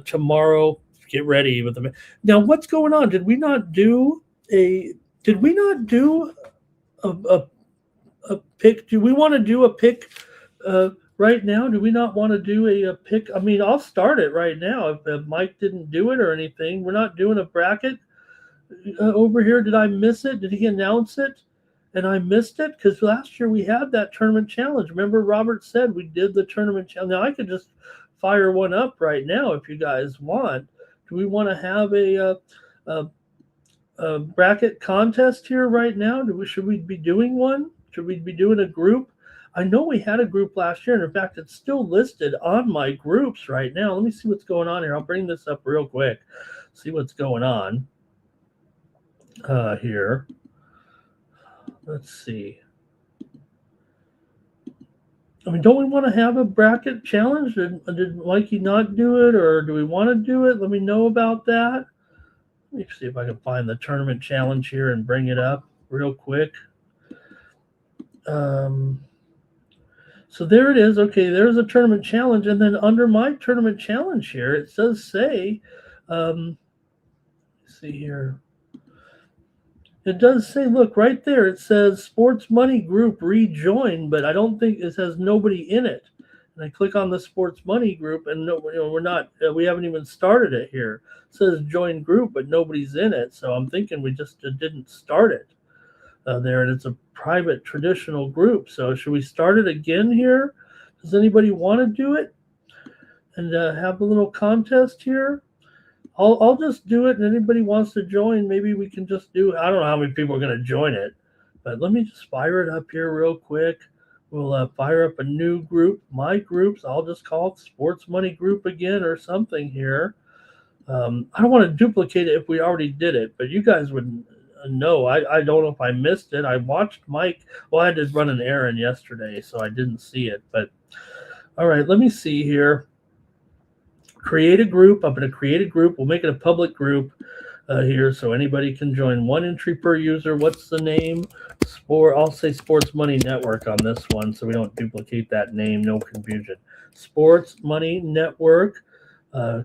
tomorrow. Get ready with them. Now, what's going on? Did we not do a pick? Do we want to do a pick right now? Do we not want to do a pick? I mean, I'll start it right now. If Mike didn't do it or anything, we're not doing a bracket over here. Did I miss it? Did he announce it and I missed it? Because last year we had that tournament challenge. Remember, Robert said we did the tournament challenge. Now I could just fire one up right now if you guys want. Do we want to have a bracket contest here right now? Should we be doing one? Should we be doing a group? I know we had a group last year, and in fact, it's still listed on my groups right now. Let me see what's going on here. I'll bring this up real quick. See what's going on here. Let's see. I mean, don't we want to have a bracket challenge? Did Mikey not do it, or do we want to do it? Let me know about that. Let me see if I can find the tournament challenge here and bring it up real quick. So there it is. Okay, there's a tournament challenge. And then under my tournament challenge here, it does say, let's see here. It does say, look, right there, it says Sports Money Group rejoin, but I don't think it has nobody in it. And I click on the Sports Money Group, and no, we haven't even started it here. It says join group, but nobody's in it. So I'm thinking we just didn't start it there, and it's a private traditional group. So should we start it again here? Does anybody want to do it and have a little contest here? I'll just do it, and anybody wants to join, maybe we can just do. I don't know how many people are going to join it, but let me just fire it up here real quick. We'll fire up a new group, my groups. I'll just call it Sports Money Group again or something here. I don't want to duplicate it if we already did it, but you guys would know. I don't know if I missed it. I watched Mike. Well, I had to run an errand yesterday, so I didn't see it. But all right, let me see here. Create a group. I'm going to create a group. We'll make it a public group here so anybody can join. One entry per user. What's the name? I'll say Sports Money Network on this one so we don't duplicate that name. No confusion. Sports Money Network.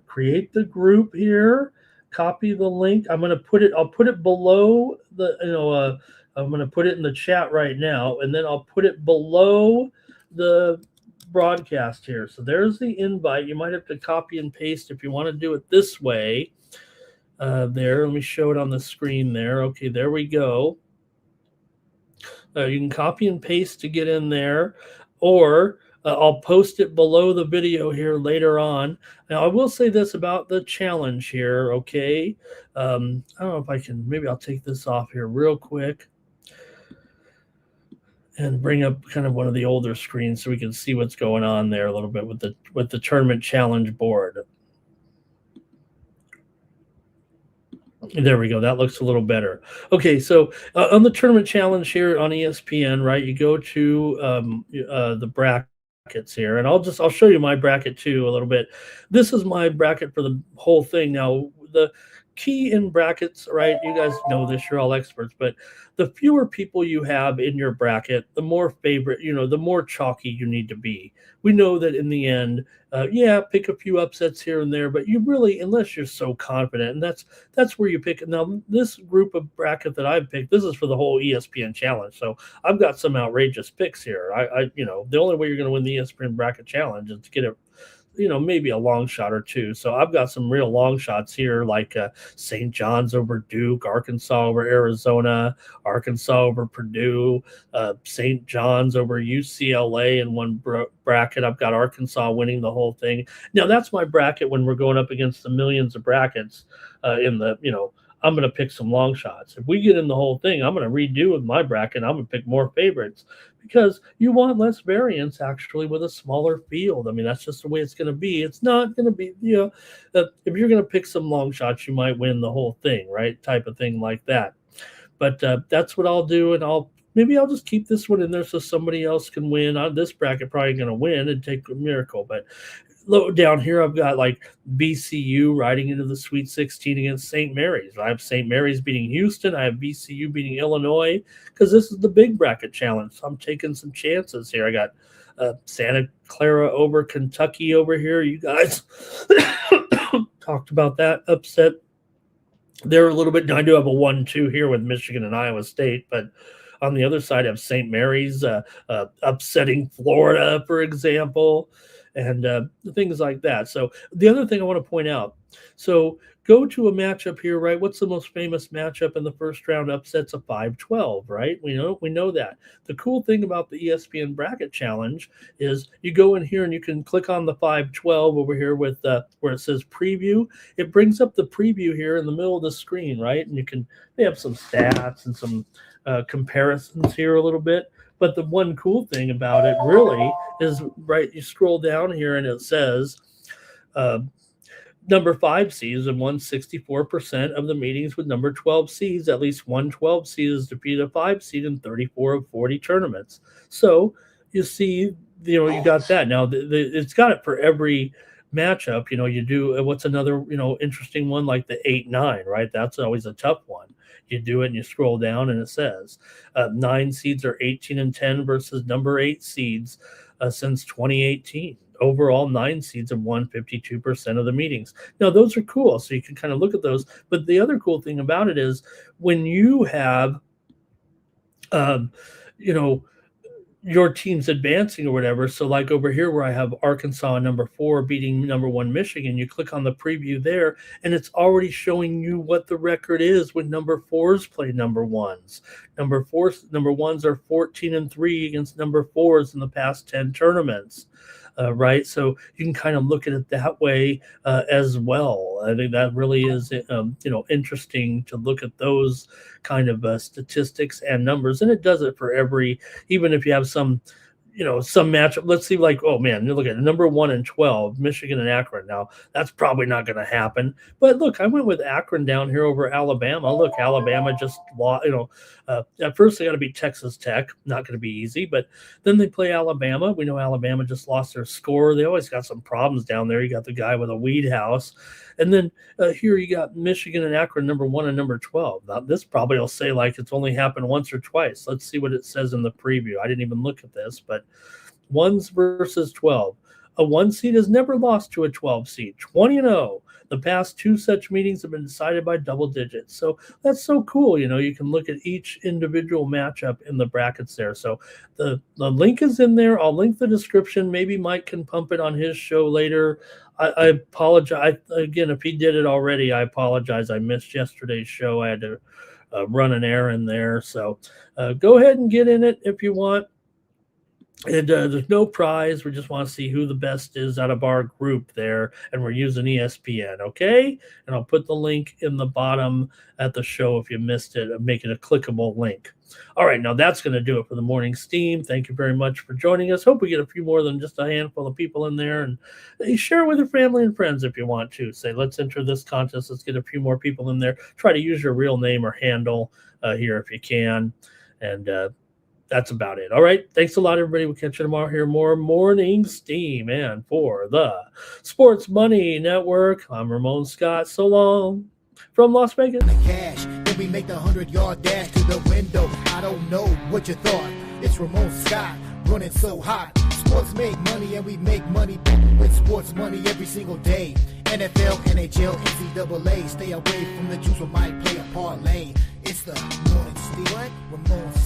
Create the group here. Copy the link. I'll put it below the, I'm going to put it in the chat right now, and then I'll put it below the broadcast here. So there's the invite. You might have to copy and paste if you want to do it this way. There, let me show it on the screen there. Okay, there we go. You can copy and paste to get in there, or I'll post it below the video here later on. Now, I will say this about the challenge here, okay? I don't know if I can, maybe I'll take this off here real quick and bring up kind of one of the older screens so we can see what's going on there a little bit with the tournament challenge board. There we go. That looks a little better. Okay, so on the tournament challenge here on ESPN, right, you go to the brackets here, and I'll show you my bracket too a little bit. This is my bracket for the whole thing. Now, the key in brackets, right, you guys know this, you're all experts, but the fewer people you have in your bracket, the more favorite, the more chalky you need to be. We know that in the end, pick a few upsets here and there, but you really, unless you're so confident, and that's where you pick it. Now, this group of bracket that I've picked, this is for the whole ESPN challenge, so I've got some outrageous picks here. The only way you're going to win the ESPN bracket challenge is to get it, maybe a long shot or two. So I've got some real long shots here, like St. John's over Duke, Arkansas over Arizona, Arkansas over Purdue, St. John's over UCLA in one bracket. I've got Arkansas winning the whole thing. Now, that's my bracket when we're going up against the millions of brackets I'm going to pick some long shots. If we get in the whole thing, I'm going to redo with my bracket. I'm going to pick more favorites because you want less variance actually with a smaller field. I mean, that's just the way it's going to be. It's not going to be, if you're going to pick some long shots, you might win the whole thing, right? Type of thing like that. But that's what I'll do. And maybe I'll just keep this one in there so somebody else can win. This bracket probably going to win and take a miracle. But low down here, I've got like BCU riding into the Sweet 16 against St. Mary's. I have St. Mary's beating Houston. I have BCU beating Illinois because this is the big bracket challenge. So I'm taking some chances here. I got Santa Clara over Kentucky over here. You guys talked about that upset. They're a little bit. I do have a 1-2 here with Michigan and Iowa State, but on the other side, I have St. Mary's upsetting Florida, for example, and things like that. So the other thing I want to point out, so go to a matchup here, right? What's the most famous matchup in the first round upsets? A 5-12, right? We know that. The cool thing about the ESPN Bracket Challenge is you go in here and you can click on the 5-12 over here with where it says preview. It brings up the preview here in the middle of the screen, right? And they have some stats and some comparisons here a little bit. But the one cool thing about it really is, right, you scroll down here and it says number 5 seeds have won 64% of the meetings with number 12 seeds. At least one 12 seed has defeated a 5 seed in 34 of 40 tournaments. So you see, you got that. Now, it's got it for every matchup. You do, what's another, interesting one, like the 8-9, right? That's always a tough one. You do it and you scroll down and it says 9 seeds are 18-10 versus number 8 seeds since 2018. Overall, 9 seeds have won 52% of the meetings. Now, those are cool, so you can kind of look at those. But the other cool thing about it is when you have, your team's advancing or whatever. So like over here where I have Arkansas number 4 beating number 1 Michigan, you click on the preview there and it's already showing you what the record is when number 4s play number 1s. Number 1s are 14-3 against number 4s in the past 10 tournaments. Right, so you can kind of look at it that way as well. I think that really is, interesting to look at those kind of statistics and numbers, and it does it for every. Even if you have some matchup. Let's see, like, oh man, you look at number 1 and 12, Michigan and Akron. Now that's probably not going to happen. But look, I went with Akron down here over Alabama. Look, Alabama just lost. At first they got to beat Texas Tech. Not going to be easy, but then they play Alabama. We know Alabama just lost their score. They always got some problems down there. You got the guy with a weed house, and then here you got Michigan and Akron, number 1 and number 12. Now this probably will say like it's only happened once or twice. Let's see what it says in the preview. I didn't even look at this, but 1s versus 12. A 1 seed has never lost to a 12 seed. 20-0. The past 2 such meetings have been decided by double digits. So that's so cool. You can look at each individual matchup in the brackets there. So the link is in there. I'll link the description. Maybe Mike can pump it on his show later. I apologize. Again, if he did it already, I apologize. I missed yesterday's show. I had to run an errand there. So go ahead and get in it if you want. And there's no prize. We just want to see who the best is out of our group there. And we're using ESPN, okay? And I'll put the link in the bottom at the show if you missed it. I'm making a clickable link. All right, now that's going to do it for the morning steam. Thank you very much for joining us. Hope we get a few more than just a handful of people in there. And share it with your family and friends if you want to. Say, let's enter this contest. Let's get a few more people in there. Try to use your real name or handle here if you can. And that's about it. All right. Thanks a lot, everybody. We'll catch you tomorrow here. More Morning Steam. And for the Sports Money Network, I'm Ramon Scott. So long from Las Vegas. The cash, then we make the 100-yard dash to the window. I don't know what you thought. It's Ramon Scott running so hot. Sports make money and we make money with sports money every single day. NFL, NHL, NCAA. Stay away from the juice, we might play a parlay. It's the Morning Steam. Ramon Scott.